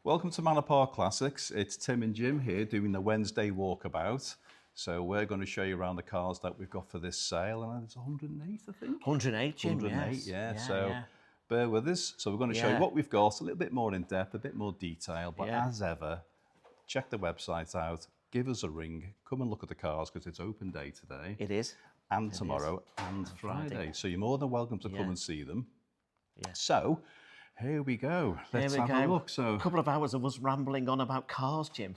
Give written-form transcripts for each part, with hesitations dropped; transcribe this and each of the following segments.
Welcome to Manor Park Classics. It's Tim and Jim here doing the Wednesday walkabout. So we're going to show you around the cars that we've got for this sale, and it's 108, I think. 108, Jim. 108, yes. yeah. Bear with us. So we're going to show you what we've got, a little bit more in depth, a bit more detail. But as ever, check the website out. Give us a ring. Come and look at the cars because it's open day today. It is. And tomorrow and Friday. So you're more than welcome to come and see them. Yeah. So here we go. Let's have a look. So a couple of hours of us rambling on about cars, Jim.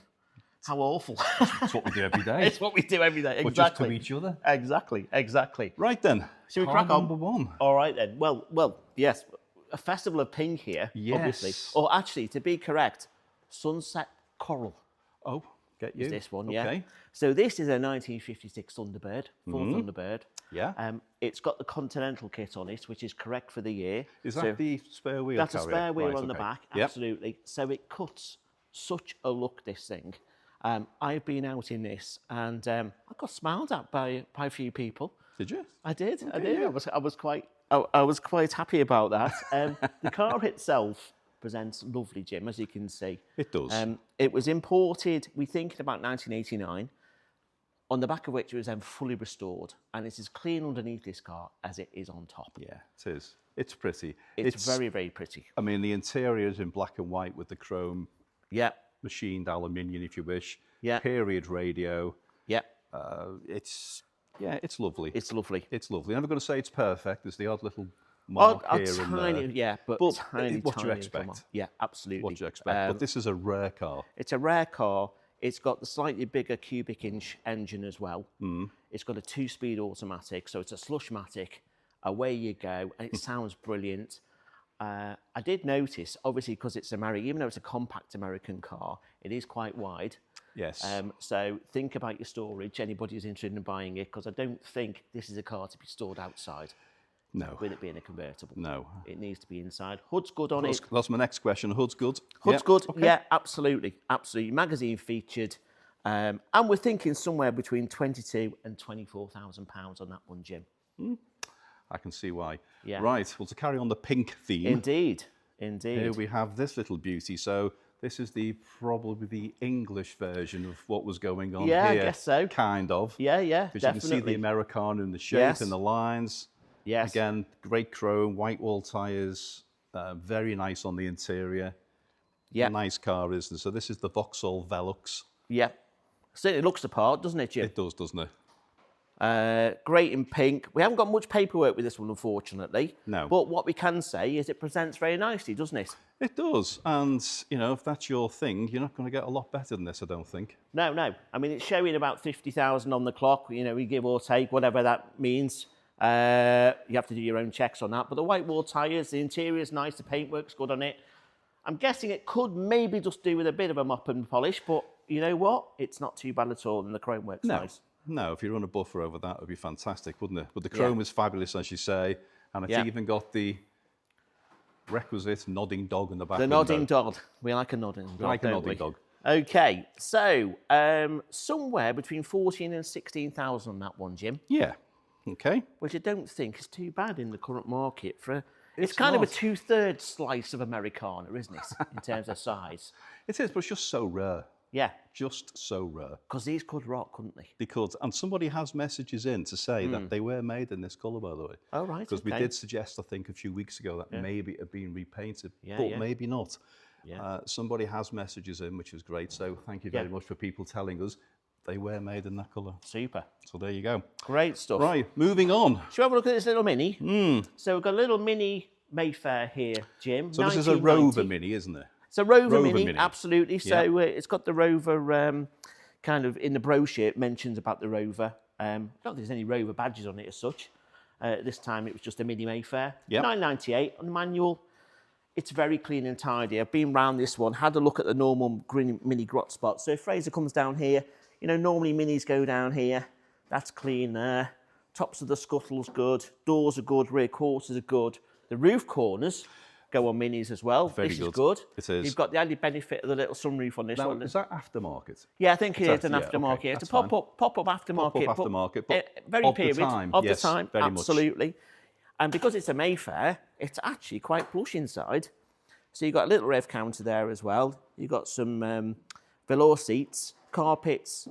How awful. It's what we do every day. It's what we do every day. Exactly. But just to each other. Exactly. Right then. Shall we crack on? Number one. All right then. Well, yes. A festival of pink here, obviously. Or actually, to be correct, sunset coral. Oh, get you. Is this one, okay. So this is a 1956 Thunderbird, Ford Thunderbird. Yeah. It's got the Continental kit on it, which is correct for the year. Is that the spare wheel That's carrier? a spare wheel on the back, Yep. absolutely. So it cuts such a look, this thing. I've been out in this and I got smiled at by a few people. Did you? I did. I was quite happy about that. The car itself presents lovely, Jim, as you can see. It does. It was imported, we think, in about 1989, on the back of which it was then fully restored, and it's as clean underneath this car as it is on top. Yeah, it is. It's pretty. It's very, very pretty. I mean, the interior is in black and white with the chrome. Yeah. Machined aluminium, if you wish. Yeah. Period radio. Yeah. It's lovely. It's lovely. It's lovely. I'm never going to say it's perfect. There's the odd little mark here and there. Yeah, but tiny, what do you tiny expect? Yeah, absolutely. What do you expect? But this is a rare car. It's a rare car. It's got the slightly bigger cubic inch engine as well. It's got a 2-speed automatic, so it's a slushmatic. Away you go, and it sounds brilliant. I did notice, obviously, because it's American, even though it's a compact American car, it is quite wide. Yes. So think about your storage, anybody who's interested in buying it, because I don't think this is a car to be stored outside. No. With it being a convertible. No. It needs to be inside. Hood's good on it. That's my next question. Hood's good? Hood's good. Okay. Yeah, absolutely. Absolutely. Magazine featured. And we're thinking somewhere between £22,000 and £24,000 on that one, Jim. I can see why. Yeah. Right. Well, to carry on the pink theme. Indeed. Here we have this little beauty. So this is probably the English version of what was going on here. Yeah, I guess so. Kind of. Yeah, because you can see the Americana in the shape and the lines. Yes. Again, great chrome, white wall tyres, very nice on the interior. Yeah. Nice car, isn't it? So this is the Vauxhall Velox. Yeah. Certainly looks the part, doesn't it, Jim? It does, doesn't it? Great in pink. We haven't got much paperwork with this one, unfortunately. No. But what we can say is it presents very nicely, doesn't it? It does. And, you know, if that's your thing, you're not going to get a lot better than this, I don't think. No. I mean, it's showing about 50,000 on the clock, you know, we give or take, whatever that means. You have to do your own checks on that. But the white wall tyres, the interior's nice, the paintwork's good on it. I'm guessing it could maybe just do with a bit of a mop and polish, but you know what? It's not too bad at all, and the chrome works nice. No, if you run a buffer over that, it would be fantastic, wouldn't it? But the chrome is fabulous, as you say, and it's even got the requisite nodding dog in the back. The nodding dog. We like a nodding dog. We like a nodding dog. Okay, so somewhere between 14 and 16,000 on that one, Jim. Yeah. Okay. Which I don't think is too bad in the current market for. It's kind of a 2/3 slice of Americana, isn't it, in terms of size? It is, but it's just so rare. Yeah. Just so rare. Because these could rock, couldn't they? They could. And somebody has messages in to say that they were made in this colour, by the way. Oh, right. Because we did suggest, I think, a few weeks ago that maybe it had been repainted, but maybe not. Yeah. Somebody has messages in, which is great. So thank you very much for people telling us they were made in that colour. Super. So there you go. Great stuff. Right, moving on. Shall we have a look at this little Mini? So we've got a little Mini Mayfair here, Jim. So this is a Rover Mini, isn't it? It's a Rover Mini, absolutely. So it's got the Rover kind of in the brochure. It mentions about the Rover. I don't think there's any Rover badges on it as such. This time it was just a Mini Mayfair. $998 on the manual. It's very clean and tidy. I've been round this one, had a look at the normal green Mini grot spots. So if Fraser comes down here, you know, normally Minis go down here. That's clean there. Tops of the scuttle's good. Doors are good. Rear quarters are good. The roof corners go on Minis as well. This is good. It is. You've got the added benefit of the little sunroof on this one. Is that aftermarket? Yeah, I think it is an aftermarket. Okay, it's a pop-up aftermarket. Pop-up aftermarket, but very of period, the time. Of Yes, the time, very absolutely. And because it's a Mayfair, it's actually quite plush inside. So you've got a little rev counter there as well. You've got some velour seats, carpets,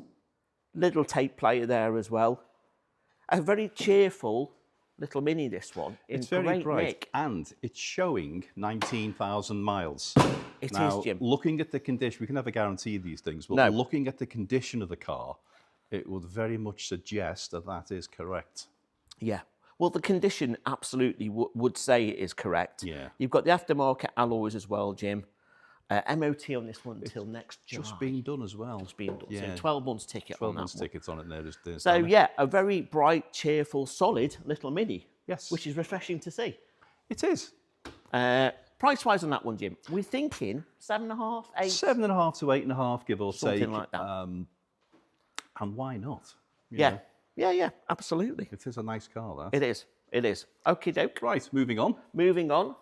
little tape player there as well. A very cheerful little Mini, this one. It's very bright, and it's showing 19,000 miles. It now, is, Jim. Looking at the condition, we can never guarantee these things, but looking at the condition of the car, it would very much suggest that that is correct. Yeah. Well, the condition absolutely would say it is correct. Yeah. You've got the aftermarket alloys as well, Jim. MOT on this one until next July. Just being done as well. Just being done. Yeah. So 12 months ticket 12 on that months one. tickets on it there. So yeah, a very bright, cheerful, solid little Mini. Yes. Which is refreshing to see. It is. Price-wise on that one, Jim, we're thinking 7.5, 8? 7.5 to 8.5, give or take. Something like that. And why not? You Yeah. know, Yeah, absolutely. it is a nice car, that. It is. Okie doke. Right, moving on. Moving on.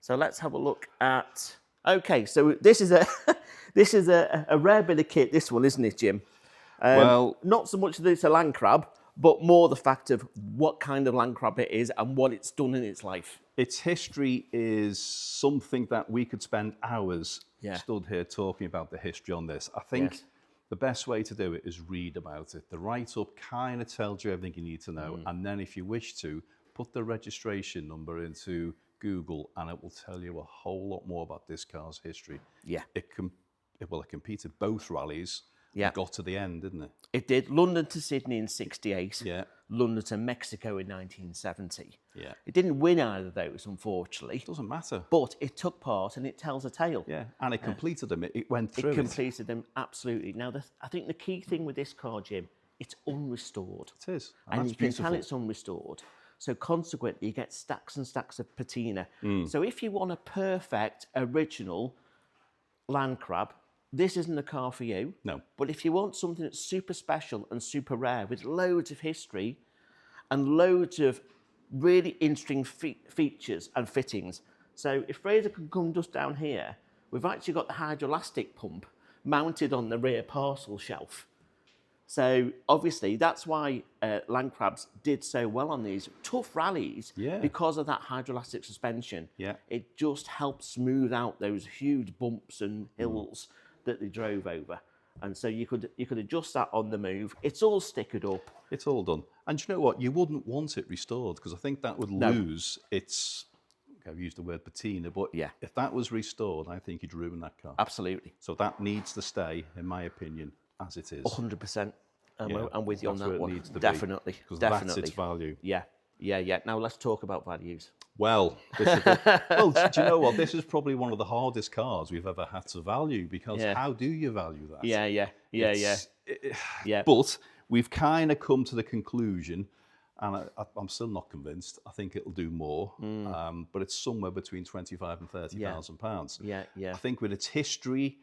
So let's have a look at. Okay, so this is a this is a rare bit of kit. This one, isn't it, Jim? Well, not so much that it's a land crab, but more the fact of what kind of land crab it is and what it's done in its life. its history is something that we could spend hours stood here talking about the history on this. I think the best way to do it is read about it. The write-up kind of tells you everything you need to know, and then if you wish to, put the registration number into Google and it will tell you a whole lot more about this car's history. Yeah. It competed both rallies. Yeah. It got to the end, didn't it? It did. London to Sydney in 68. Yeah. London to Mexico in 1970. Yeah. It didn't win either of those, unfortunately. It doesn't matter. But it took part and it tells a tale. Yeah, and it completed them. It went through It completed them, absolutely. Now, I think the key thing with this car, Jim, it's unrestored. It is. And you can beautiful. tell it's unrestored. So consequently, you get stacks and stacks of patina. So if you want a perfect, original Land Crab, this isn't a car for you. No. But if you want something that's super special and super rare with loads of history and loads of really interesting features and fittings. So if Fraser can come just down here, we've actually got the hydroelastic pump mounted on the rear parcel shelf. So obviously that's why Land Crabs did so well on these tough rallies because of that hydroelastic suspension. Yeah. It just helped smooth out those huge bumps and hills that they drove over. And so you could adjust that on the move. It's all stickered up. It's all done. And you know what? You wouldn't want it restored because I think that would lose its, I've used the word patina, but if that was restored, I think you'd ruin that car. Absolutely. So that needs to stay, in my opinion, as it is. 100%. I'm with you on that one. Needs to Definitely. Because Definitely. that's its value. Yeah. Now let's talk about values. Well, do you know what? This is probably one of the hardest cars we've ever had to value because how do you value that? Yeah. But we've kind of come to the conclusion, and I'm still not convinced. I think it'll do more, but it's somewhere between £25,000 and £30,000. Yeah. I think with its history,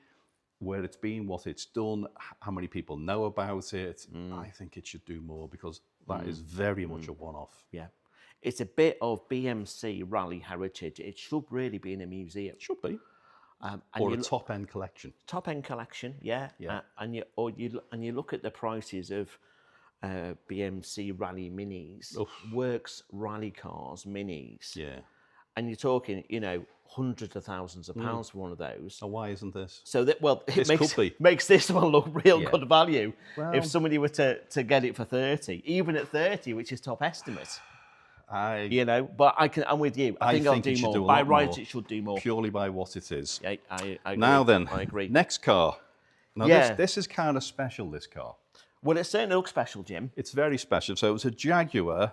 where it's been, what it's done, how many people know about it, I think it should do more because that is very much a one-off. Yeah. It's a bit of BMC rally heritage. It should really be in a museum. It should be. Or a top-end collection. Top-end collection, yeah. And you look at the prices of BMC rally minis, Works rally cars minis. Yeah. And you're talking, hundreds of thousands of pounds for one of those. So why isn't this? So that it makes this one look real good value. Well, if somebody were to get it for 30, even at 30, which is top estimate. But I'm with you. I think I'll do more. By rights, it should do more. Purely by what it is. I agree. Now then, I agree. Next car. Now this is kind of special, this car. Well, it certainly looks special, Jim. It's very special. So it's a Jaguar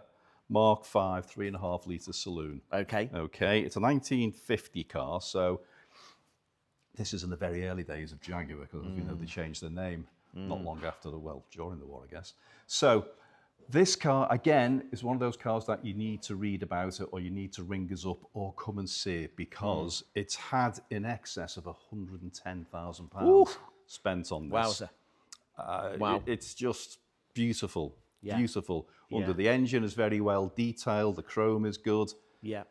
Mark V 3.5 litre saloon. Okay. It's a 1950 car. So this is in the very early days of Jaguar because they changed their name not long after during the war, I guess. So this car, again, is one of those cars that you need to read about it or you need to ring us up or come and see it because it's had in excess of £110,000 spent on this. Wowzer. Wow. It's just beautiful. Yeah. Beautiful. The engine is very well detailed. The chrome is good. Yeah.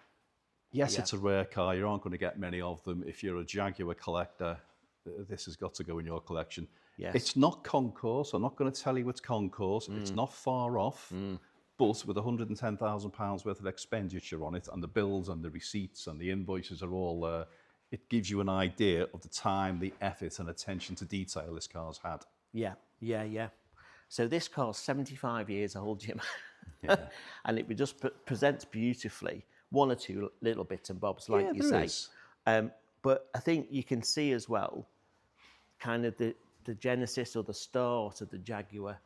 Yes, it's a rare car. You aren't going to get many of them. If you're a Jaguar collector, this has got to go in your collection. Yes. It's not concourse. I'm not going to tell you it's concourse. It's not far off. But with £110,000 worth of expenditure on it, and the bills and the receipts and the invoices are all, it gives you an idea of the time, the effort and attention to detail this car's had. Yeah, yeah, yeah. So this car's 75 years old, Jim. Yeah. And it just presents beautifully. One or two little bits and bobs, like you say. Is. But I think you can see as well, kind of the genesis or the start of the Jaguar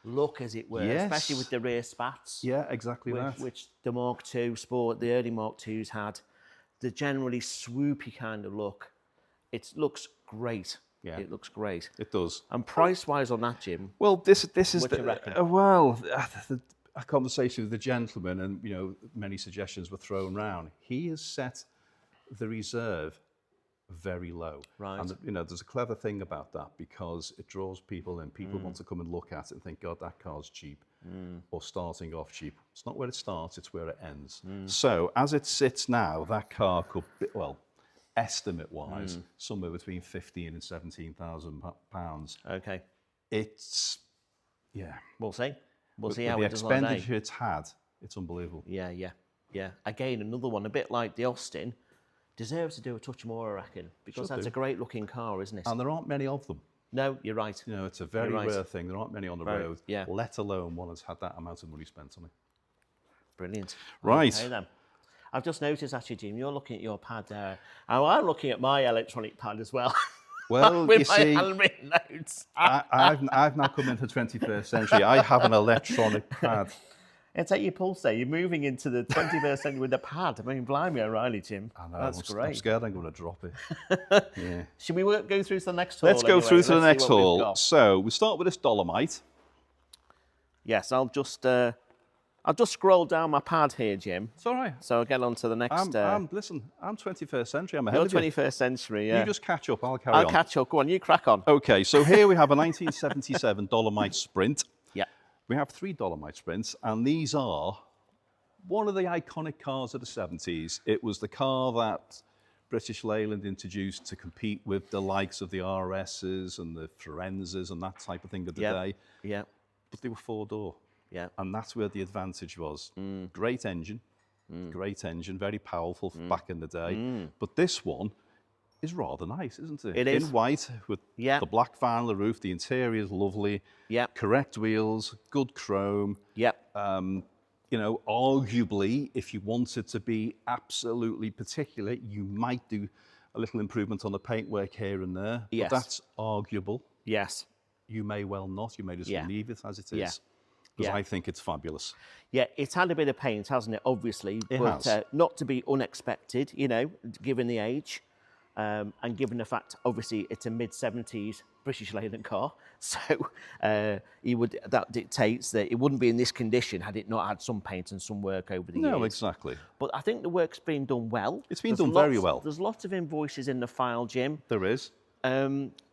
look, as it were, Yes. especially with the rear spats. Yeah, exactly that. Which the Mark II Sport, the early Mark IIs had. The generally swoopy kind of look. It looks great. Yeah. It looks great. It does. And price-wise on that, Jim, Well, this is what do you reckon? A conversation with the gentleman, and many suggestions were thrown round. He has set the reserve very low, Right. And there's a clever thing about that, because it draws people in. People want to come and look at it and think, God, that car's cheap, or starting off cheap. It's not where it starts; it's where it ends. So, as it sits now, that car could be, well, estimate-wise, somewhere between £15,000 and £17,000. Okay. It's, We'll see. We'll see with how the it does on the day. expenditure it's had, it's unbelievable. Yeah. Again, another one, a bit like the Austin, deserves to do a touch more, I reckon, because Should that's do. a great looking car, isn't it? And there aren't many of them. No, you're right. It's a very right. rare thing. There aren't many on the road, yeah. let alone one that's had that amount of money spent on it. Brilliant. Right. Okay, then. I've just noticed, actually, Jim, you're looking at your pad there. And I'm looking at my electronic pad as well. Well, with you my see, handwritten notes. I've now come into the 21st century. I have an electronic pad. It's at your pulse there. You're moving into the 21st century with a pad. I mean, blimey, O'Reilly, Jim. I know, That's I'm great. scared I'm going to drop it. Yeah. Should we go through to the next haul? Let's go anyway? through to the Let's next see what we've haul. got. So we start with this Dolomite. Yes, I'll just scroll down my pad here, Jim. It's all right. So I'll get on to the next. Listen, I'm 21st century. I'm ahead You're of you. 21st century, yeah. You just catch up. I'll carry I'll on. catch up. Go on, you crack on. Okay, so here we have a 1977 Dolomite Sprint. Yeah. We have 3 Dolomite Sprints, and these are one of the iconic cars of the 70s. It was the car that British Leyland introduced to compete with the likes of the RSs and the Forenzas and that type of thing of the day. Yeah. But they were 4-door. Yeah. And that's where the advantage was. Great engine, very powerful back in the day. But this one is rather nice, isn't it? It is. In white with the black vinyl roof. The interior is lovely. Yeah. Correct wheels, good chrome. Yeah. Arguably, if you wanted to be absolutely particular, you might do a little improvement on the paintwork here and there. Yes. But that's arguable. Yes. You may well not. You may just leave it as it is. Yeah. Because I think it's fabulous. Yeah, it's had a bit of paint, hasn't it? Obviously, It but has. not to be unexpected, given the age, and given the fact, obviously, it's a mid-70s British Leyland car. So that dictates that it wouldn't be in this condition had it not had some paint and some work over the years. No, exactly. But I think the work's been done well. It's been done very well. There's lots of invoices in the file, Jim. There is.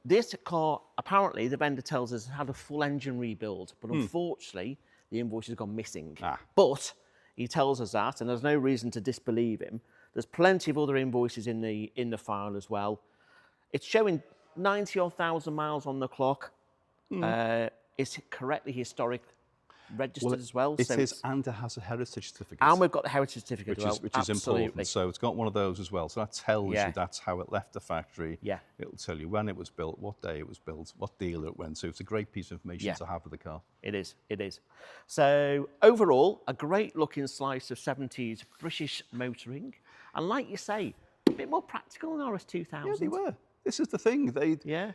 This car, apparently, the vendor tells us, had a full engine rebuild, but unfortunately, the invoice has gone missing. But he tells us that, and there's no reason to disbelieve him. There's plenty of other invoices in the file as well. It's showing 90-odd thousand miles on the clock. It's correctly historic registered as well. It is, and it has a heritage certificate. And we've got the heritage certificate which as well. which is important. So it's got one of those as well. So that tells Yeah. you that's how it left the factory. Yeah. It'll tell you when it was built, what day it was built, what dealer it went to. It's a great piece of information Yeah. to have with the car. It is, it is. So overall, a great looking slice of 70s British motoring. And like you say, a bit more practical than RS2000. Yeah, they were. This is the thing. Yeah.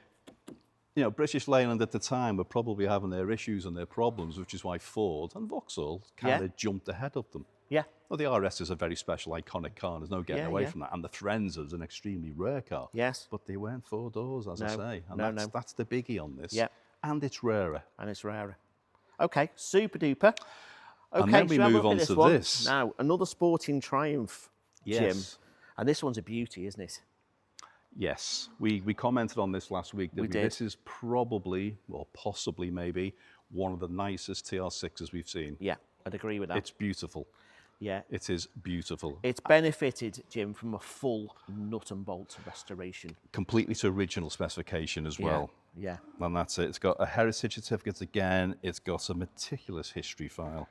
British Leyland at the time were probably having their issues and their problems, which is why Ford and Vauxhall kind of jumped ahead of them. Yeah. Well, the RS is a very special, iconic car. There's no getting away Yeah. from that. And the Forenza is an extremely rare car. Yes. But they weren't 4 doors, as I No. say. And No. that's the biggie on this. Yeah. And it's rarer. And it's rarer. Okay, super duper. Okay, And then we shall move look on at to one? this. Now, another sporting Triumph, Jim. Yes. And this one's a beauty, isn't it? Yes, we commented on this last week. We did. This is probably, or possibly maybe, one of the nicest TR6s we've seen. Yeah, I'd agree with that. It's beautiful. Yeah. It is beautiful. It's benefited, Jim, from a full nut and bolt restoration. Completely to original specification as well. Yeah. And that's it. It's got a heritage certificate again. It's got a meticulous history file.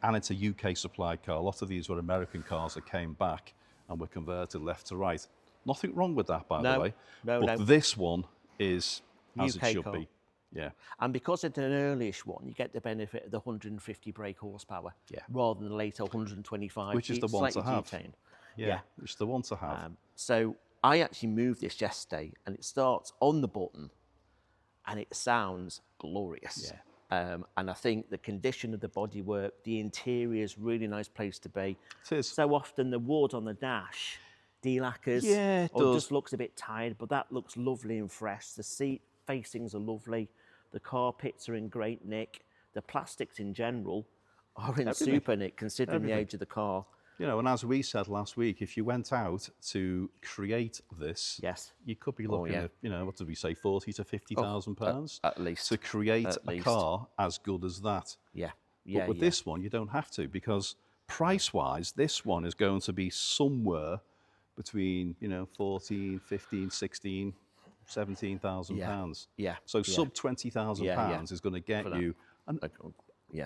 and it's a UK supplied car. A lot of these were American cars that came back and were converted left to right. Nothing wrong with that, by the way. But this one is as it should be. Yeah. And because it's an earlyish one, you get the benefit of the 150 brake horsepower rather than the later 125. Which is the one to have. Yeah, which is the one to have. So I actually moved this yesterday, and it starts on the button, and it sounds glorious. Yeah. And I think the condition of the bodywork, the interior is a really nice place to be. It is. So often the wood on the dash delacquers or just looks a bit tired, but that looks lovely and fresh. The seat facings are lovely. The carpets are in great nick. The plastics in general are in super nick, considering the age of the car. You know, and as we said last week, if you went out to create this, you could be looking at, you know, what did we say, 40 to 50,000 pounds at least to create a car as good as that. But with this one, you don't have to, because price-wise, this one is going to be somewhere between, you know, 14, 15, 16, 17,000 pounds. So sub 20,000 pounds is going to get you an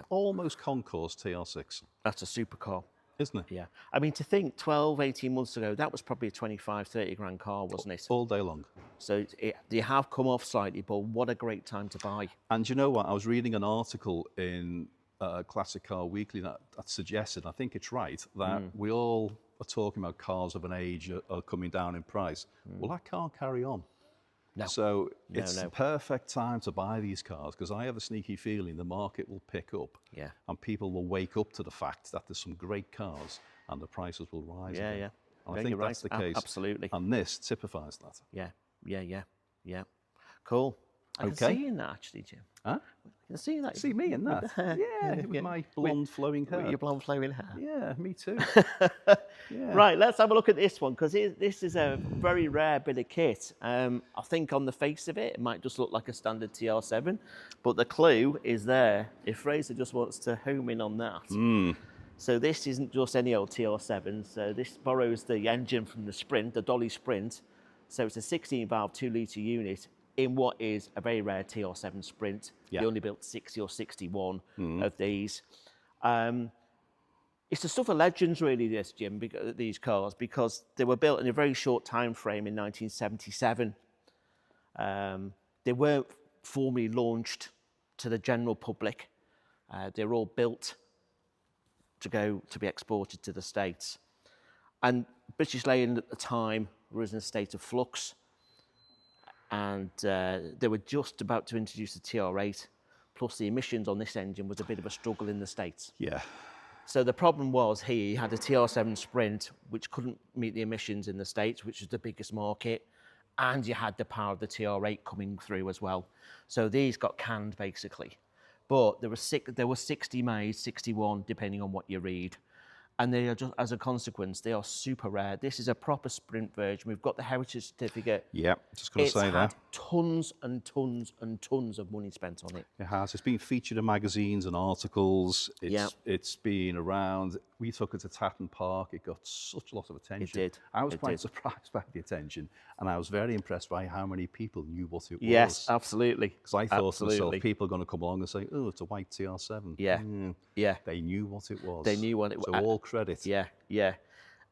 almost concourse TR6. That's a supercar, isn't it? Yeah. I mean, to think 12, 18 months ago, that was probably a 25, 30 grand car, wasn't it? All day long. So they have come off slightly, but what a great time to buy. And you know what? I was reading an article in Classic Car Weekly that suggested, I think it's right, that we all are talking about cars of an age are coming down in price. Well, that can't carry on. No. So it's the perfect time to buy these cars, because I have a sneaky feeling the market will pick up and people will wake up to the fact that there's some great cars and the prices will rise again. And I think that's the case. Absolutely. And this typifies that. Yeah. Cool. I can see you in that, actually, Jim. Huh? I can see that. See me in that? With my blonde flowing hair. With your blonde flowing hair. Yeah, me too. Right, let's have a look at this one, because this is a very rare bit of kit. I think on the face of it, it might just look like a standard TR7, but the clue is there. If Fraser just wants to home in on that. So this isn't just any old TR7. So this borrows the engine from the Sprint, the Dolly Sprint. So it's a 16-valve 2-litre unit in what is a very rare TR7 Sprint. They only built 60 or 61 of these. It's the stuff of legends, really, this, Jim, these cars, because they were built in a very short time frame in 1977. They weren't formally launched to the general public. They were all built to be exported to the States. And British Leyland at the time was in a state of flux. And they were just about to introduce the TR8, plus the emissions on this engine was a bit of a struggle in the States. Yeah. So the problem was he had a TR7 Sprint, which couldn't meet the emissions in the States, which was the biggest market, and you had the power of the TR8 coming through as well. So these got canned, basically. But there were 60 made, 61, depending on what you read. And they are just, as a consequence, they are super rare. This is a proper Sprint version. We've got the heritage certificate. Yeah, just going to say that. It's had tons and tons and tons of money spent on it. It has. It's been featured in magazines and articles. It's been around. We took it to Tatton Park. It got such a lot of attention. It did. I was quite surprised by the attention, and I was very impressed by how many people knew what it was. Yes, absolutely. Because I thought to myself, people are going to come along and say, oh, it's a white TR7. Yeah. They knew what it was. They knew what it was. So all credit. Yeah.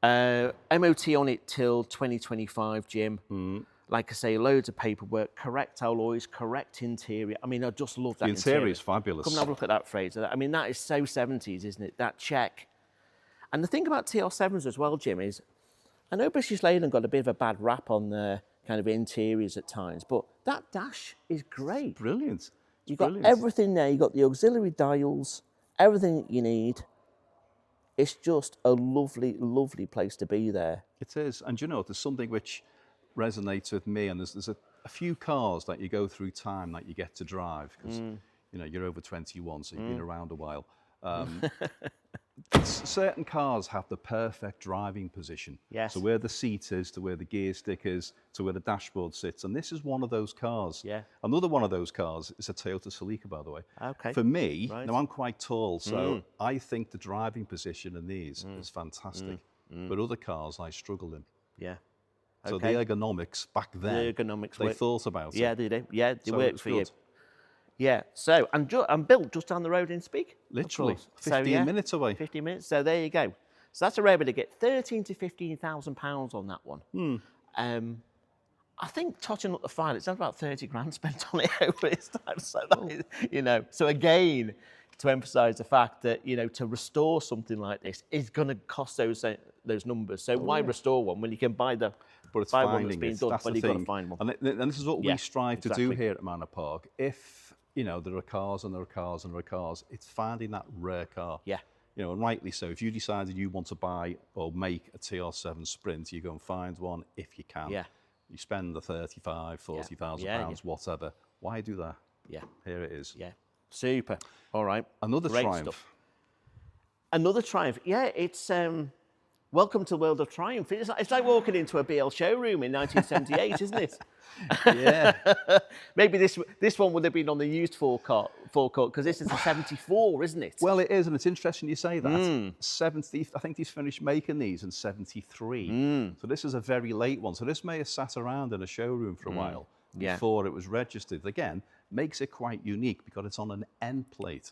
MOT on it till 2025, Jim. Like I say, loads of paperwork, correct alloys, correct interior. I mean, I just love that The interior is fabulous. Come and have a look at that, Fraser. I mean, that is so 70s, isn't it? That check. And the thing about TR7s as well, Jim, is I know British Leyland got a bit of a bad rap on their kind of interiors at times, but that dash is great. Brilliant. You've got everything there. You've got the auxiliary dials, everything that you need. It's just a lovely, lovely place to be there. It is. And you know, there's something which resonates with me, and there's a few cars that you go through time that you get to drive, because you know, you're over 21, so you've been around a while. Certain cars have the perfect driving position. Yes. So where the seat is, to where the gear stick is, to where the dashboard sits. And this is one of those cars. Yeah. Another one of those cars is a Toyota Celica, by the way. Okay. For me, now I'm quite tall, so I think the driving position in these is fantastic. But other cars I struggle in. Yeah. So the ergonomics back then, they thought about it. Yeah, they did. Yeah, they worked for you. Yeah. So, and built just down the road in Speke. Literally, So, 15 minutes away. 15 minutes. So there you go. So that's a road to get £13,000 to £15,000 on that one. I think touching up the file, it's about 30 grand spent on it over its time. So that is, you know, so again, to emphasise the fact that, you know, to restore something like this is going to cost those numbers. So why restore one when you can buy the But it's one that's finding been it. done, That's but the you've got thing. to find one. And this is what we strive to do exactly. here at Manor Park. If, you know, there are cars and there are cars and there are cars, it's finding that rare car. Yeah. You know, and rightly so. If you decided you want to buy or make a TR7 Sprint, you go and find one if you can. Yeah. You spend the 35, 40,000 pounds, whatever. Why do that? Yeah. Here it is. Yeah. Super. All right. Another Great Triumph. stuff. Another Triumph. Yeah, it's welcome to the world of Triumph. It's like walking into a BL showroom in 1978, isn't it? Yeah. Maybe this one would have been on the used forecourt because this is a 74, isn't it? Well, it is, and it's interesting you say that. 70, I think he's finished making these in 73. So this is a very late one. So this may have sat around in a showroom for a while before it was registered. Again, makes it quite unique because it's on an end plate.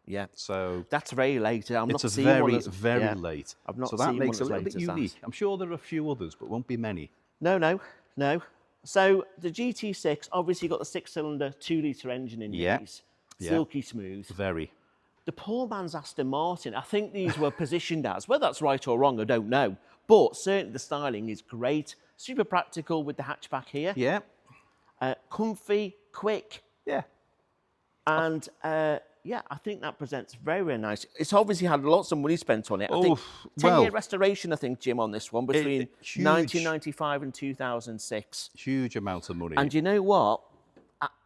Yeah. So that's very late. I'm it's not a seeing very, one as, very late. I've not so that seen makes it one a as little bit late as unique. that. I'm sure there are a few others, but won't be many. No. So the GT6 obviously got the 6-cylinder 2-litre engine in these. Silky smooth. Very. The poor man's Aston Martin, I think these were positioned as, whether that's right or wrong, I don't know. But certainly the styling is great. Super practical with the hatchback here. Yeah. Comfy, quick. Yeah. And I think that presents very, very nice. It's obviously had lots of money spent on it. I think 10-year restoration, I think, Jim, on this one, between 1995 and 2006. Huge amount of money. And you know what?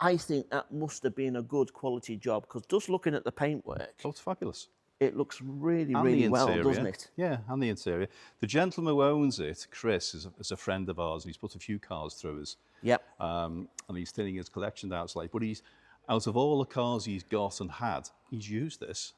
I think that must have been a good quality job because just looking at the paintwork, it's fabulous. it looks really, really well, doesn't it? Yeah, and the interior. The gentleman who owns it, Chris, is a friend of ours, and he's put a few cars through us. Yep. And he's thinning his collection down slightly. But out of all the cars he's got and had, he's used this.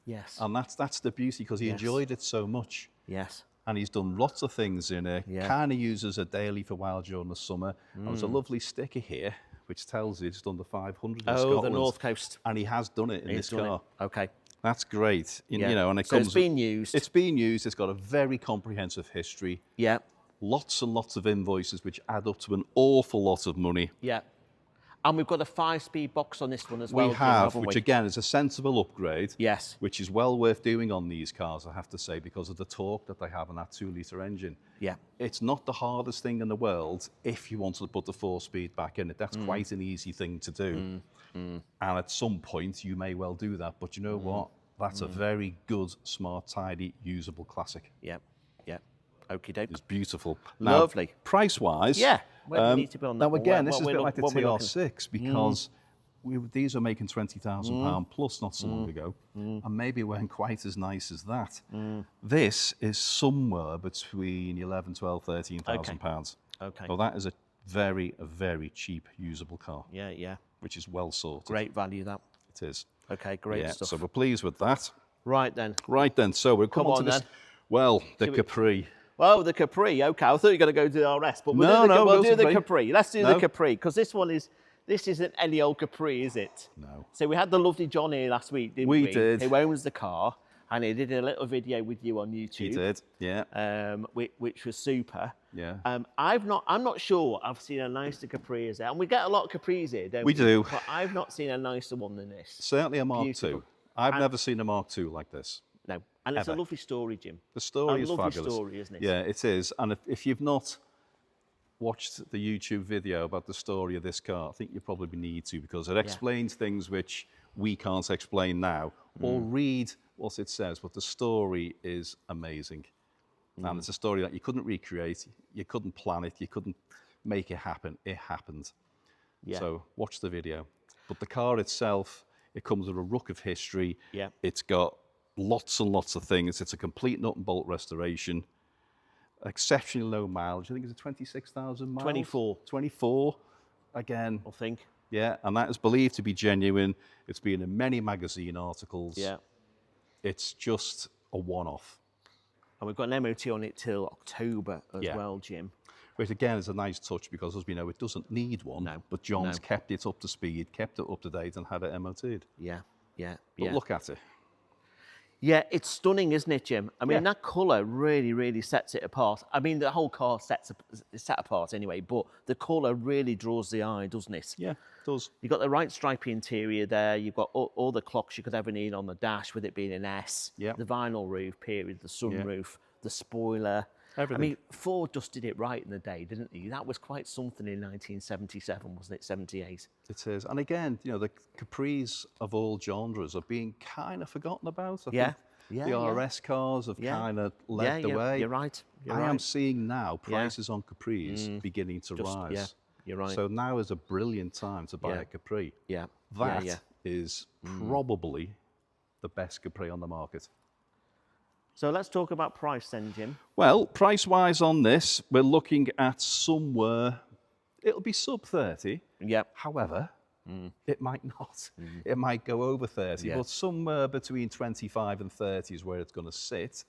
Yes. And that's the beauty because he enjoyed it so much. Yes. And he's done lots of things in it. Yeah. Kind of uses a daily for a while during the summer. And there's a lovely sticker here which tells you it's done the 500 in Scotland. The North Coast. And he has done it in this car. Okay. That's great. You know, and it's been used. It's been used. It's got a very comprehensive history. Yeah. Lots and lots of invoices which add up to an awful lot of money. Yeah. And we've got a 5-speed box on this one as well. We have, which again is a sensible upgrade. Yes. Which is well worth doing on these cars, I have to say, because of the torque that they have in that 2-litre engine. Yeah. It's not the hardest thing in the world if you wanted to put the 4-speed back in it. That's quite an easy thing to do. And at some point, you may well do that. But you know what? That's a very good, smart, tidy, usable classic. Yeah. Okie doke. It's beautiful. Now, Lovely. Price-wise, where do you need to be on that? now again, this is a bit like the what we're looking. TR6 because these are making £20,000 plus not so long ago, and maybe it weren't quite as nice as that. This is somewhere between 11, 12, 13,000 pounds. Okay. So that is a very cheap usable car. Yeah. Which is well sorted. Great value, that. It is. Okay, great stuff. So we're pleased with that. Right then. So we'll come on to this. Then. Well, the Capri. Oh, the Capri. Okay, I thought you were going to go to the RS, but we'll do the Capri. Let's do the Capri because this isn't any old Capri, is it? No. So we had the lovely John here last week, didn't we? We did. Who owns the car, and he did a little video with you on YouTube. He did, yeah. Which was super. Yeah. I'm not sure I've seen a nicer Capri as that, and we get a lot of Capris here, don't we? We do. But I've not seen a nicer one than this. Certainly a Mark Beautiful. II. I've never seen a Mark II like this. No, and it's a lovely story, Jim. The story is lovely fabulous. Story, isn't it? Yeah, it is. And if you've not watched the YouTube video about the story of this car, I think you probably need to because it explains things which we can't explain now or read what it says, but the story is amazing. And it's a story that you couldn't recreate, you couldn't plan it, you couldn't make it happen. It happened. Yeah. So watch the video. But the car itself, it comes with a ruck of history. Yeah. It's got lots and lots of things. It's a complete nut and bolt restoration. Exceptionally low mileage. I think it's 26,000 miles. 24. 24, again. I think. Yeah, and that is believed to be genuine. It's been in many magazine articles. Yeah. It's just a one-off. And we've got an MOT on it till October as well, Jim. which again is a nice touch because, as we know, it doesn't need one. No, But John's kept it up to speed, kept it up to date, and had it MOT'd. Yeah, yeah, But look at it. Yeah, it's stunning, isn't it, Jim? I mean, that colour really, really sets it apart. I mean, the whole car is set apart anyway, but the colour really draws the eye, doesn't it? Yeah, it does. You've got the right stripy interior there. You've got all the clocks you could ever need on the dash, with it being an S. Yeah. The vinyl roof, period, the sunroof, the spoiler. Everything. I mean, Ford just did it right in the day, didn't he? That was quite something in 1977, wasn't it? 78. It is. And again, you know, the Capris of all genres are being kind of forgotten about. I think the RS cars have kind of led the way. You're right. I am seeing now prices on Capris beginning to rise. Yeah, you're right. So now is a brilliant time to buy a Capri. Yeah. That is probably the best Capri on the market. So let's talk about price then, Jim. Well, price-wise on this, we're looking at somewhere, it'll be sub 30. Yep. However, it might not. It might go over 30, but somewhere between 25 and 30 is where it's going to sit.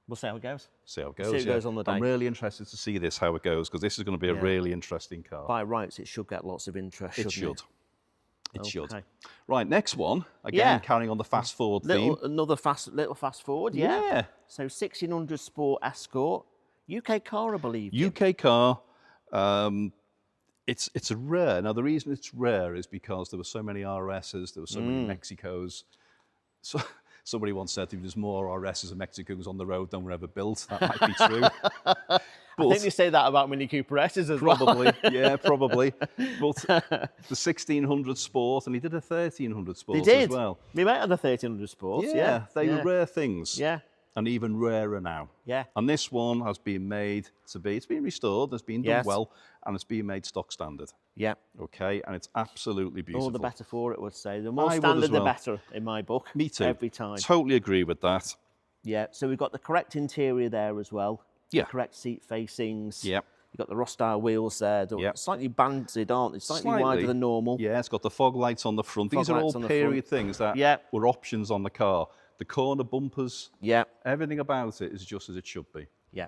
We'll see how it goes. See how it goes. See how it goes on the day. I'm really interested to see this, how it goes, because this is going to be a really interesting car. By rights, it should get lots of interest, It shouldn't should. it? It should. Right, next one. Again, carrying on the fast forward theme. Another little fast forward, Yeah. So 1600 Sport Escort. UK car, I believe. UK car. It's a rare. Now, the reason it's rare is because there were so many RSs, there were so many Mexicos. So somebody once said there's more RSs and Mexicos on the road than were ever built. That might be true. I think they say that about Mini Cooper S's as well. Probably, yeah, probably. But the 1600 Sport, and he did a 1300 Sport as well. We might have a 1300 Sport. Yeah, they were rare things. Yeah. And even rarer now. Yeah. And this one has been made to be, it's been restored, it's been done well, and it's been made stock standard. Yeah. Okay, and it's absolutely beautiful. All the better for it, would say. The more standard, the better, in my book. Me too. Every time. Totally agree with that. Yeah, so we've got the correct interior there as well. Yeah. The correct seat facings. Yep. You've got the Ross-style wheels there. Slightly banded, aren't they? Slightly wider than normal. Yeah, it's got the fog lights on the front. These are all period things that were options on the car. The corner bumpers. Yeah. Everything about it is just as it should be. Yeah.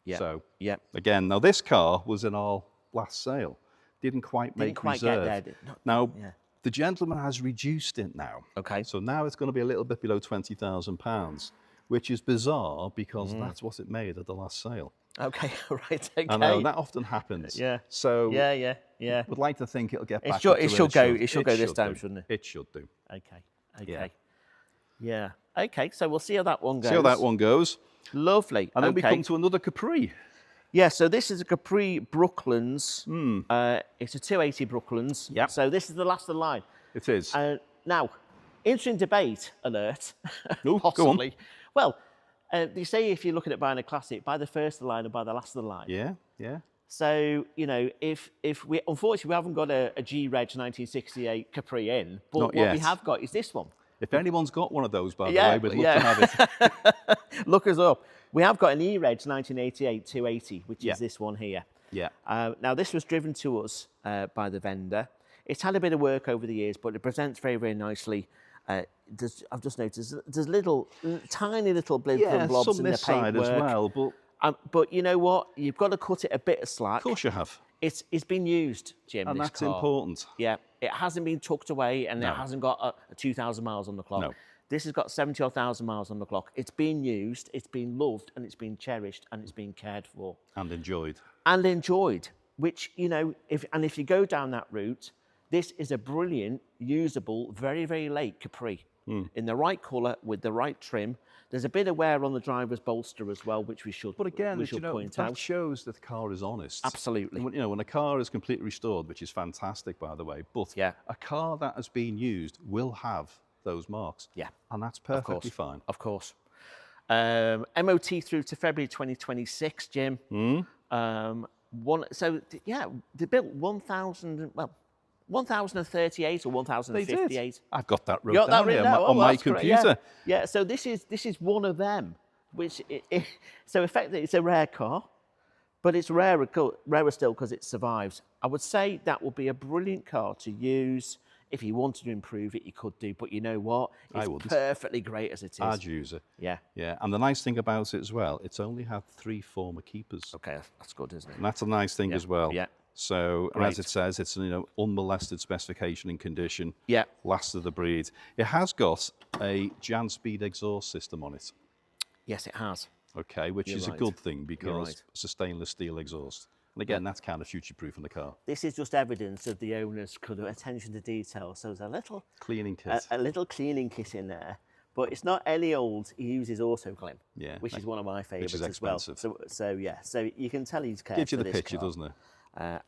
Yeah. So, yeah. Again, now this car was in our last sale. Didn't quite make reserve. Get there. Now, the gentleman has reduced it now. Okay. So now it's going to be a little bit below £20,000, which is bizarre because that's what it made at the last sale. Okay, right, okay. I know, that often happens. Yeah. So, yeah. Would like to think it'll get back up to it should go this time, shouldn't it? It should do. Okay. Yeah. Okay, so we'll see how that one goes. See how that one goes. Lovely. And then we come to another Capri. Yeah, so this is a Capri Brooklands. It's a 280 Brooklands. Yep. So this is the last of the line. It is. Now, interesting debate alert. Ooh, possibly. Go on. Well, they say if you're looking at buying a classic, buy the first of the line or buy the last of the line. Yeah. So, you know, if we, unfortunately, we haven't got a G-Reg 1968 Capri in, but what we have got is this one. If anyone's got one of those, by the way, we'd love to have it. Look us up. We have got an E-Reg 1988 280, which is this one here. Yeah. Now, this was driven to us by the vendor. It's had a bit of work over the years, but it presents very, very nicely. I've just noticed there's tiny little blibs and blobs some in the this side paintwork. as well, but you know what? You've got to cut it a bit of slack. Of course you have. It's been used, Jim. And this that's car. important. Yeah, it hasn't been tucked away, and it hasn't got 2,000 miles on the clock. No. This has got 70,000 miles on the clock. It's been used, it's been loved, and it's been cherished, and it's been cared for. And enjoyed. And enjoyed, which, you know, if you go down that route, this is a brilliant, usable, very, very late Capri. In the right colour, with the right trim. There's a bit of wear on the driver's bolster as well, which we should point out. That shows that the car is honest. Absolutely. You know, when a car is completely restored, which is fantastic, by the way, but a car that has been used will have those marks. Yeah. And that's perfectly fine. Of course. MOT through to February 2026, Jim. They built 1,038 or 1,058. They did. I've got that wrote down here on my computer. Yeah, so this is one of them. So effectively, it's a rare car, but it's rarer still because it survives. I would say that would be a brilliant car to use If you wanted to improve it, you could do, but you know what? It's perfectly great as it is. I'd use it. Yeah. Yeah, and the nice thing about it as well, it's only had 3 former keepers. Okay, that's good, isn't it? And that's a nice thing as well. Yeah. So, and as it says, it's unmolested specification and condition. Yeah. Last of the breed. It has got a Jan Speed exhaust system on it. Yes, it has. Okay, which is a good thing because it's a stainless steel exhaust. And again, that's kind of future-proof in the car. This is just evidence of the owner's kind of attention to detail. So there's a little cleaning kit. A little cleaning kit in there, but it's not any old. He uses Autoglym, which is one of my favourites as well. So yeah, so you can tell he's cared Gives you for the this picture, car. doesn't it?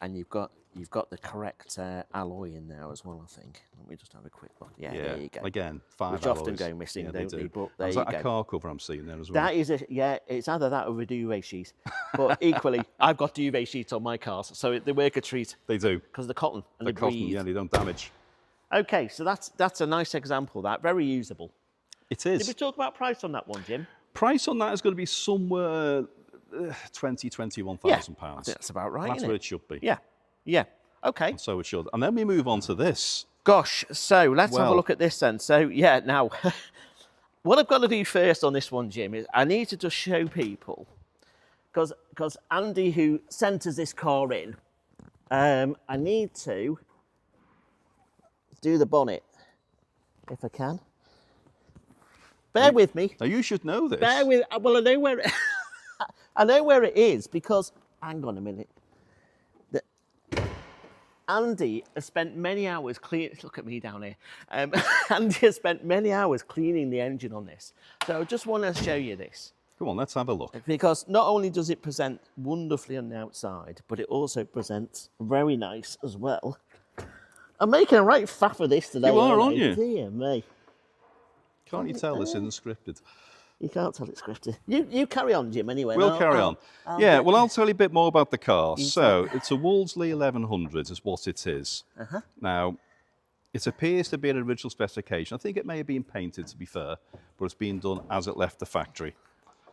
And you've got the correct alloy in there as well, I think. Let me just have a quick look. Yeah, there you go. Again, 5 which alloys. often go missing, don't they? But there is you that go. a car cover I'm seeing there as well? That is it's either that or a duvet sheet. But equally, I've got duvet sheets on my cars, so they work a treat. They do. Because they're cotton and they cotton, breathe. yeah, they don't damage. Okay, so that's a nice example of that. Very usable. It is. Did we talk about price on that one, Jim? Price on that is going to be somewhere £21,000 I pounds. think that's about right. That's where it should be. Yeah. Okay. And so it should. And then we move on to this. Gosh, so let's have a look at this then. So yeah, now what I've got to do first on this one, Jim, is I need to just show people, because Andy, who sent us this car in, I need to do the bonnet, if I can. Bear with me. Now you should know this. Bear with. Well, I know where it, I know where it is because. Hang on a minute. Andy has spent many hours cleaning. Look at me down here. Andy has spent many hours cleaning the engine on this. So I just want to show you this. Come on, let's have a look. Because not only does it present wonderfully on the outside, but it also presents very nice as well. I'm making a right faff of this today. You are, aren't you? Dear me. Can't you tell this isn't scripted? You can't tell it's scripted. You carry on, Jim, anyway. We'll carry on. I'll tell you a bit more about the car. So, it's a Wolseley 1100 is what it is. Now, it appears to be an original specification. I think it may have been painted, to be fair, but it's been done as it left the factory.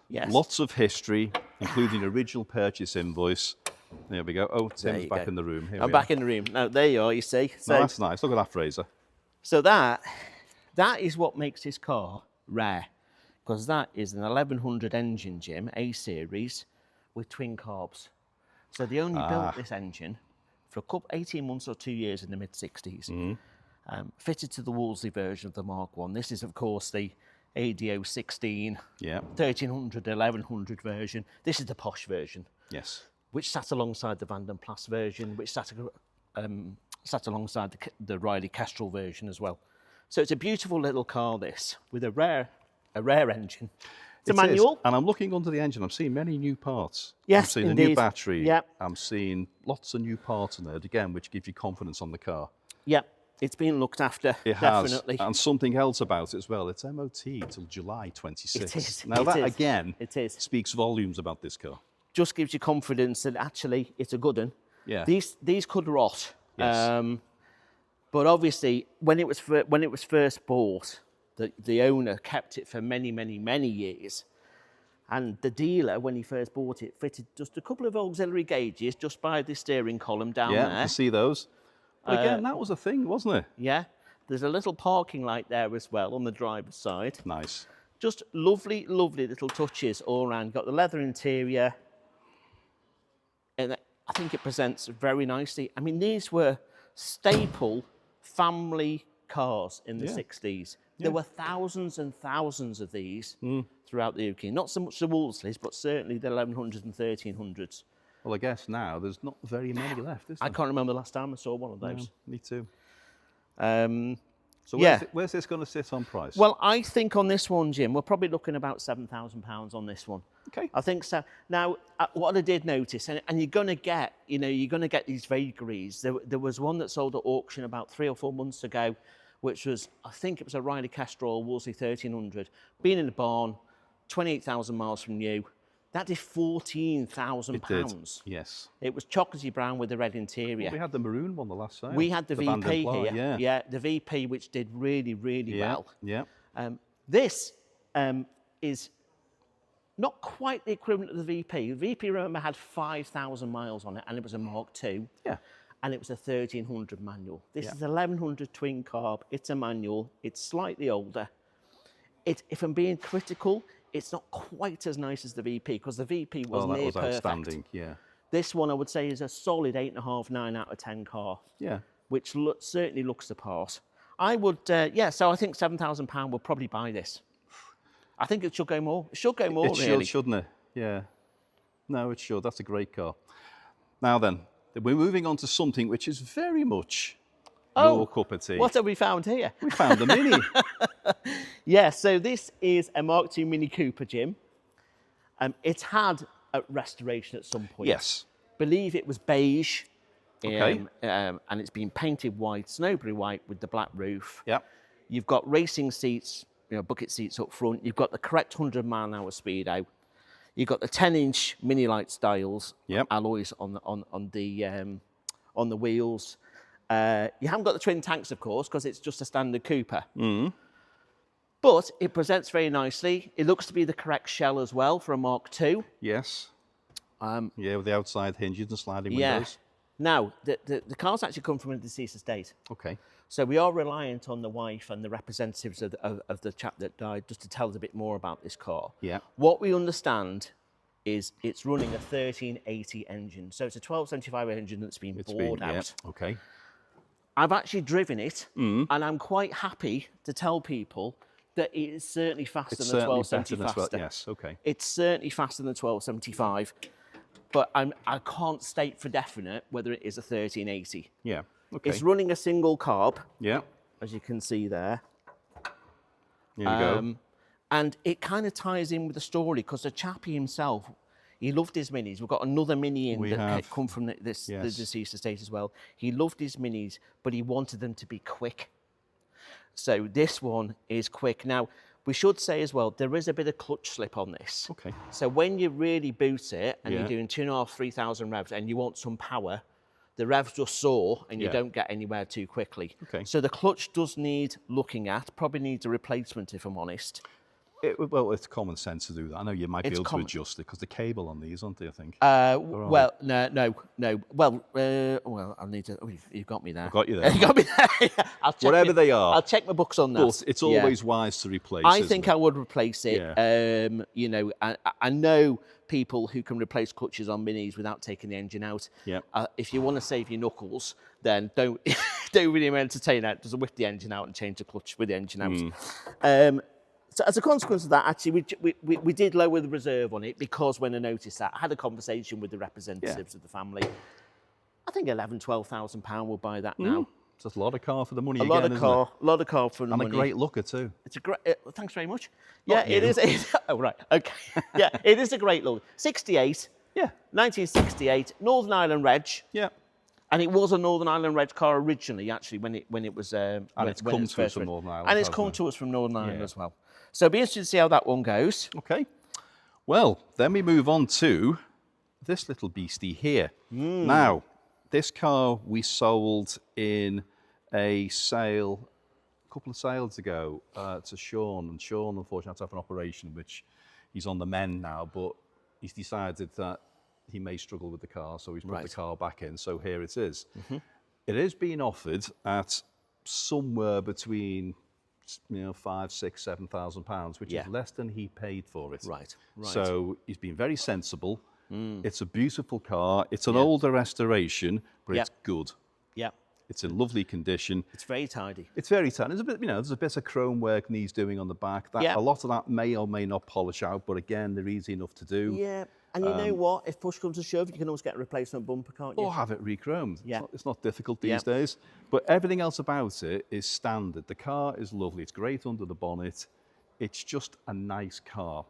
Yes. Lots of history, including original purchase invoice. There we go. Oh, Tim's back in the room. Here I'm back in the room. Now, there you are, you see. So, no, that's nice. Look at that, Fraser. So that is what makes this car rare. Because that is an 1100 engine, Jim, A series, with twin carbs. So they only built this engine for 18 months or 2 years in the mid-60s. Fitted to the Wolseley version of the Mark I. This is, of course, the ADO 16, 1300, 1100 version. This is the posh version. Yes. Which sat alongside the Van den Plas version, which sat alongside the Riley Kestrel version as well. So it's a beautiful little car, this, with a rare engine. It's a manual. And I'm looking under the engine. I'm seeing many new parts. Yes, I'm seeing indeed. a new battery. Yep. I'm seeing lots of new parts in there, again, which gives you confidence on the car. Yeah, it's been looked after, definitely. And something else about it as well. It's MOT till July 26. It is. Now that, again, speaks volumes about this car. Just gives you confidence that actually it's a good one. Yeah. These could rot. Yes. But obviously, when it was first bought, the owner kept it for many, many, many years. And the dealer, when he first bought it, fitted just a couple of auxiliary gauges just by the steering column down there. Yeah, you see those. But again, that was a thing, wasn't it? Yeah. There's a little parking light there as well on the driver's side. Nice. Just lovely, lovely little touches all around. Got the leather interior. And I think it presents very nicely. I mean, these were staple family cars in the 60s. There were thousands and thousands of these throughout the UK. Not so much the Wolseleys, but certainly the 1100s and 1300s. Well, I guess now there's not very many left, is there? I can't remember the last time I saw one of those. No, me too. So Yeah. where's this going to sit on price? Well, I think on this one, Jim, we're probably looking about £7,000 on this one. Okay. I think so. Now, what I did notice, and you're going to get, these vagaries. There was one that sold at auction about 3 or 4 months ago, which was, I think it was a Riley Kestrel Wolseley 1300, been in the barn, 28,000 miles from new. That did £14,000. Yes. It was chocolatey brown with the red interior. Well, we had the maroon one the last sale. We had the VP here. Yeah, the VP, which did really, really well. Yeah. This is not quite the equivalent of the VP. The VP, remember, had 5,000 miles on it, and it was a Mark II. Yeah. and it was a 1300 manual. This is 1100 twin carb. It's a manual. It's slightly older. If I'm being critical, it's not quite as nice as the VP, because the VP was near perfect. Outstanding, yeah. This one, I would say, is a solid 8.5, 9 out of 10 car. Yeah. Which certainly looks the part. I would, so I think £7,000 would probably buy this. I think it should go more. It should go more, really. It should, shouldn't it? Yeah. No, it should. That's a great car. Now then, we're moving on to something which is very much your cup of tea. What have we found here? We found the Mini. Yeah, so this is a Mark II Mini Cooper, Jim. It's had a restoration at some point. Yes. Believe it was beige. Okay. And it's been painted white, Snowberry white with the black roof. Yeah. You've got racing seats, bucket seats up front. You've got the correct 100-mile-an-hour speed out. You've got the 10-inch Mini Light styles alloys on the wheels. You haven't got the twin tanks, of course, because it's just a standard Cooper. Mm. But it presents very nicely. It looks to be the correct shell as well for a Mark II. Yes. With the outside hinges and sliding windows. Now, the cars actually come from a deceased estate. Okay. So we are reliant on the wife and the representatives of the chap that died just to tell us a bit more about this car. Yeah. What we understand is it's running a 1380 engine. So it's a 1275 engine that's been bored out. Yeah. Okay. I've actually driven it, and I'm quite happy to tell people that it is certainly faster than the 1270 Yes, okay. It's certainly faster than the 1275, but I can't state for definite whether it is a 1380. Yeah, okay. It's running a single carb, as you can see there. There you go. And it kind of ties in with the story, because the chappie himself, he loved his Minis. We've got another Mini in that come from the deceased estate as well. He loved his Minis, but he wanted them to be quick. So this one is quick. Now, we should say as well, there is a bit of clutch slip on this. Okay. So when you really boot it and you're doing 2.5, 3,000 revs and you want some power, the revs just soar and you don't get anywhere too quickly. Okay. So the clutch does need looking at, probably needs a replacement if I'm honest. Well, it's common sense to do that. I know you might be able to adjust it because the cable on these, aren't they, I think? Well, no. Well, I'll need to... Oh, you've got me there. I've got you there. You got me there. Whatever they are. I'll check my books on that. But it's always wise to replace, I think I would replace it. Yeah. I know people who can replace clutches on Minis without taking the engine out. Yeah. If you want to save your knuckles, then don't really entertain that. Just whip the engine out and change the clutch with the engine out. So as a consequence of that, actually, we did lower the reserve on it, because when I noticed that, I had a conversation with the representatives of the family. I think £11,000-12,000 will buy that now. It's a lot of car for the money. A lot of car for the money. And a great looker too. It's a great. Thanks very much. Yeah, it is. Oh right, okay. Yeah, it is a great look. 68. Yeah. 1968, Northern Ireland reg. Yeah. And it was a Northern Ireland red car originally, actually, when it was. And it's come to us from Northern Ireland. And it's come to us from Northern Ireland as well. So it'll be interesting to see how that one goes. Okay. Well, then we move on to this little beastie here. Now, this car we sold in a sale a couple of sales ago to Sean. And Sean, unfortunately, had to have an operation, which he's on the mend now, but he's decided that he may struggle with the car, so he's put the car back in. So here it is. It is being offered at somewhere between £5,000, £6,000, £7,000, which is less than he paid for it. Right. So he's been very sensible. It's a beautiful car. It's an older restoration, but it's good. Yeah. It's in lovely condition. It's very tidy. It's very tidy. There's a bit, there's a bit of chrome work needs doing on the back. A lot of that may or may not polish out, but again, they're easy enough to do. Yeah. And you know what? If push comes to shove, you can always get a replacement bumper, can't you? Or have it re-chromed. Yeah. It's not difficult these days. But everything else about it is standard. The car is lovely. It's great under the bonnet. It's just a nice car.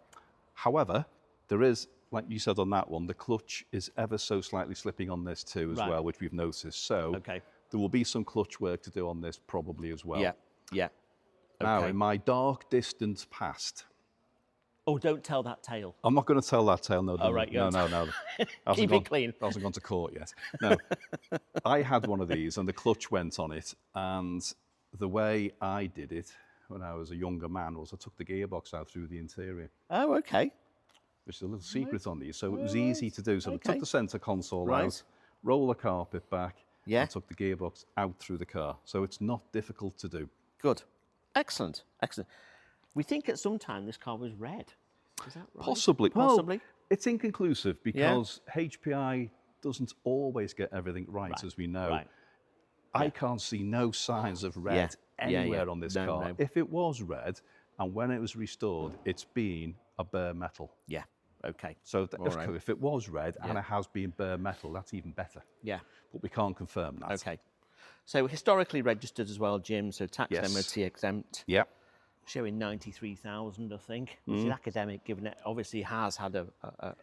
However, there is, like you said on that one, the clutch is ever so slightly slipping on this too as well, which we've noticed. So there will be some clutch work to do on this probably as well. Yeah. Now, in my dark, distant past... Oh, don't tell that tale. I'm not going to tell that tale, no. Oh, right, no. Keep it clean. I hasn't gone to court yet. No. I had one of these and the clutch went on it, and the way I did it when I was a younger man was I took the gearbox out through the interior. Oh, okay. Which is a little secret on these, so it was easy to do. So I took the centre console out, roll the carpet back, and took the gearbox out through the car. So it's not difficult to do. Good. Excellent. Excellent. We think at some time this car was red. Is that right? Possibly. Possibly. Well, it's inconclusive because HPI doesn't always get everything right, as we know. Right. I can't see no signs of red anywhere on this car. No. If it was red, and when it was restored, it's been a bare metal. Yeah. Okay. So if it was red and it has been bare metal, that's even better. Yeah. But we can't confirm that. Okay. So historically registered as well, Jim. So tax MOT exempt. Yeah. Showing 93,000, I think. Which is academic, given it obviously has had a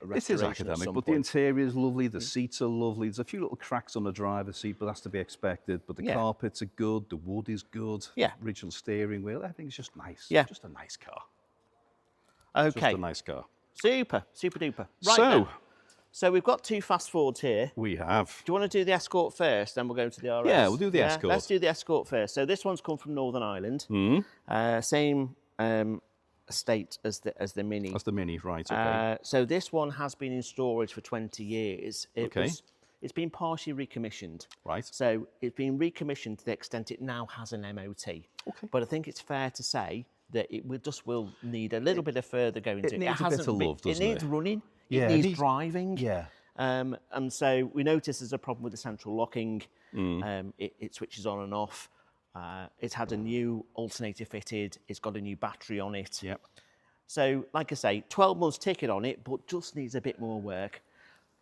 restoration. It is academic, but the interior is lovely. The seats are lovely. There's a few little cracks on the driver's seat, but that's to be expected. But the carpets are good. The wood is good. Yeah. Original steering wheel. Everything's just nice. Yeah. Just a nice car. Okay. Just a nice car. Super duper. Right. So we've got 2 fast forwards here. We have. Do you want to do the Escort first, then we'll go into the RS? Yeah, we'll do the Escort. Let's do the Escort first. So this one's come from Northern Ireland. Same estate as the Mini. That's the Mini, right, okay. So this one has been in storage for 20 years. It's been partially recommissioned. Right. So it's been recommissioned to the extent it now has an MOT. Okay. But I think it's fair to say that it will need a little bit of further going to it. It needs a bit of love, doesn't it? It needs running. Yeah, it needs driving. Yeah. And so we notice there's a problem with the central locking. It switches on and off. It's had a new alternator fitted. It's got a new battery on it. Yep. So, like I say, 12 months ticket on it, but just needs a bit more work.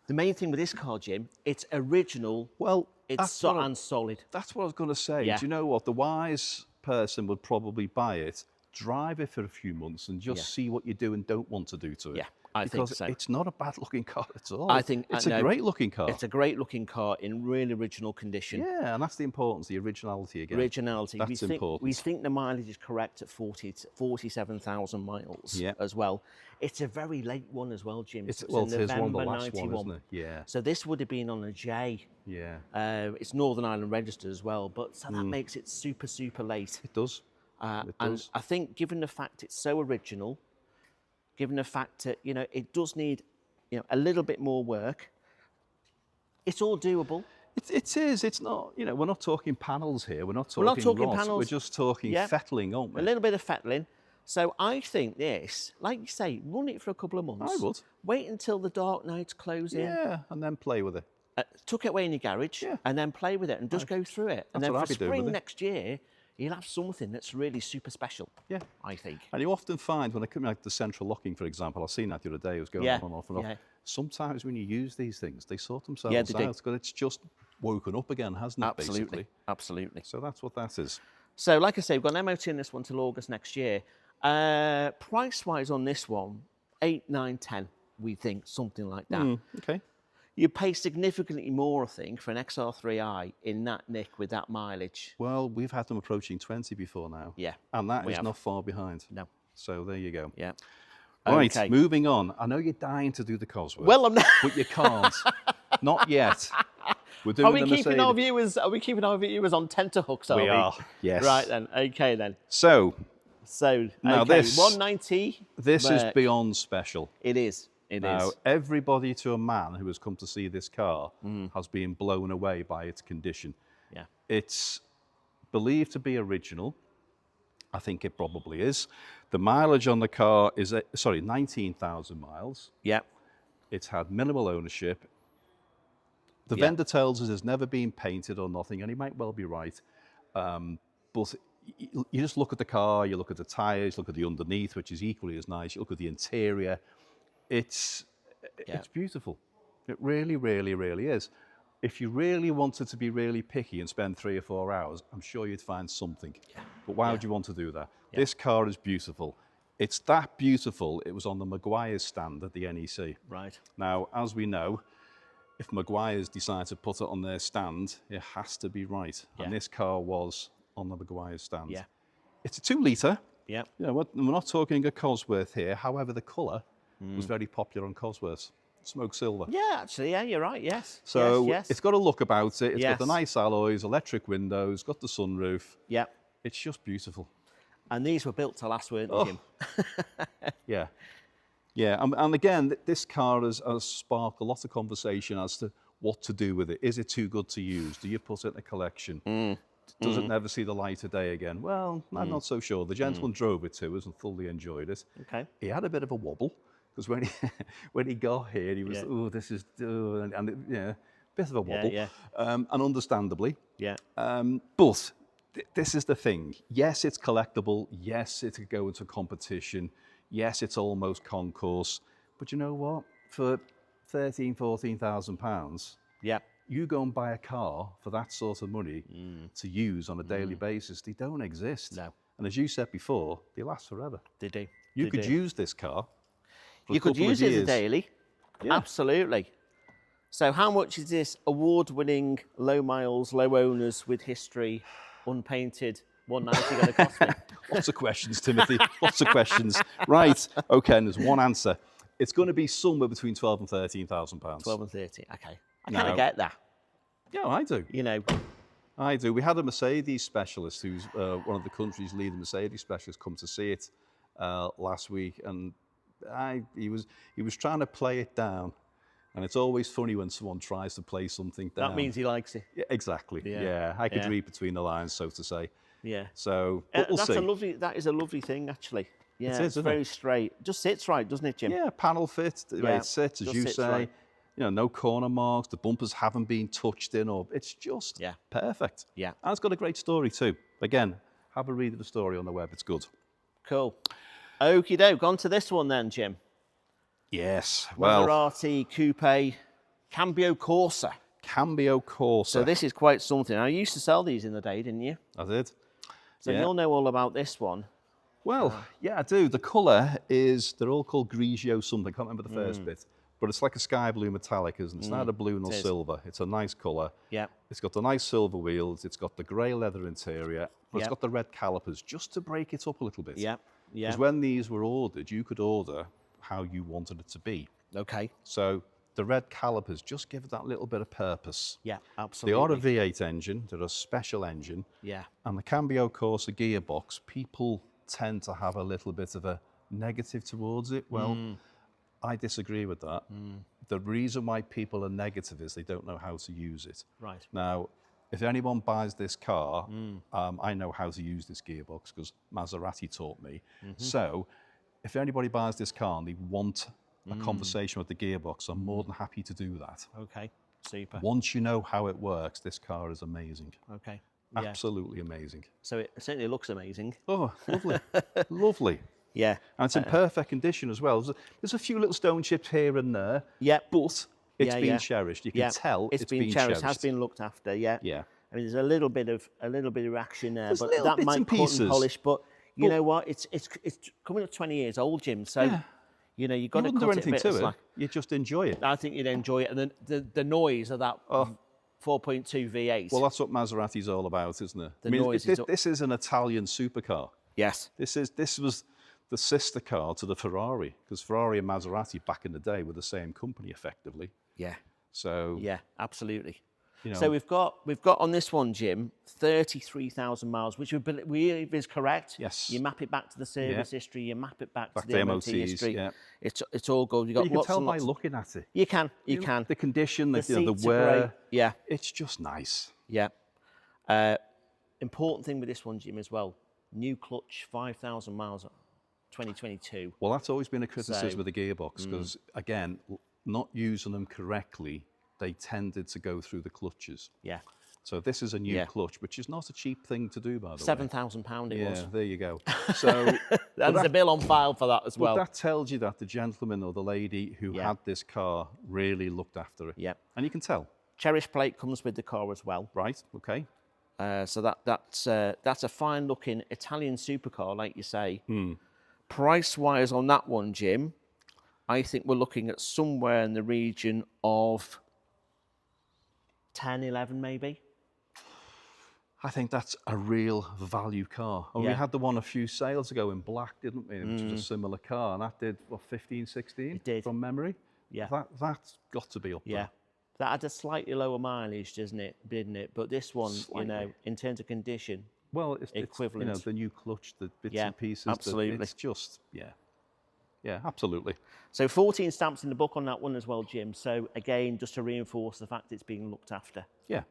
The main thing with this car, Jim, it's original. Well, it's solid. That's what I was going to say. Yeah. Do you know what? The wise person would probably buy it, drive it for a few months, and just see what you do and don't want to do to it. Yeah, I think so. Because it's not a bad-looking car at all. I think it's a great-looking car. It's a great-looking car in really original condition. Yeah, and that's the importance, the originality again. Originality. That's important. We think the mileage is correct at 47,000 miles as well. It's a very late one as well, Jim. It's in one of the November last 91. one, isn't it? Yeah. So this would have been on a J. Yeah. It's Northern Ireland registered as well, but so that makes it super late. It does. And I think given the fact it's so original, given the fact that, it does need, a little bit more work, it's all doable. It is. It's not, we're not talking panels here. We're not talking rot. panels. We're just talking fettling, aren't we? A little bit of fettling. So I think this, like you say, run it for a couple of months. I would. Wait until the dark nights close in. Yeah, and then play with it. Tuck it away in your garage and then play with it and just go through it. And then for spring next year, you'll have something that's really super special. Yeah, I think. And you often find when it comes like the central locking, for example, I've seen that the other day. It was going on and off and off. Sometimes when you use these things, they sort themselves out because it's just woken up again, hasn't it? Basically. Absolutely. So that's what that is. So, like I say, we've got an MOT in this one till August next year. Price-wise on this one, 8, 9, 10. We think something like that. Okay. You pay significantly more, I think, for an XR3i in that nick with that mileage. Well, we've had them approaching 20 before now. Yeah. And that is not far behind. No. So there you go. Yeah. Right, moving on. I know you're dying to do the Cosworth. Well, I'm not. But you can't. Not yet. We're doing Are we keeping our viewers on tenterhooks? We are. Yes. Right then. Okay then. So now this 190. This is beyond special. It is. Now, everybody to a man who has come to see this car has been blown away by its condition. Yeah. It's believed to be original. I think it probably is. The mileage on the car is, 19,000 miles. Yeah. It's had minimal ownership. The vendor tells us it's never been painted or nothing, and he might well be right. But you just look at the car, you look at the tyres, look at the underneath, which is equally as nice. You look at the interior. It's beautiful. It really, really, really is. If you really wanted to be really picky and spend 3 or 4 hours, I'm sure you'd find something. Yeah. But why would you want to do that? Yeah. This car is beautiful. It's that beautiful, it was on the Maguire's stand at the NEC. Right. Now, as we know, if Maguire's decide to put it on their stand, it has to be right. Yeah. And this car was on the Maguire's stand. Yeah. It's a 2-litre. Yeah. We're not talking a Cosworth here. However, the colour was very popular on Cosworths. Smoke silver. Yeah, actually, you're right, yes. So yes. It's got a look about it. It's got the nice alloys, electric windows, got the sunroof. Yeah. It's just beautiful. And these were built to last, weren't they, Jim? Yeah. Yeah, and again, this car has sparked a lot of conversation as to what to do with it. Is it too good to use? Do you put it in a collection? Does it never see the light of day again? Well, I'm not so sure. The gentleman drove it to us and thoroughly enjoyed it. Okay. He had a bit of a wobble because when he when he got here, he was this is bit of a wobble, and understandably. Yeah. But this is the thing. Yes, it's collectible. Yes, it could go into competition. Yes, it's almost concourse. But you know what? For £13,000-14,000, you go and buy a car for that sort of money to use on a daily basis. They don't exist. No. And as you said before, they last forever. They do. You could use this car. You could use it as a daily. Yeah. Absolutely. So how much is this award-winning, low miles, low owners with history, unpainted 190 going to cost me? Lots of questions, Timothy. Lots of questions. Right. Okay, and there's one answer. It's going to be somewhere between £12,000 and £13,000. 12 and 13. Okay. I kind of get that. Yeah, I do. You know. I do. We had a Mercedes specialist who's one of the country's leading Mercedes specialists come to see it last week, and he was trying to play it down. And it's always funny when someone tries to play something down. That means he likes it. Yeah, exactly. Yeah. I could read between the lines, so to say. Yeah. So we'll see. That is a lovely thing, actually. Yeah, it's very straight. Just sits right, doesn't it, Jim? Yeah, panel fit. The way it sits, as you say. Right. You know, no corner marks. The bumpers haven't been touched in, or it's just perfect. Yeah. And it's got a great story too. Again, have a read of the story on the web. It's good. Cool. Okie doke. On to this one then, Jim. Yes. Well, Maserati Coupe Cambiocorsa. Cambiocorsa. So this is quite something. I used to sell these in the day, didn't you? I did. So you'll know all about this one. Well, yeah, I do. The colour is, they're all called Grigio something. I can't remember the first bit. But it's like a sky blue metallic, isn't it? It's neither blue nor silver. It's a nice colour. Yeah. It's got the nice silver wheels. It's got the grey leather interior. But it's got the red calipers just to break it up a little bit. Yeah. Yeah. Because when these were ordered, you could order how you wanted it to be. Okay. So the red calipers just give it that little bit of purpose. Yeah, absolutely. They are a V8 engine. They're a special engine. Yeah. And the Cambiocorsa gearbox, people tend to have a little bit of a negative towards it. Well, I disagree with that. The reason why people are negative is they don't know how to use it. Right. Now, if anyone buys this car, I know how to use this gearbox because Maserati taught me. So if anybody buys this car and they want a conversation with the gearbox, I'm more than happy to do that. Okay, super. Once you know how it works, this car is amazing. Okay. Absolutely amazing. So it certainly looks amazing. Oh, lovely. Lovely. Yeah. And it's in perfect condition as well. There's a few little stone chips here and there. Yeah. But it's been cherished. You can tell it's been cherished. Has been looked after. Yeah. Yeah. I mean, there's a little bit of action there, There's but little that bits might and cut pieces. and polish. But you know what? It's coming up 20 years old, Jim. So you know you've got to cut it a bit of slack. You just enjoy it. I think you'd enjoy it, and then the noise of that 4.2 V8. Well, that's what Maserati's all about, isn't it? This is an Italian supercar. Yes. This was the sister car to the Ferrari, because Ferrari and Maserati back in the day were the same company, effectively. Yeah. So. Yeah, absolutely. You know, so we've got on this one, Jim, 33,000 miles, which we believe is correct. Yes. You map it back to the service history. You map it back to the the MOTs history. Yeah. It's all good. You can tell by looking at it. You can. You can. The condition, the seats wear. are great. Yeah. It's just nice. Yeah. Important thing with this one, Jim, as well. New clutch, 5,000 miles, 2022. Well, that's always been a criticism with the gearbox because, again, not using them correctly, they tended to go through the clutches. Yeah. So this is a new clutch, which is not a cheap thing to do, by the way. £7,000 it was. Yeah, there you go. So there's a bill on file for that as well. That tells you that the gentleman or the lady who had this car really looked after it. Yeah. And you can tell. Cherish plate comes with the car as well. Right. Okay. So that's a fine-looking Italian supercar, like you say. Price-wise on that one, Jim, I think we're looking at somewhere in the region of 10, 11 maybe. I think that's a real value car. And we had the one a few sales ago in black, didn't we? Which was a similar car, and that did, what, 15, 16? It did. From memory? Yeah. That's got to be up there. Yeah. That had a slightly lower mileage, didn't it? But this one, you know, in terms of condition, well, it's equivalent. You know, the new clutch, the bits and pieces. Absolutely. It's just, Yeah, absolutely. So 14 stamps in the book on that one as well, Jim. So again, just to reinforce the fact it's being looked after. Yeah.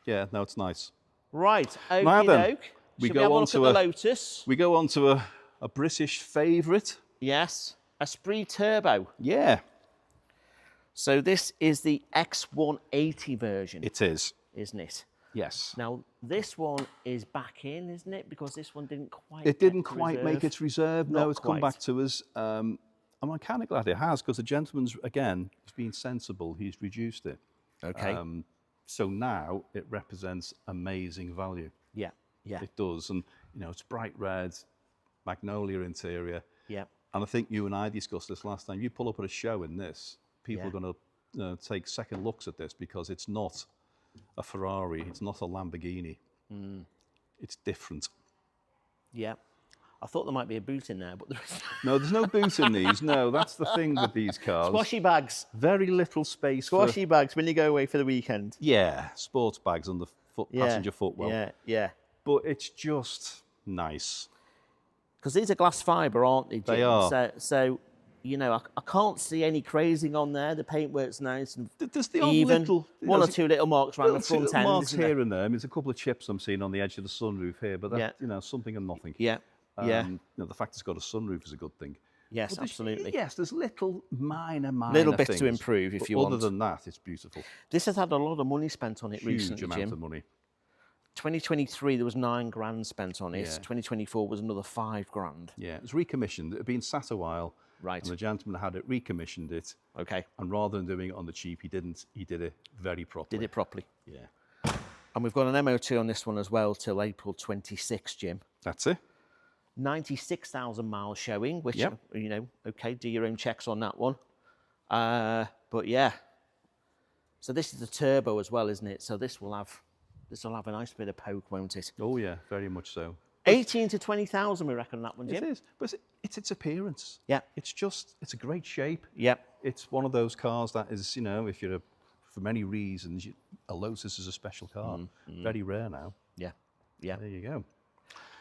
Yeah, no, it's nice. Right, Now okie then, doke. we Should go we have a on look to at the Lotus? We go on to a British favourite. Yes, Esprit Turbo. Yeah. So this is the X180 version. It is. Isn't it? Yes. Now, this one is back in, isn't it? Because this one didn't quite It didn't quite make its reserve. No, Not it's come quite. back to us. I'm kind of glad it has, because the gentleman's, again, he's been sensible. He's reduced it. Okay. So now it represents amazing value. Yeah, yeah, It does. And, you know, it's bright red, magnolia interior. yeah. And I think you and I discussed this last time. You pull up at a show in this, people Yeah. are going to take second looks at this, because it's not a Ferrari, it's not a Lamborghini. It's different. Yeah. I thought there might be a boot in there, but there isn't. No, there's no boot in these. No, that's the thing with these cars. Squashy bags. Very little space Squashy bags when you go away for the weekend. Yeah, sports bags on the passenger footwell. Yeah, yeah. But it's just nice. Because these are glass fibre, aren't they, Jim? They are. So you know, I can't see any crazing on there. The paintwork's nice and There's the odd even. little... One or two little marks around the Little front end, marks isn't here there? and there. I mean, there's a couple of chips I'm seeing on the edge of the sunroof here, but that, Yeah. you know, something and nothing. Yeah, yeah. You know, the fact it's got a sunroof is a good thing. Yes, But there's- absolutely. Yes, there's little minor Little bits to things, improve if but you other want. than that, it's beautiful. This has had a lot of money spent on it Huge recently, amount Jim. of money. 2023, there was $9,000 spent on it. Yeah. 2024 was another $5,000. Yeah, it was recommissioned. It had been sat a while. Right. And the gentleman had it, recommissioned it, Okay. and rather than doing it on the cheap, he didn't. He did it very properly. Did it properly. Yeah. And we've got an MOT on this one as well till April 26, Jim. That's it. 96,000 miles showing, which, Yep. you know, okay, do your own checks on that one. But yeah. So this is the turbo as well, isn't it? So this will have a nice bit of poke, won't it? Oh yeah, very much so. 18 to 20,000, we reckon, that one, Jim. It is, but it's its appearance. Yeah. It's a great shape. Yep. It's one of those cars that is, you know, if you're for many reasons, a Lotus is a special car. Very rare now. Yeah. Yeah. There you go.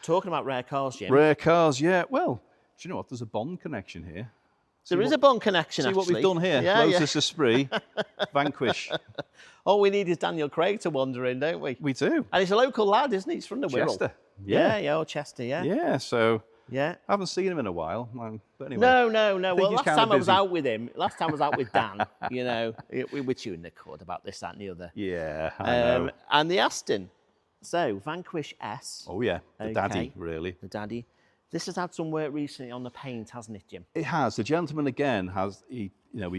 Talking about rare cars, Jim. Rare cars, yeah. Well, do you know what? There's a Bond connection here. There is a Bond connection, See actually. what we've done here? Yeah, Lotus Esprit, Vanquish. All we need is Daniel Craig to wander in, don't we? We do. And he's a local lad, isn't he? He's from the Wirral. Chester. Yeah, old Chester, yeah. Yeah, so Yeah. I haven't seen him in a while. But anyway. No. think Well, he's last kinda time I was busy. out with him, last time I was out with Dan, you know, we were chewing the cud about this, that, and the other. Yeah, I know. And the Aston. So, Vanquish S, Oh yeah, the okay. daddy, really. the daddy. This has had some work recently on the paint, hasn't it, Jim? It has. The gentleman again he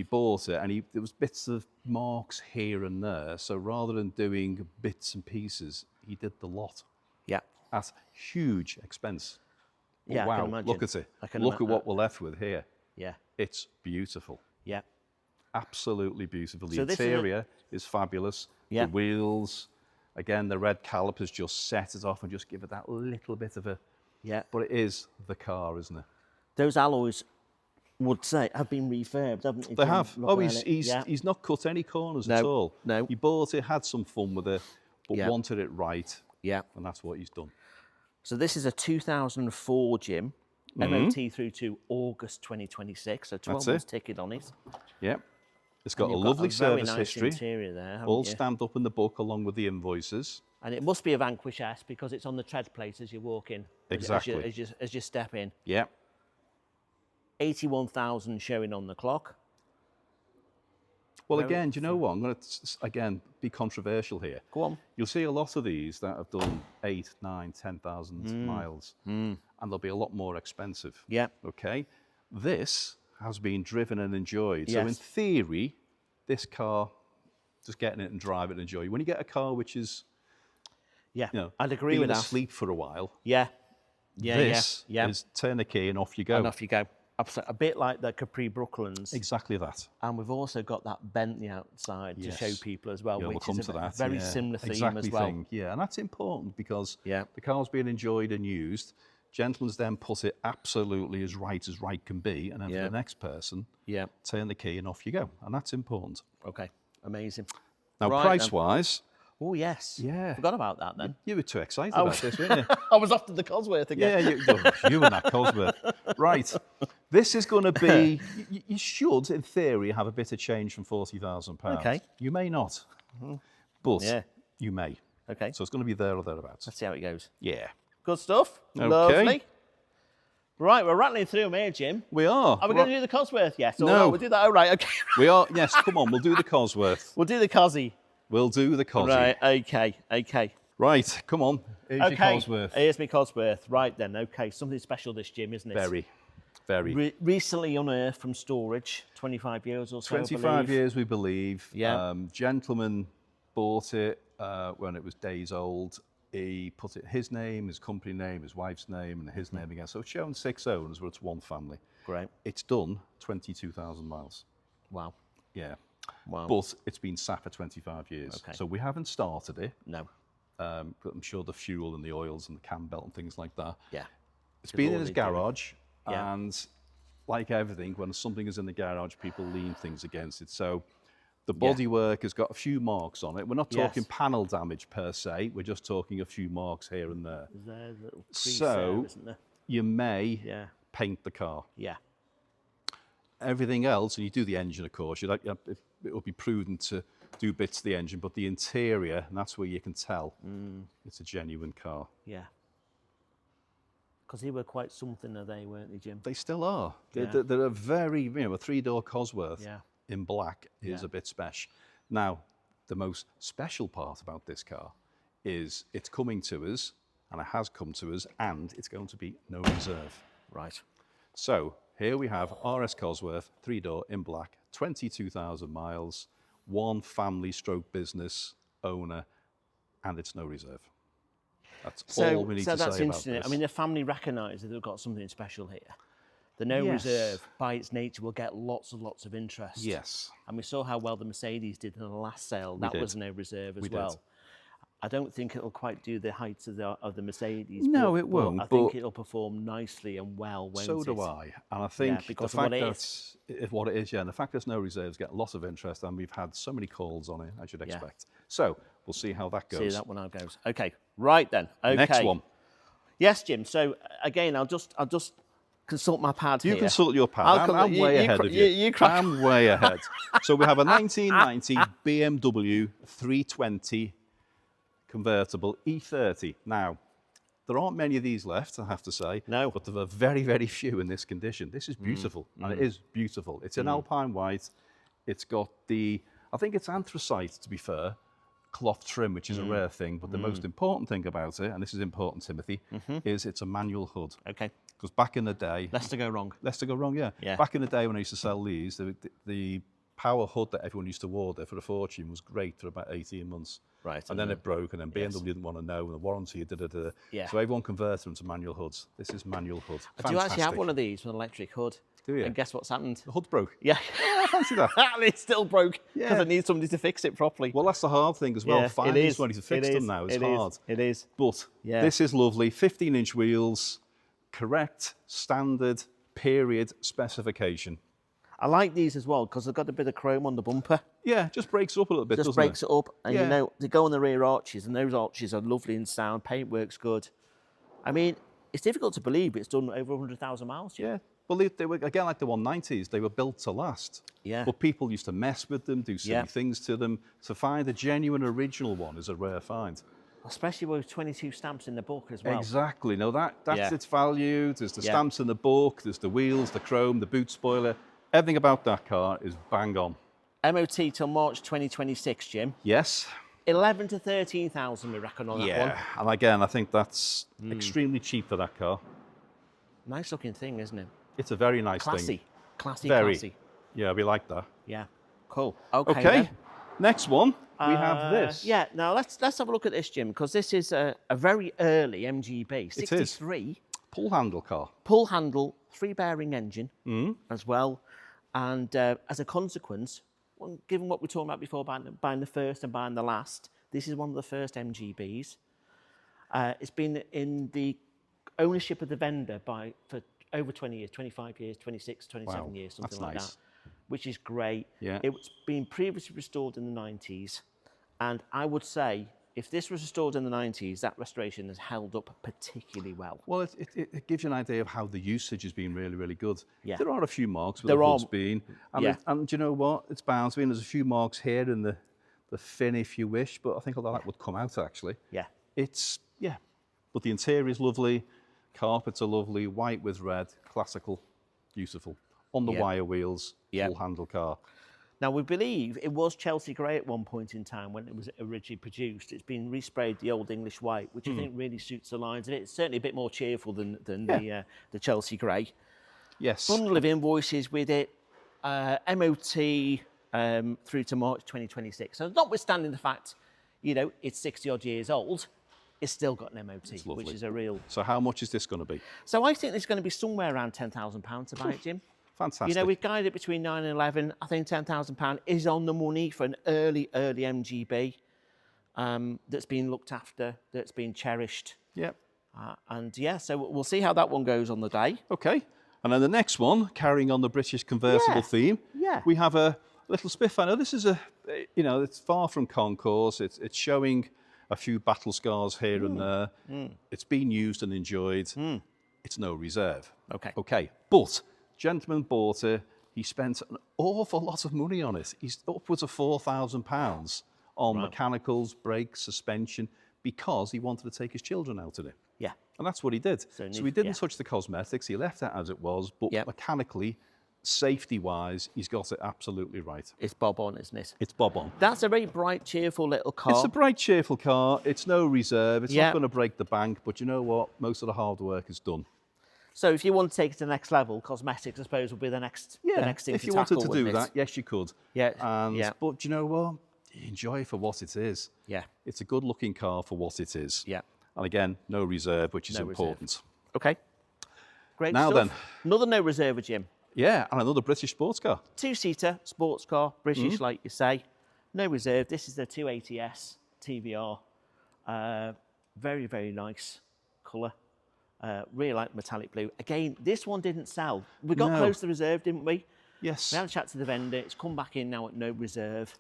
bought it, and there was bits of marks here and there. So rather than doing bits and pieces, he did the lot Yeah. at huge expense. But Yeah, I wow! can imagine. Look at it. I can Look at ima- what we're left with here. Yeah. It's beautiful. Yeah. Absolutely beautiful. The So this is a- interior is fabulous. Yeah. The wheels, again, the red calipers just set it off and just give it that little bit of a. Yeah. But it is the car, isn't it? Those alloys would say have been refurbed, haven't they? They Jim? have. Looking Oh, at it. Yeah. he's not cut any corners No, at all. no. He bought it, had some fun with it, but Yeah. wanted it right, Yeah. and that's what he's done. So this is a 2004 Jim, MOT through to August 2026. So 12 That's it. months ticket on it. Yeah. It's got a You've lovely a very service nice history, interior there, haven't all you? stamped up in the book along with the invoices. And it must be a Vanquish S because it's on the tread plate as you walk in. Exactly. As you step in. Yeah. 81,000 showing on the clock. Well, Very- again, do you know what? I'm going to, again, be controversial here. Go on. You'll see a lot of these that have done 8, 9, 10,000 miles, and they'll be a lot more expensive. Yeah. Okay? This has been driven and enjoyed. So in Yes. theory, this car, just getting it and drive it and enjoy. When you get a car which is, Yeah. you know, I'd agree been with that. asleep for a while, Yeah. Yeah. this yeah. is turn the key and off you go. And off you go. Absolutely. A bit like the Capri Brooklands. Exactly that. And we've also got that Bentley outside Yes. to show people as well, Yeah, we'll which come is to a that. very yeah. similar theme exactly as well. Thing. Yeah, and that's important because Yeah. the car's being enjoyed and used. Gentlemen's then put it absolutely as right can be, and then Yeah. for the next person, Yeah. turn the key and off you go, and that's important. Okay. Amazing. Now, Right, then. price-wise, Oh, yes. Yeah. Forgot about that then. You were too excited about this, weren't you? I was off to the Cosworth again. Yeah, you and that Cosworth. Right. This is going to be, you should, in theory, have a bit of change from £40,000. Okay. You may not, but you may. Okay. So it's going to be there or thereabouts. Let's see how it goes. Yeah. Good stuff. Okay. Lovely. Right, we're rattling through them here, Jim. We are. Are we going to do the Cosworth? Yes. No. We'll do that. Oh, right. Okay. We are. Yes, come on, we'll do the Cosworth. We'll do the Cosy. We'll do the Cosy. Right. Okay. Right, come on. Here's your Cosworth. Here's my Cosworth. Right then. Okay. Something special this, Jim, isn't it? Very. Recently unearthed from storage. 25 years or so. 25 years, we believe. Yeah. Gentleman bought it when it was days old. He put it his name, his company name, his wife's name, and his name again. So it's shown 6 owners, but it's one family. Great. It's done 22,000 miles. Wow. Yeah. Wow. But it's been sat for 25 years. Okay. So we haven't started it. No. But I'm sure the fuel and the oils and the cam belt and things like that. Yeah. It's been in his already done. garage. Yeah. And like everything, when something is in the garage, people lean things against it. So the bodywork has got a few marks on it. We're not talking panel damage per se. We're just talking a few marks here and there. Is there a little crease So there, isn't there? you may paint the car. Yeah. Everything else, and you do the engine, of course, it will be prudent to do bits of the engine, but the interior, and that's where you can tell it's a genuine car. Yeah. Because they were quite something, weren't they, Jim? They still are. Yeah. They're a very, a 3-door Cosworth in black is a bit special. Now, the most special part about this car is it's coming to us, and it has come to us, and it's going to be no reserve. Right. So here we have RS Cosworth, 3-door in black, 22,000 miles, one family stroke business owner, and it's no reserve. That's all we need to say about this. I mean, the family recognise that they've got something special here. The no reserve, by its nature, will get lots and lots of interest. Yes. And we saw how well the Mercedes did in the last sale. That was no reserve as well. I don't think it'll quite do the heights of the Mercedes. No, it won't. I think it'll perform nicely and well, won't it? So do I. And I think because the fact of what it that what it is, and the fact there's no reserves get lots of interest, and we've had so many calls on it, as you'd expect. So we'll see how that goes. See that one how it goes. Okay, right then. Okay. Next one. Yes, Jim. So again, I'll just consult my pad here. You consult your pad. I'm way ahead of you. I'm way ahead. So we have a 1990 BMW 320 convertible E30. Now, there aren't many of these left, I have to say. No. But there are very, very few in this condition. This is beautiful, and it is beautiful. It's an Alpine white. It's got I think it's anthracite, to be fair, cloth trim, which is a rare thing. But the most important thing about it, and this is important, Timothy, is it's a manual hood. Okay. Because back in the day... Less to go wrong. Less to go wrong, yeah. Back in the day when I used to sell these, the power hood that everyone used to order for a fortune was great for about 18 months. Right. And then it broke, and then BMW didn't want to know, and the warranty, Yeah. So everyone converted them to manual hoods. This is manual hood. I do actually have one of these with an electric hood. Do you? And guess what's happened? The hood broke. Yeah. I fancy that. And it still broke because Yeah. I need somebody to fix it properly. Well, that's the hard thing as well. Yeah, Finding somebody to fix them now is hard. It is. But this is lovely. 15-inch wheels, correct, standard, period specification. I like these as well because they've got a bit of chrome on the bumper. Yeah, just breaks it up a little bit, Just doesn't breaks it up, and Yeah. you know they go on the rear arches, and those arches are lovely and sound. Paint works good. I mean, it's difficult to believe, but it's done over 100,000 miles. Yeah. Well, they were, again, like the 190s, they were built to last. Yeah. But people used to mess with them, do silly things to them. To find a genuine original one is a rare find. Especially with 22 stamps in the book as well. Exactly. No, that's its value. There's the stamps in the book, there's the wheels, the chrome, the boot spoiler. Everything about that car is bang on. MOT till March 2026, Jim. Yes. 11 to 13,000, we reckon on that one. Yeah. And again, I think that's extremely cheap for that car. Nice looking thing, isn't it? It's a very nice Classy. thing. Classy, Very. classy. Yeah, we like that. Yeah. Cool. Okay. Okay. Then. Next one, we have this. Yeah, now let's have a look at this, Jim, because this is a very early MGB, 63. Pull handle car. Pull handle, 3-bearing engine as well. And as a consequence, given what we were talking about before, buying the first and buying the last, this is one of the first MGBs. It's been in the ownership of the vendor for over 20 years, 25 years, 26, 27 years, something like that, which is great. Yeah. It's been previously restored in the 90s, And I would say, if this was restored in the 90s, that restoration has held up particularly well. Well, it gives you an idea of how the usage has been really, really good. Yeah. There are a few marks where the hood's been. And, and do you know what? It's bound to be. And there's a few marks here in the fin, if you wish, but I think a lot of that would come out, actually. Yeah. But the interior is lovely. Carpets are lovely. White with red. Classical. Beautiful. On the wire wheels. Full handle car. Now, we believe it was Chelsea grey at one point in time when it was originally produced. It's been resprayed the old English white, which I think really suits the lines of it. It's certainly a bit more cheerful than the Chelsea grey. Yes. Bundle of invoices with it, MOT through to March 2026. So notwithstanding the fact, you know, it's 60-odd years old, it's still got an MOT, which is a real... So how much is this going to be? So I think it's going to be somewhere around £10,000 to buy it, Jim. Fantastic. You know, we've guided between 9 and 11. I think £10,000 is on the money for an early MGB that's been looked after, that's been cherished. Yep. So we'll see how that one goes on the day. Okay. And then the next one, carrying on the British convertible theme, we have a little Spitfire. Now, this is it's far from concours. It's showing a few battle scars here and there. It's been used and enjoyed. It's no reserve. Okay. But gentleman bought it. He spent an awful lot of money on it. He's upwards of £4,000 on mechanicals, brakes, suspension, because he wanted to take his children out in it. Yeah. And that's what he did. So he didn't touch the cosmetics. He left it as it was, but mechanically, safety-wise, he's got it absolutely right. It's bob on, isn't it? It's bob on. That's a very bright, cheerful little car. It's a bright, cheerful car. It's no reserve. It's not going to break the bank, but you know what? Most of the hard work is done. So if you want to take it to the next level, cosmetics, I suppose, will be the next thing to tackle, if you wanted to do that, yes, you could. But you know what? Enjoy it for what it is. Yeah. It's a good-looking car for what it is. Yeah. And again, no reserve, which is important. Okay. Great now stuff. Then. Another no reserve, Jim. Yeah, and another British sports car. Two-seater sports car, British, like you say. No reserve. This is the 280S TVR. Very, very nice colour. Really like metallic blue. Again, this one didn't sell. We got close to the reserve, didn't we? Yes. We had a chat to the vendor. It's come back in now at no reserve.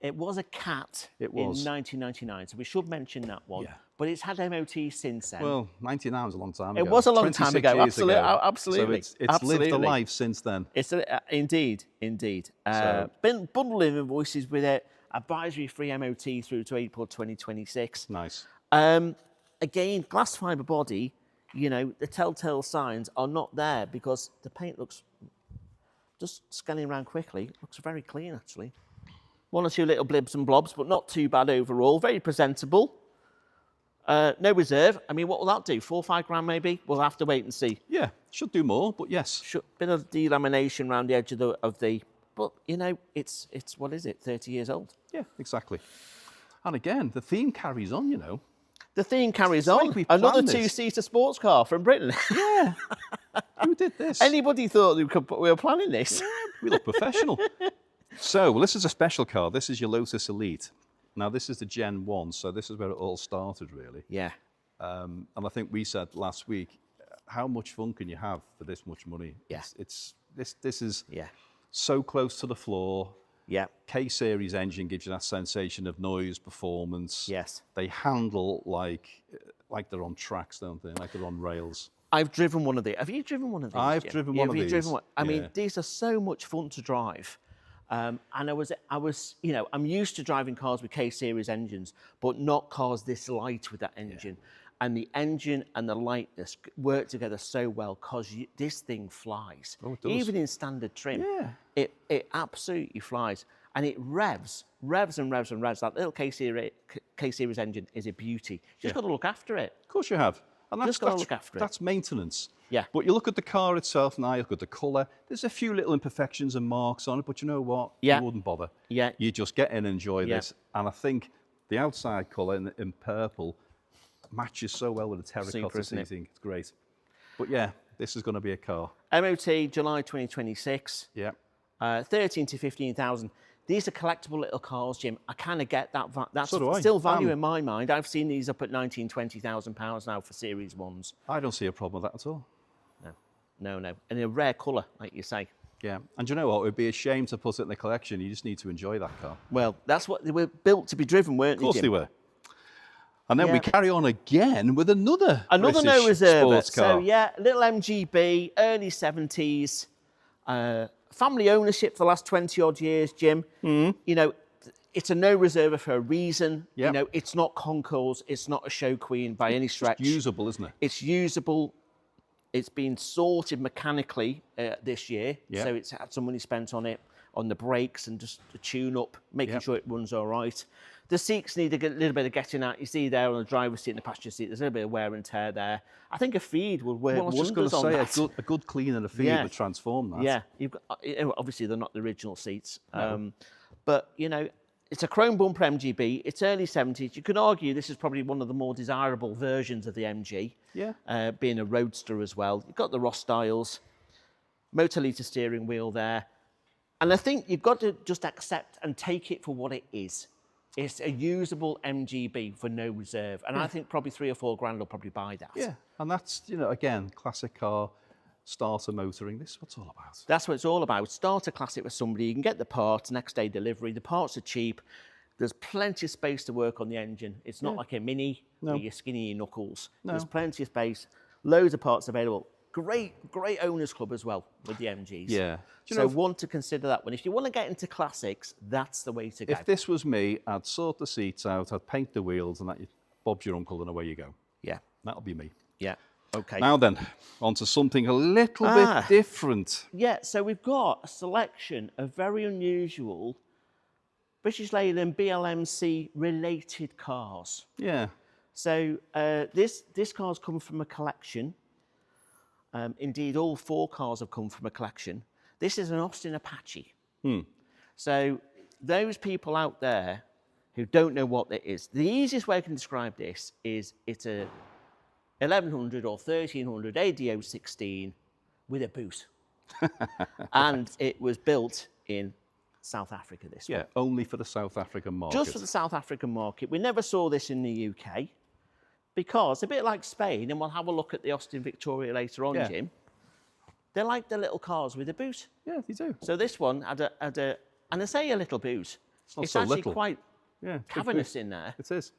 It was a cat in 1999, so we should mention that one. Yeah. But it's had MOT since then. Well, 99 was a long time ago. It was a long time ago, absolutely. So it's lived a life since then. It's indeed. Bundle of invoices with it, advisory-free MOT through to April 2026. Nice. Again, glass fibre body, you know, the telltale signs are not there because the paint looks, just scanning around quickly, looks very clean, actually. One or two little blibs and blobs, but not too bad overall. Very presentable. No reserve. I mean, what will that do? 4 or 5 grand maybe? We'll have to wait and see. Yeah, should do more, but yes. Bit of delamination around the edge of the but you know, it's what is it? 30 years old. Yeah, exactly. And again, the theme carries on, you know. The theme carries on. Like another two-seater sports car from Britain. Yeah. Who did this? Anybody thought we were planning this? Yeah, we look professional. So, well, this is a special car. This is your Lotus Elite. Now, this is the Gen 1, so this is where it all started, really. Yeah. And I think we said last week, how much fun can you have for this much money? Yeah. This is so close to the floor. Yeah. K-Series engine gives you that sensation of noise, performance. Yes. They handle like they're on tracks, don't they? Like they're on rails. I've driven one of these. Have you driven one of these? I've driven one of these. Driven one? I mean, these are so much fun to drive. And I was, you know, I'm used to driving cars with K-Series engines, but not cars this light with that engine. Yeah. And the engine and the lightness work together so well because this thing flies. Oh, it does. Even in standard trim, it absolutely flies. And it revs and revs and revs. That little K-Series engine is a beauty. Just got to look after it. Of course you have. And just got to look after it. That's maintenance. Yeah. But you look at the car itself now, you look at the colour, there's a few little imperfections and marks on it, but you know what? Yeah. You wouldn't bother. Yeah. You just get in and enjoy this. And I think the outside colour in purple matches so well with the terracotta seating. It's great. But yeah, this is going to be a car. MOT, July 2026. Yeah. 13 to 15,000. These are collectible little cars, Jim. I kind of get that. That's still value in my mind. I've seen these up at £19,000-20,000 now for Series 1s. I don't see a problem with that at all. No. And in a rare colour, like you say. Yeah, and do you know what? It would be a shame to put it in the collection. You just need to enjoy that car. Well, that's what they were built to be driven, weren't they, Of course they were. And then we carry on again with another British no reserve sports car. So yeah, little MG B, early 70s, family ownership for the last 20 odd years, Jim. You know, it's a no reserver for a reason. Yep. You know, it's not concours, it's not a show queen by any stretch. It's usable, isn't it? It's usable. It's been sorted mechanically this year, so it's had some money spent on it, on the brakes and just the tune up, making sure it runs all right. The seats need a little bit of getting out. You see there on the driver's seat and the passenger seat, there's a little bit of wear and tear there. I think a feed will work wonders on that. I was just going to say, a good clean and a feed would transform that. Yeah, you've got, obviously they're not the original seats, but you know, it's a chrome bumper MGB. It's early 70s. You could argue this is probably one of the more desirable versions of the MG. Yeah. Being a roadster as well. You've got the Ross styles, motor Litre steering wheel there. And I think you've got to just accept and take it for what it is. It's a usable MGB for no reserve. And I think probably 3 or 4 grand will probably buy that. Yeah, and that's, you know, again, classic car, starter motoring. This is what it's all about. That's what it's all about. Start a classic with somebody. You can get the parts, next day delivery. The parts are cheap. There's plenty of space to work on the engine. It's not like a Mini with your skinny knuckles. There's plenty of space. Loads of parts available. Great owners club as well with the MGs. Yeah. So want to consider that one. If you want to get into classics, that's the way to go. If this was me, I'd sort the seats out, I'd paint the wheels, and that Bob's your uncle, and away you go. Yeah. That'll be me. Yeah. Okay. Now then, on to something a little bit different. Yeah, so we've got a selection of very unusual British Leyland BLMC related cars. Yeah. So this car's come from a collection. Indeed, all 4 cars have come from a collection. This is an Austin Apache. So those people out there who don't know what it is, the easiest way I can describe this is it's a 1100 or 1300 ADO 16 with a boot. And it was built in South Africa, this one. Yeah, only for the South African market. Just for the South African market. We never saw this in the UK because, a bit like Spain, and we'll have a look at the Austin Victoria later on, Jim, they like the little cars with a boot. Yeah, they do. So this one had a and I say a little boot, it's so actually little. quite cavernous in there. It is.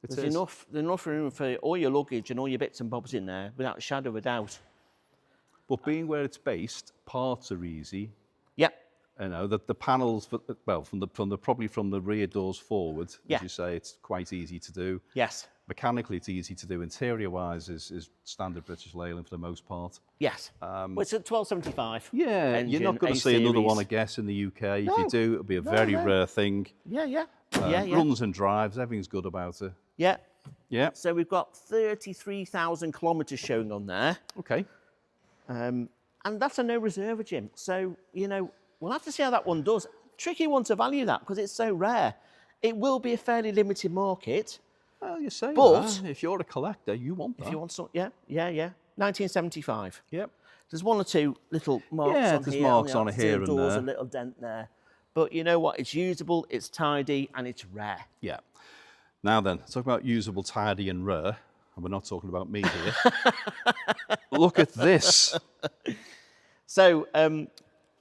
There's enough room for all your luggage and all your bits and bobs in there, without a shadow of a doubt. But being where it's based, parts are easy. Yep. You know, the panels, probably from the rear doors forward, as you say, it's quite easy to do. Yes. Mechanically, it's easy to do. Interior-wise, is standard British Leyland for the most part. Yes. Well, it's a 1275. Yeah, engine, you're not going to see another one, I guess, in the UK. If you do, it'll be a very rare thing. Yeah. Runs and drives, everything's good about it. Yeah. Yeah. So we've got 33,000 kilometres showing on there. Okay. And that's a no reserve, Jim. So, you know, we'll have to see how that one does. Tricky one to value that because it's so rare. It will be a fairly limited market. Well, you say but that. If you're a collector, you want that. If you want some, yeah. 1975. Yep. There's 1 or 2 little marks on there's here. marks on here and doors, there. a little dent there. But you know what? It's usable, it's tidy, and it's rare. Yeah. Now then, talk about usable, tidy, and rare. And we're not talking about me here. Look at this. So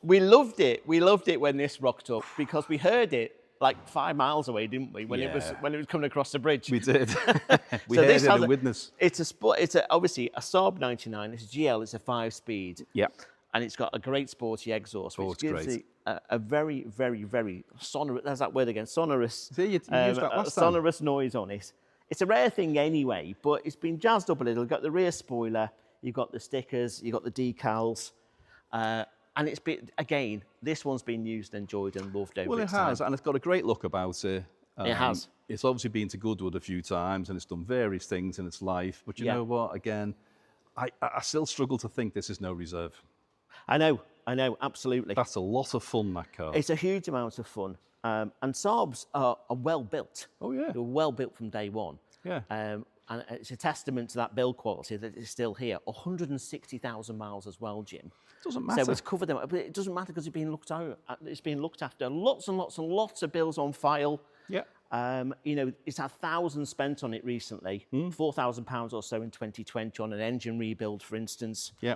we loved it. We loved it when this rocked up because we heard it like 5 miles away, didn't we? When it was coming across the bridge. We did. We heard it in witness. It's a sport. It's obviously a Saab 99. It's a GL. It's a 5-speed. Yeah. And it's got a great sporty exhaust, which gives great. it a very, very, very sonorous. There's that word again. Sonorous. See, you used that last time. Sonorous noise on it. It's a rare thing anyway, but it's been jazzed up a little. You've got the rear spoiler. You've got the stickers. You've got the decals. And it's been, again, this one's been used, enjoyed, and loved over its time. Well, it has, and it's got a great look about it. It has. It's obviously been to Goodwood a few times, and it's done various things in its life. But you know what? Again, I still struggle to think this is no reserve. I know, absolutely. That's a lot of fun, that car. It's a huge amount of fun. And Saabs are well built. Oh, yeah. They're well built from day one. Yeah. And it's a testament to that build quality that it's still here. 160,000 miles as well, Jim. Doesn't matter. So it's covered them, but it doesn't matter because it's been looked out. It's been looked after. Lots and lots and lots of bills on file. Yeah. You know, it's had thousands spent on it recently. £4,000 or so in 2020 on an engine rebuild, for instance. Yeah.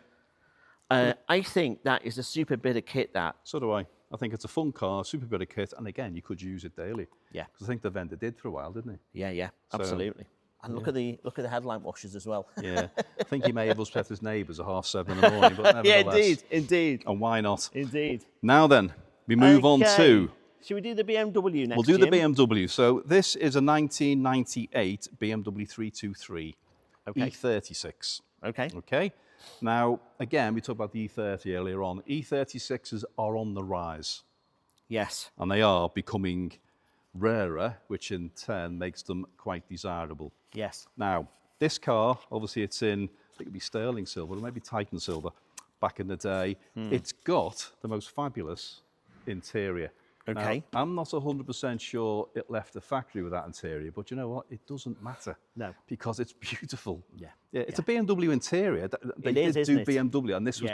I think that is a super bit of kit, that. So do I. I think it's a fun car, super bit of kit, and again, you could use it daily. Yeah. Because I think the vendor did for a while, didn't he? Yeah, absolutely. And look at the headlamp washers as well. Yeah. I think he may have upset his neighbours at 7:30 in the morning, but nevertheless. Yeah, indeed. And why not? Indeed. Now then, we move on to... Should we do the BMW next, We'll do the Jim? BMW. So this is a 1998 BMW 323 E36. Okay. Now, again, we talked about the E30 earlier on. E36s are on the rise. Yes. And they are becoming rarer, which in turn makes them quite desirable. Yes. Now, this car, obviously it's in, I think it'd be sterling silver, or maybe Titan silver back in the day. It's got the most fabulous interior. Okay. Now, I'm not 100% sure it left the factory with that interior, but you know what? It doesn't matter. No. Because it's beautiful. Yeah. It's a BMW interior. They did do BMW, and this was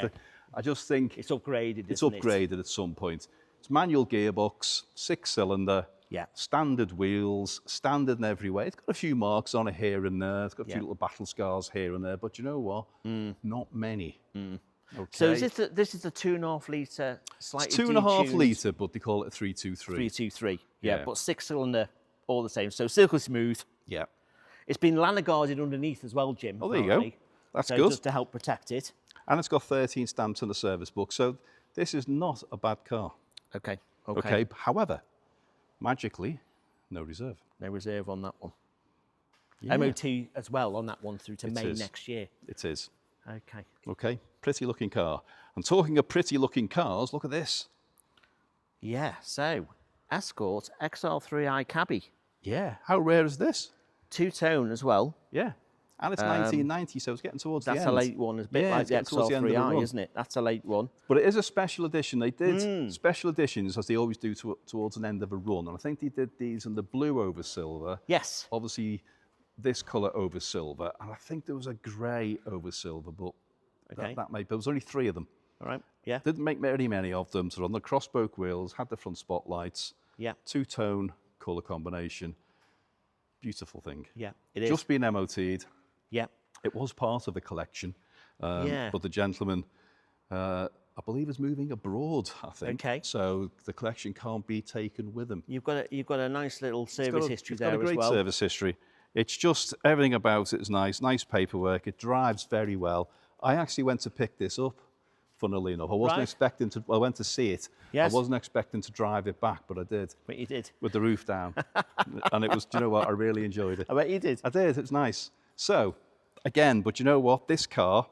I just think... It's upgraded, It's upgraded at some point. It's manual gearbox, 6-cylinder, standard wheels, standard in every way. It's got a few marks on it here and there. It's got a few little battle scars here and there, but you know what? Not many. Okay. So is this is a 2.5 litre, slightly It's 2.5 litre, but they call it a 323. 323, yeah, but 6-cylinder, all the same. So silky smooth. Yeah. It's been lanyard guarded underneath as well, Jim. Oh, there you go. That's good. Just to help protect it. And it's got 13 stamps in the service book, so this is not a bad car. Okay. However, magically, no reserve. No reserve on that one. Yeah. MOT as well on that one through to May next year. It is. Okay. Pretty looking car. And talking of pretty looking cars, look at this. Yeah, so Escort XR3i Cabby. Yeah, how rare is this? Two-tone as well. Yeah, and it's 1990, so it's getting towards the end. That's a late one, it's a bit like the XR3i, isn't it? That's a late one. But it is a special edition. They did special editions, as they always do, towards an end of a run. And I think they did these in the blue over silver. Yes. Obviously, this colour over silver. And I think there was a grey over silver, but there was only 3 of them. All right, yeah. Didn't make very many of them. So on the cross-spoke wheels, had the front spotlights. Yeah. Two-tone colour combination. Beautiful thing. Yeah, it is. Just been MOT'd. Yeah. It was part of the collection. But the gentleman, I believe, is moving abroad, I think. Okay. So the collection can't be taken with him. You've got a nice little service history there as well. It's got a great service history. It's just, everything about it is nice paperwork. It drives very well. I actually went to pick this up, funnily enough. I wasn't expecting to, I went to see it. Yes. I wasn't expecting to drive it back, but I did. But you did. With the roof down. And it was, do you know what, I really enjoyed it. I bet you did. I did, it's nice. So, again, but you know what, this car,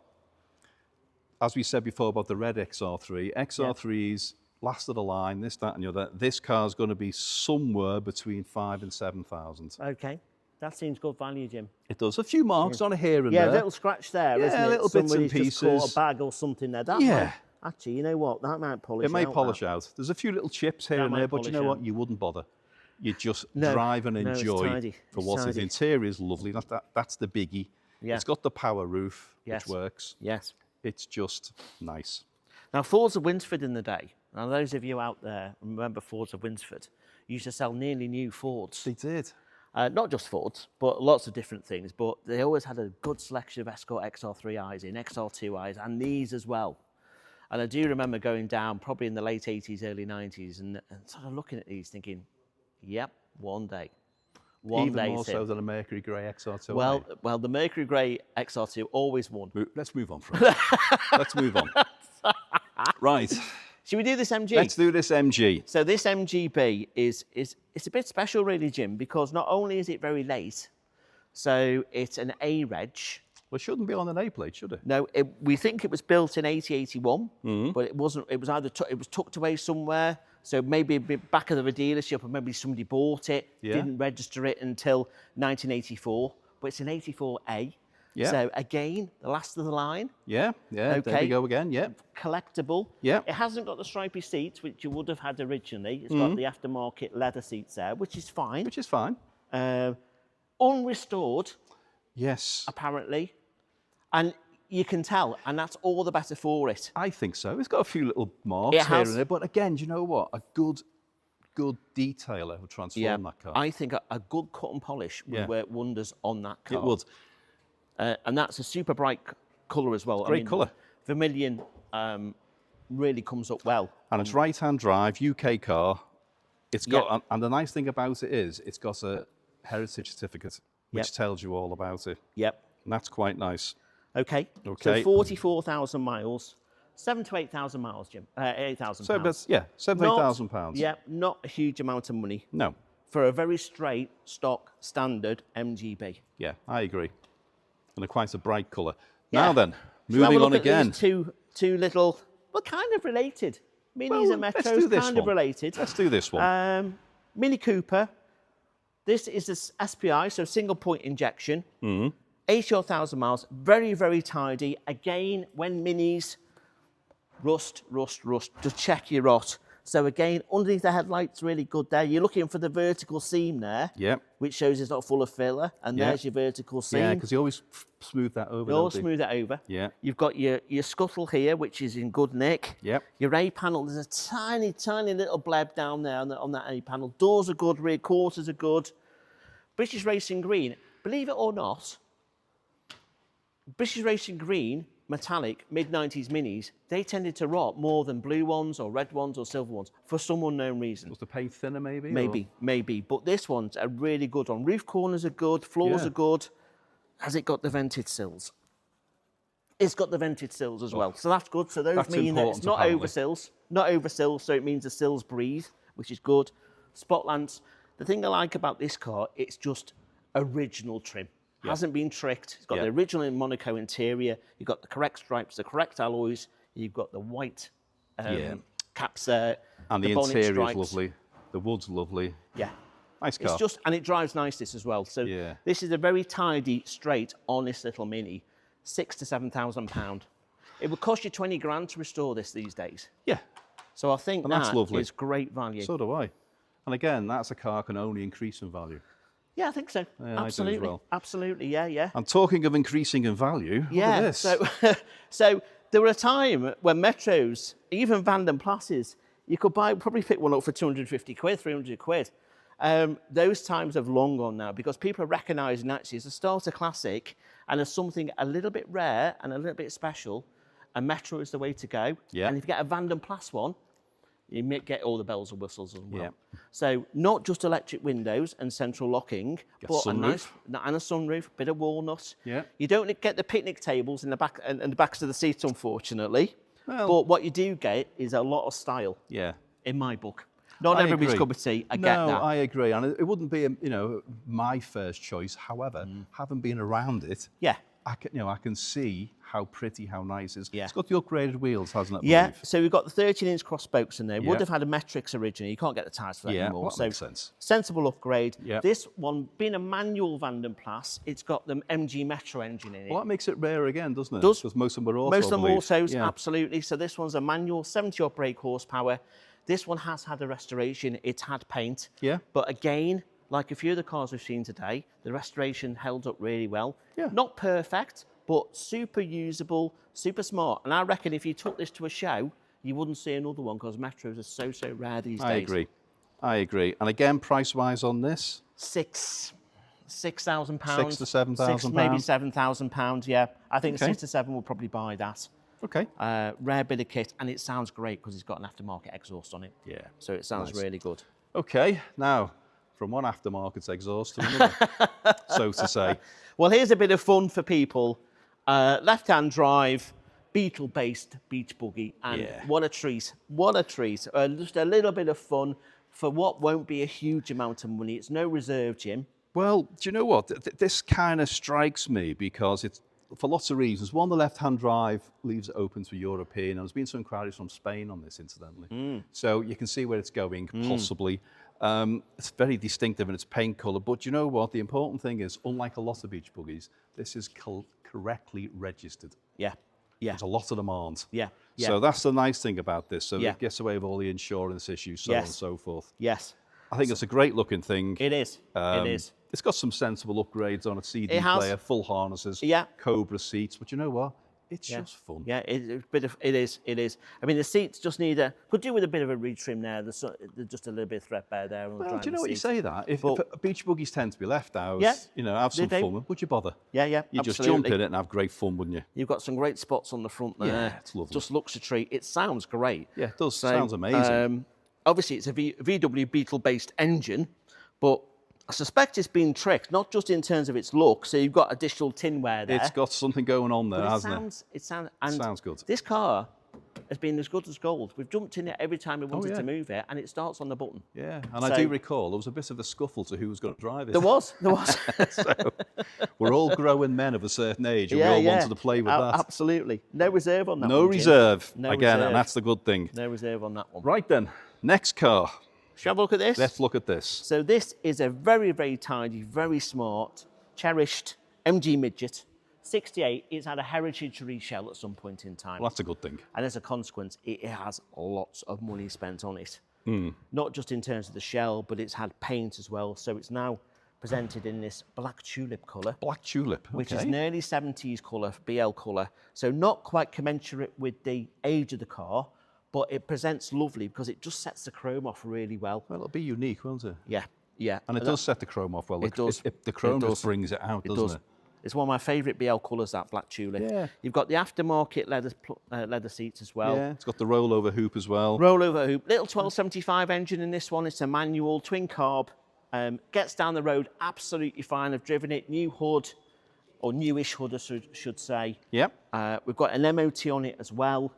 as we said before about the red XR3, XR3s, last of the line, this, that, and the other. This car's going to be somewhere between 5,000 and 7,000. Okay. That seems good value, Jim. It does. A few marks on it here and there. Yeah, a little scratch there, isn't it? Yeah, little bits and Somebody's just caught pieces. a bag or something there. That might, actually, you know what? That might polish out. It may polish out. There's a few little chips here and there, but you know what? You wouldn't bother. You just drive and enjoy for what it is. The interior is lovely. That's the biggie. Yeah. It's got the power roof, which works. Yes. It's just nice. Now, Fords of Winsford in the day, now those of you out there remember Fords of Winsford, used to sell nearly new Fords. They did. Not just Fords, but lots of different things. But they always had a good selection of Escort XR3Is in, XR2Is, and these as well. And I do remember going down probably in the late 80s, early 90s, and sort of looking at these thinking, yep, one day. One day. Even more so than a Mercury Grey XR2. Well, the Mercury Grey XR2 always won. Let's move on from it. Let's move on. Right. Should we do this MG? Let's do this MG. So this MGB is it's a bit special really, Jim, because not only is it very late, so it's an A reg. Well, it shouldn't be on an A plate, should it? No, we think it was built in 8081, but it wasn't. It was either it was tucked away somewhere, so maybe a bit back of the dealership, or maybe somebody bought it, didn't register it until 1984. But it's an 84A. Yeah. So again, the last of the line. Yeah. Okay. There we go again. Yeah. Collectible. Yeah. It hasn't got the stripy seats, which you would have had originally. It's got the aftermarket leather seats there, which is fine. Which is fine. Unrestored. Yes. Apparently. And you can tell, and that's all the better for it. I think so. It's got a few little marks here and there, but again, do you know what? A good detailer would transform that car. I think a good cut and polish would work wonders on that car. It would. And that's a super bright colour as well. Great colour. Vermilion really comes up well. And it's right-hand drive, UK car. It's got, and the nice thing about it is, it's got a heritage certificate, which tells you all about it. Yep. And that's quite nice. Okay. So 44,000 miles, 7,000 to 8,000 miles, Jim. 8,000 pounds. So, yeah, £7,000, £8,000. Yeah, not a huge amount of money. No. For a very straight, stock, standard MGB. Yeah, I agree. And quite a bright colour. Yeah. Now then, Shall we have a moving look on at again. these two little, well, kind of related. Minis and let's Metros, do this kind of one. related. Let's do this one. Mini Cooper. This is the SPI, so single point injection. 80,000 miles, very, very tidy. Again, when minis, rust, just check your rot. So again, underneath the headlights, really good there. You're looking for the vertical seam there, which shows it's not full of filler, and there's your vertical seam. Yeah, because you always smooth that over. You always smooth it over. Yeah. You've got your scuttle here, which is in good nick. Yep. Your A panel, there's a tiny, tiny little bleb down there on that A panel. Doors are good, rear quarters are good. British Racing Green, believe it or not, British Racing Green, metallic, mid-90s minis, they tended to rot more than blue ones or red ones or silver ones for some unknown reason. Was the paint thinner maybe? Maybe. But this one's a really good one. Roof corners are good, floors are good. Has it got the vented sills? It's got the vented sills as well. So that's good. So those mean that it's not over sills. Not over sills, so it means the sills breathe, which is good. Spot lamps. The thing I like about this car, it's just original trim. Hasn't been tricked. It's got the original Monaco interior. You've got the correct stripes, the correct alloys. You've got the white caps there. And the interior is lovely. The wood's lovely. Yeah. Nice car. It's just, and it drives nice this as well. So this is a very tidy, straight, honest little Mini. £6,000 to £7,000. It would cost you 20 grand to restore this these days. Yeah. So I think that's lovely. is great value. So do I. And again, that's a car can only increase in value. Yeah, I think so. Yeah, absolutely. I do as well. Absolutely, yeah. And talking of increasing in value, look at this. So there were a time when Metros, even Van den Plasses, you could probably pick one up for 250 quid, 300 quid. Those times have long gone now because people are recognising actually as a starter classic and as something a little bit rare and a little bit special, a Metro is the way to go. Yeah. And if you get a Van den Plas one, you may get all the bells and whistles as well. Yeah. So not just electric windows and central locking, but a nice and a sunroof, bit of walnut. Yeah. You don't get the picnic tables in the back and the backs of the seats, unfortunately. Well, but what you do get is a lot of style. Yeah. in my book. Not everybody's cup of tea. I get that. No, I agree, and it wouldn't be, my first choice. However, having been around it, Yeah. I can see how pretty, how nice it is. Yeah. It's got the upgraded wheels, hasn't it? I Yeah, believe? so we've got the 13-inch cross spokes in there. Yeah. Would have had a Metrix originally. You can't get the tyres for that anymore. Well, that makes sense. Sensible upgrade. Yeah. This one, being a manual Van den Plas, it's got the MG Metro engine in it. Well, that makes it rare again, doesn't it? Does. Because most of them are auto, Most of them I believe. autos, Yeah. absolutely. So this one's a manual, 70-odd brake horsepower. This one has had a restoration. It's had paint. Yeah. But again, like a few of the cars we've seen today, the restoration held up really well. Yeah. Not perfect, but super usable, super smart. And I reckon if you took this to a show, you wouldn't see another one because Metros are so rare these days. I agree. And again, price-wise on this? £6,000. £6,000 to £7,000? Maybe £7,000, yeah. I think 6 to 7 will probably buy that. Okay. Rare bit of kit, and it sounds great because it's got an aftermarket exhaust on it. Yeah. So it sounds really good. Okay, now, from one aftermarket exhaust to another, so to say. Well, here's a bit of fun for people. Left-hand drive, Beetle-based beach buggy, and what a treat. What a treat. Just a little bit of fun for what won't be a huge amount of money. It's no reserve, Jim. Well, do you know what? This kind of strikes me because it's, for lots of reasons. One, the left-hand drive leaves it open to European, and there's been some inquiries from Spain on this, incidentally. So you can see where it's going, possibly. It's very distinctive in its paint colour, but you know what? The important thing is, unlike a lot of beach buggies, this is correctly registered. Yeah. There's a lot of them aren't. Yeah. So that's the nice thing about this. So it gets away with all the insurance issues, so on and so forth. Yes. I think it's a great looking thing. It is. It is. It's got some sensible upgrades on a CD It has. player, full harnesses, Cobra seats, but you know what? It's just fun. Yeah, it is. I mean, the seats just need could do with a bit of a retrim there. There's just a little bit threadbare there. Well, do you know what you say that? If beach buggies tend to be left out, you know, have some fun, would you bother? Yeah, yeah, you just jump in it and have great fun, wouldn't you? You've got some great spots on the front there. Yeah, it's lovely. Just looks a treat. It sounds great. Yeah, it does. Sounds amazing. Obviously, it's a VW Beetle-based engine, but I suspect it's been tricked, not just in terms of its look. So you've got additional tinware there. It's got something going on there, hasn't it? It sounds good. This car has been as good as gold. We've jumped in it every time we wanted to move it, and it starts on the button. Yeah, and I do recall there was a bit of a scuffle to who was going to drive it. There was. So we're all growing men of a certain age, and we all wanted to play with that. Absolutely. No reserve on that one. No reserve. No Again, reserve. and that's the good thing. No reserve on that one. Right then, next car. Shall we look at this? Let's look at this. So this is a very, very tidy, very smart, cherished MG Midget. 68, it's had a heritage reshell at some point in time. Well, that's a good thing. And as a consequence, it has lots of money spent on it. Not just in terms of the shell, but it's had paint as well. So it's now presented in this black tulip colour. Black tulip, Which is an early 70s colour, BL colour. So not quite commensurate with the age of the car, but it presents lovely because it just sets the chrome off really well. Well, it'll be unique, won't it? Yeah, yeah. And it does set the chrome off well. It does. The chrome just brings it out, doesn't it? It's one of my favourite BL colours, that black tulip. Yeah. You've got the aftermarket leather seats as well. Yeah, it's got the rollover hoop as well. Rollover hoop. Little 1275 engine in this one. It's a manual, twin carb. Gets down the road absolutely fine. I've driven it. New hood, or newish hood, I should say. Yep. We've got an MOT on it as well.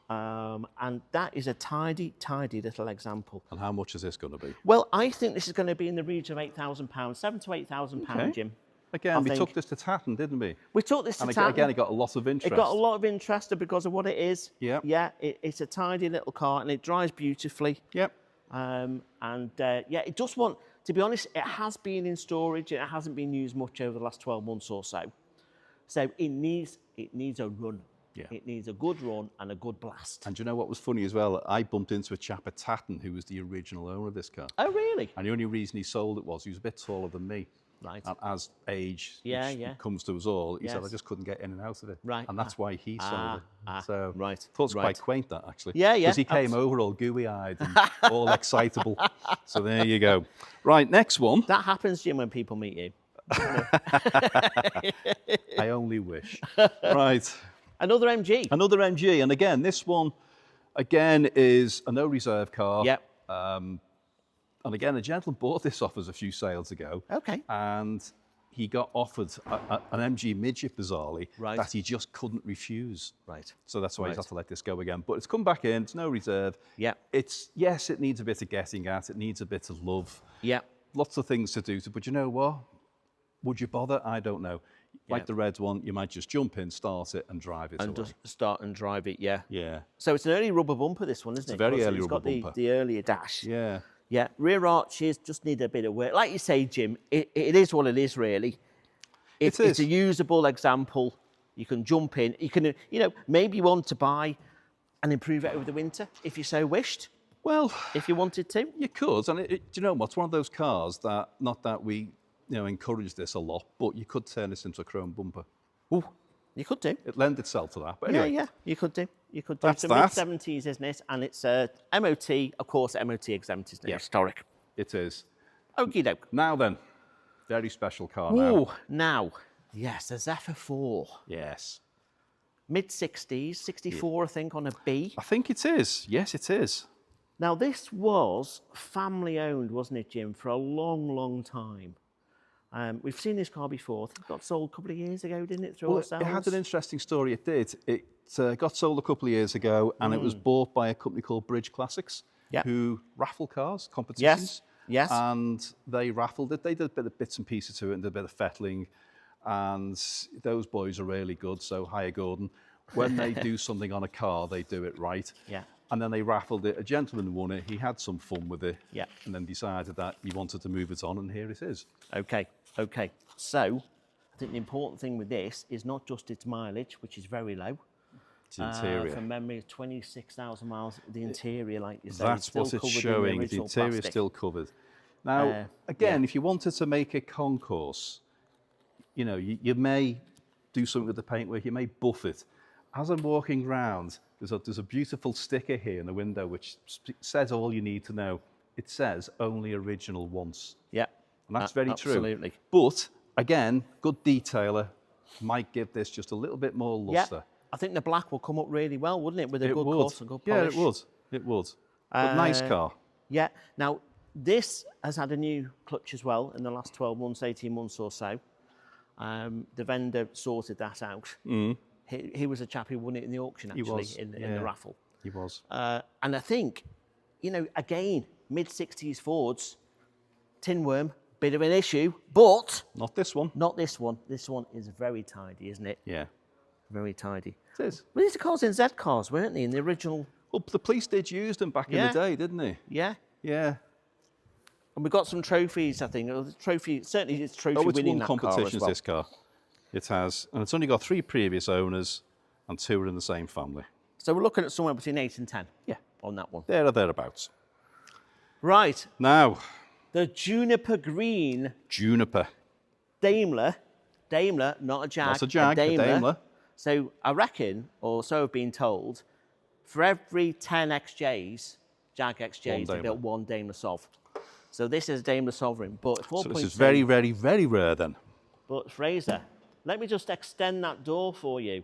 And that is a tidy, tidy little example. And how much is this going to be? Well, I think this is going to be in the region of £8,000, £7,000 to £8,000, Jim. Again, we took this to Tatton, didn't we? We took this to Tatton. And again, it got a lot of interest. It got a lot of interest because of what it is. Yep. Yeah, it's a tidy little car and it drives beautifully. Yep. Yeah, it just want, to be honest, it has been in storage. It hasn't been used much over the last 12 months or so. So it needs a run. Yeah. It needs a good run and a good blast. And do you know what was funny as well? I bumped into a chap at Tatton who was the original owner of this car. Oh, really? And the only reason he sold it was he was a bit taller than me. Right. And as age comes to us all, he said, I just couldn't get in and out of it. Right. And that's why he sold it. So right. I thought it was quite quaint, that, actually. Yeah, yeah. Because he came over all gooey-eyed and all excitable. So there you go. Right, next one. That happens, Jim, when people meet you. I only wish. Right. Another MG. Another MG. And again, this one, is a no-reserve car. Yep. And again, a gentleman bought this off us a few sales ago. Okay. And he got offered an MG Midget, bizarrely, right. that he just couldn't refuse. Right. So that's why he's had to let this go again. But it's come back in, it's no reserve. Yeah. Yes, it needs a bit of getting at, it needs a bit of love. Yeah. Lots of things to do, but you know what? Would you bother? I don't know. Like the red one, you might just jump in, start it, and drive it. And just start and drive it, yeah. Yeah. So it's an early rubber bumper, this one, isn't it? It's a very early rubber bumper. It's got the earlier dash. Yeah. Yeah. Rear arches just need a bit of work. Like you say, Jim, it is what it is, really. It's a usable example. You can jump in. You can, maybe you want to buy and improve it over the winter if you so wished. Well, if you wanted to, you could. And do you know what? It's one of those cars that, not that we encourage this a lot, but you could turn this into a chrome bumper. Ooh, you could do. It lends itself to that. But anyway, yeah, you could do. You could do. That's it's mid-70s, isn't it? And it's MOT, of course, MOT exempt, isn't it? Yeah. Historic. It is. Okie doke. Now then, very special car now. Ooh, now. Yes, the Zephyr 4. Yes. Mid-60s, 64, I think, on a B. I think it is. Yes, it is. Now, this was family-owned, wasn't it, Jim, for a long, long time. We've seen this car before. It got sold a couple of years ago, didn't it, through ourselves? It had an interesting story. It did. It got sold a couple of years ago, and it was bought by a company called Bridge Classics, who raffle cars, competitions. Yes. And they raffled it. They did a bit of bits and pieces to it and did a bit of fettling. And those boys are really good, so hire Gordon. When they do something on a car, they do it right. Yeah. And then they raffled it. A gentleman won it. He had some fun with it. Yeah. And then decided that he wanted to move it on, and here it is. Okay. So, I think the important thing with this is not just its mileage, which is very low. It's interior. From memory, 26,000 miles. The interior, like you say, that's what it's showing. The interior is still covered. Now, again, if you wanted to make a concourse, you may do something with the paintwork. You may buff it. as I'm walking round, there's a beautiful sticker here in the window which says all you need to know. It says only original once. Yeah. And that's very true. Absolutely. But again, good detailer might give this just a little bit more luster. Yeah. I think the black will come up really well, wouldn't it? With a good cut and good Yeah, polish. it would. It would. But nice car. Yeah. Now, this has had a new clutch as well in the last 12 months, 18 months or so. The vendor sorted that out. He was a chap who won it in the auction, actually, in the raffle. He was. And I think, you know, again, mid-60s Fords, tin worm, bit of an issue, but... Not this one. Not this one. This one is very tidy, isn't it? Yeah. Very tidy. It is. Well, these are cars in Z cars, weren't they, in the original... Well, the police did use them back in the day, didn't they? Yeah. Yeah. And we've got some trophies, I think. Certainly it's trophy winning that car as well. It's won competitions, this car. It has. And it's only got 3 previous owners and 2 are in the same family. So we're looking at somewhere between 8 and 10. Yeah. On that one. There or thereabouts. Right. Now. The Juniper Green. Juniper. Daimler, not a Jag. Not a Jag, a Daimler. So I reckon, or so I've been told, for every 10 XJs, Jag XJs, they built one Daimler Sov. So this is Daimler Sovereign, but 4.2. So this is very, very, very rare then. But Fraser, let me just extend that door for you.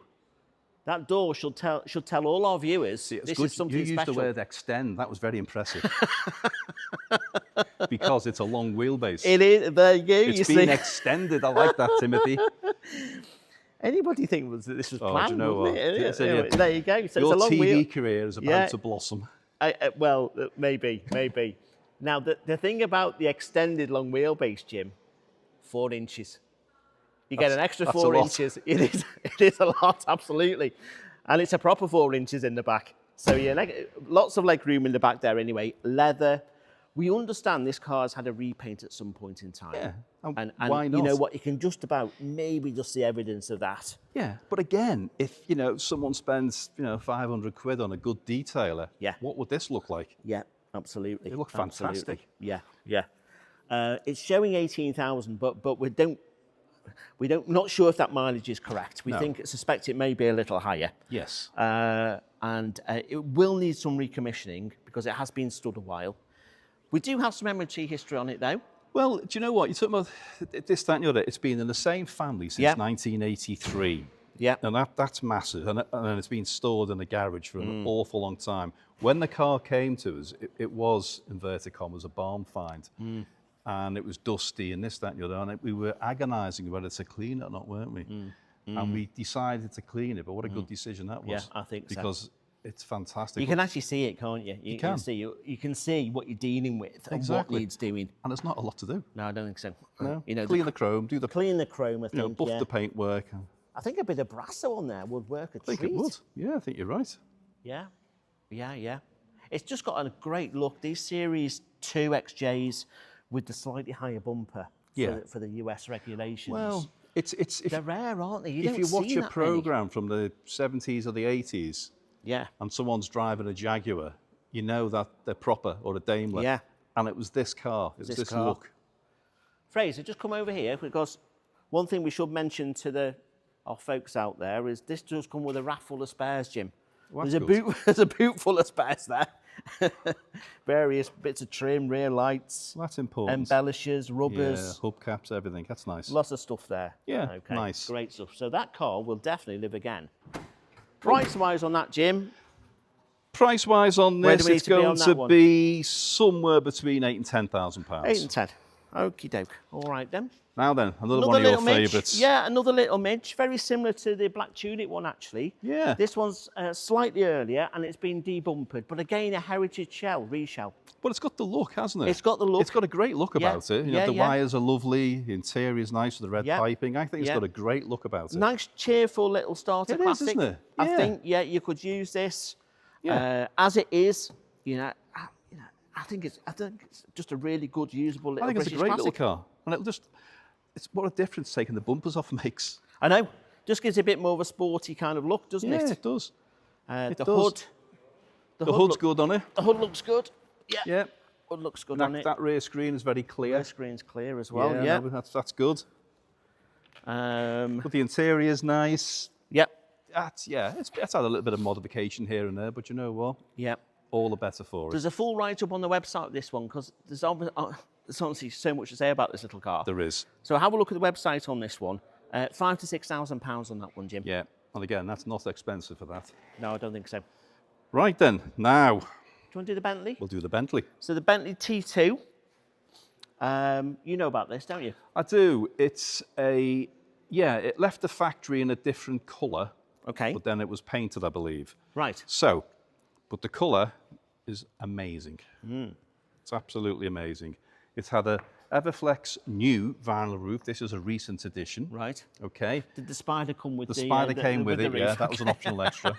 That door should tell all our viewers this is something special. You used the word extend. That was very impressive. Because it's a long wheelbase. It is. There you go. It's been extended. I like that, Timothy. Anybody think that this was planned? Do you know what? Anyway, there you go. So your it's a long TV career is about to blossom. Well, maybe. Now, the thing about the extended long wheelbase, Jim, 4 inches. You get an extra 4 inches. It is a lot, absolutely. And it's a proper 4 inches in the back. So yeah, lots of leg room in the back there anyway. Leather. We understand this car's had a repaint at some point in time. Yeah, and why not? You know what, you can just about maybe just see evidence of that. Yeah, but again, if someone spends 500 quid on a good detailer, what would this look like? Yeah, absolutely. It looks fantastic. Yeah. It's showing 18,000, but not sure if that mileage is correct. We suspect it may be a little higher. Yes. And it will need some recommissioning because it has been stood a while. We do have some MOT history on it, though. Well, do you know what? You talk about this, that, and the other. It's been in the same family since 1983. Yeah. And that's massive. And it's been stored in the garage for an awful long time. When the car came to us, it was, inverted commas, a barn find. And it was dusty and this, that, and the other. And we were agonising whether to clean it or not, weren't we? And we decided to clean it. But what a good decision that was. Yeah, I think so. Because it's fantastic. You can actually see it, can't you? You can see what you're dealing with and what needs doing. And there's not a lot to do. No, I don't think so. No. Clean the chrome, clean the chrome, I think. Buff the paintwork. I think a bit of brasso on there would work a treat. I think it would. Yeah, I think you're right. Yeah. It's just got a great look. These Series 2 XJs with the slightly higher bumper for the US regulations. Well, they're rare, aren't they? If you watch a program from the 70s or the 80s, and someone's driving a Jaguar, you know that they're proper, or a Daimler. Yeah. And it was this car. It was this look. Fraser, just come over here, because one thing we should mention to our folks out there is this does come with a rack full of spares, Jim. Well, there's a boot full of spares there. Various bits of trim, rear lights. Well, that's important. Embellishers, rubbers. Yeah, hubcaps, everything. That's nice. Lots of stuff there. Yeah, nice. Great stuff. So that car will definitely live again. Price-wise on that, Jim? Price-wise on this, it's going to be somewhere between £8,000 and £10,000. 8 and 10. Okie doke. All right then. Now then, another one of your favourites. Yeah, another little midge, very similar to the Black Tulip one, actually. Yeah. This one's slightly earlier, and it's been debumpered, but again, a heritage reshell. But it's got the look, hasn't it? It's got the look. It's got a great look about it. The wires are lovely, the interior's nice with the red piping. I think it's got a great look about it. Nice, cheerful little starter classic. Isn't it? Yeah. I think, you could use this as it is. I think it's just a really good, usable little British it's a great classic. little car. And it's what a difference taking the bumpers off makes. I know. Just gives it a bit more of a sporty kind of look, doesn't it? Yeah, it does. The hood. The hood's good on it. The hood looks good. Yeah. Hood looks good on it. That rear screen is very clear. Rear screen's clear as well, yeah. That's good. But the interior's nice. Yep. it's had a little bit of modification here and there, but you know what? Yeah. All the better for it. There's a full write-up on the website of this one because there's honestly so much to say about this little car. There is. So have a look at the website on this one. £5,000 to £6,000 on that one, Jim. Yeah, and again, that's not expensive for that. No, I don't think so. Right then, now. Do you want to do the Bentley? We'll do the Bentley. So the Bentley T2. You know about this, don't you? I do. It's it left the factory in a different colour. Okay. But then it was painted, I believe. Right. So, but the colour is amazing. It's absolutely amazing. It's had a Everflex new vinyl roof. This is a recent addition. Right. Okay. Did the Spider come with the Spider came with it, yeah. That was an optional extra.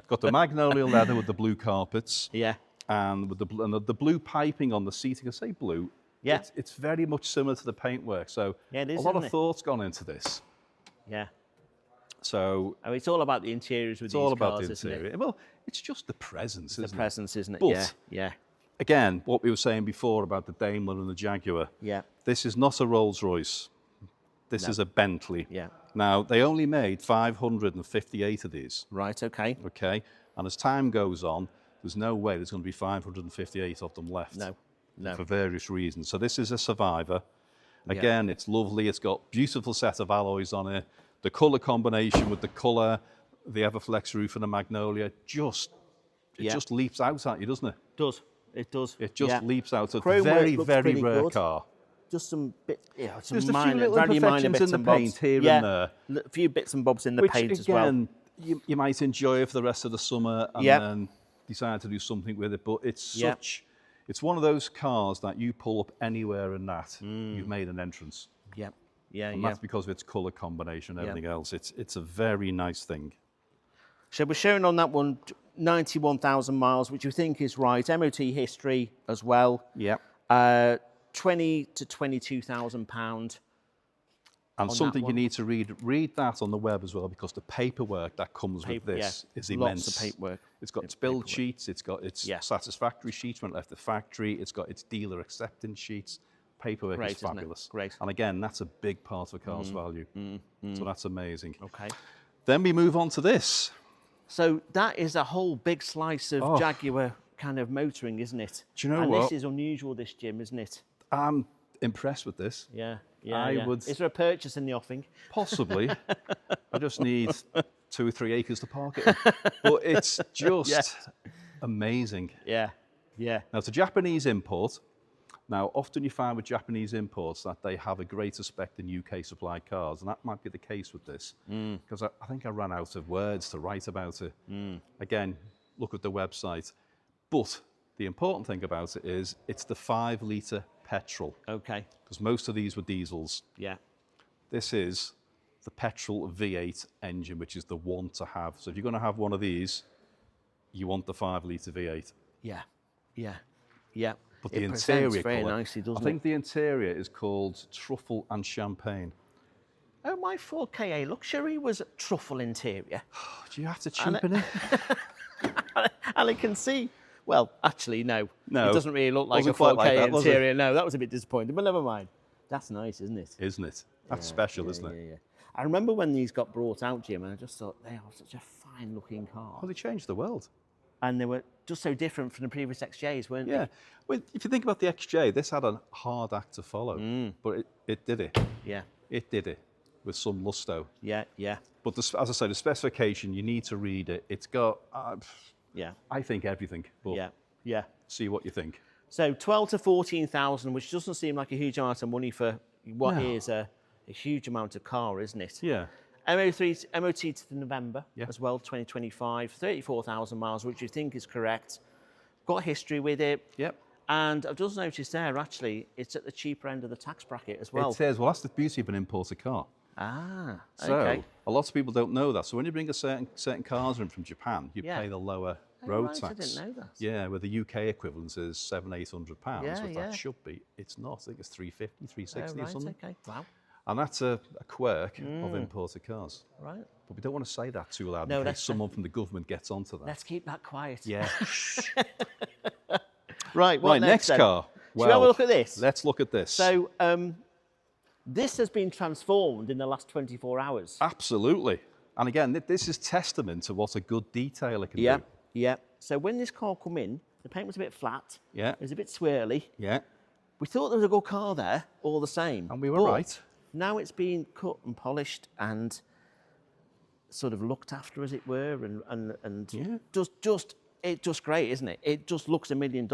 Got the magnolia leather with the blue carpets. Yeah. And with the blue piping on the seating. I say blue. Yeah. It's very much similar to the paintwork. So yeah, it is, a lot of it? thought's gone into this. Yeah. So I mean, it's all about the interiors with these cars, it's all about the isn't interior. it? Well, it's just the presence, isn't it? The presence, isn't it? But, yeah. Yeah. Again, what we were saying before about the Daimler and the Jaguar. Yeah. This is not a Rolls-Royce. This is a Bentley. Yeah. Now, they only made 558 of these. Right, okay. Okay. And as time goes on, there's no way there's going to be 558 of them left. No. No. For various reasons. So this is a survivor. Again, it's lovely. It's got beautiful set of alloys on it. The colour combination with the colour, the Everflex roof and the magnolia, it just leaps out at you, doesn't it? It does. It does. It just leaps out. It's a Chrome very, looks very pretty rare good. car. Just some bits, There's minor, a few little very minor imperfections bits in and the paint bobs. here and there. A few bits and bobs in the Which, paint as well. again, you might enjoy it for the rest of the summer and then decide to do something with it. But it's it's one of those cars that you pull up anywhere and you've made an entrance. Yeah. Yeah, And that's because of its colour combination and everything else. It's a very nice thing. So we're showing on that one 91,000 miles, which we think is right. MOT history as well. Yeah. 20 to 22,000 pound. And something you need to read that on the web as well, because the paperwork that comes with this is immense. Lots of paperwork. It's got its build sheets, it's got its satisfactory sheets when it left the factory, it's got its dealer acceptance sheets. Paperwork is fabulous. Great. And again, that's a big part of a car's value. So that's amazing. Okay. Then we move on to this. So that is a whole big slice of Jaguar kind of motoring, isn't it? Do you know and what? This is unusual, this, Jim, isn't it? I'm impressed with this. Yeah. I would. Is there a purchase in the offing? Possibly. I just need 2 or 3 acres to park it in. But it's just amazing. Yeah. Yeah. Now, it's a Japanese import. Now, often you find with Japanese imports that they have a greater spec than UK supplied cars, and that might be the case with this, because I think I ran out of words to write about it. Again, look at the website. But the important thing about it is it's the 5-litre petrol. Okay. Because most of these were diesels. Yeah. This is the petrol V8 engine, which is the one to have. So if you're going to have one of these, you want the 5-litre V8. Yeah. Yeah. Yeah. But the presents interior very colour, nicely, doesn't I think the interior is called truffle and champagne. Oh, my Ford KA Luxury was truffle interior. Do you have to cheapen it? And I can see, well, actually, no. No. It doesn't really look like a Wasn't quite Ford like KA that, was it? interior. No, that was a bit disappointing, but never mind. That's nice, isn't it? Isn't it? That's special, isn't it? Yeah. I remember when these got brought out, Jim, and I just thought they are such a fine-looking car. Well, they changed the world. And they were just so different from the previous XJs, weren't they? Yeah. Well, if you think about the XJ, this had a hard act to follow, but it did it. Yeah. It did it with some gusto. Yeah, yeah. But as I say, the specification, you need to read it. It's got, I think, everything. But Yeah. see what you think. So 12 to 14,000, which doesn't seem like a huge amount of money for what is a huge amount of car, isn't it? Yeah. MOT to November as well, 2025, 34,000 miles, which you think is correct. Got history with it. Yep. And I've just noticed there, actually, it's at the cheaper end of the tax bracket as well. It says, well, that's the beauty of an imported car. Ah, So okay. a lot of people don't know that. So when you bring a certain cars in from Japan, you pay the lower road right, tax. I didn't know that. Yeah, where the UK equivalent is £700-800, Yeah, which yeah. that should be. It's not. I think it's 350, 360 or Right, something. okay. Wow. And that's a quirk of imported cars. Right. But we don't want to say that too loud No, in case that's someone from the government gets onto that. Let's keep that quiet. Yeah. Right, what Right, next then? car. Shall we have a look at this? Let's look at this. So, this has been transformed in the last 24 hours. Absolutely. And again, this is testament to what a good detailer can Yeah, do. yeah. So when this car come in, the paint was a bit flat. Yeah. It was a bit swirly. Yeah. We thought there was a good car there, all the same. And we were right. Now it's been cut and polished and sort of looked after, as it were, and Yeah. it's just great, isn't it? It just looks $1 million.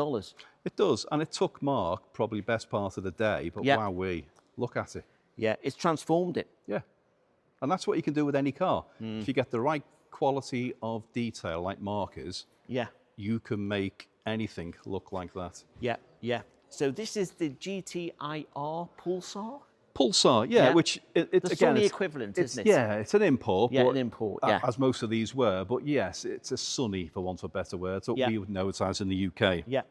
It does. And it took Mark probably best part of the day, but Yeah. wowee, look at it. Yeah, it's transformed it. Yeah. And that's what you can do with any car. If you get the right quality of detail like Mark is, Yeah, you can make anything look like that. yeah, yeah. So this is the GTIR Pulsar? Pulsar, yeah, Yeah. which The again, Sunny it's- equivalent, it's- isn't it? Yeah, it's an import. Yeah, but an import, yeah. As most of these were, but yes, it's a Sunny, for want of a better word, what Yeah. we would know it as in the UK. Yeah.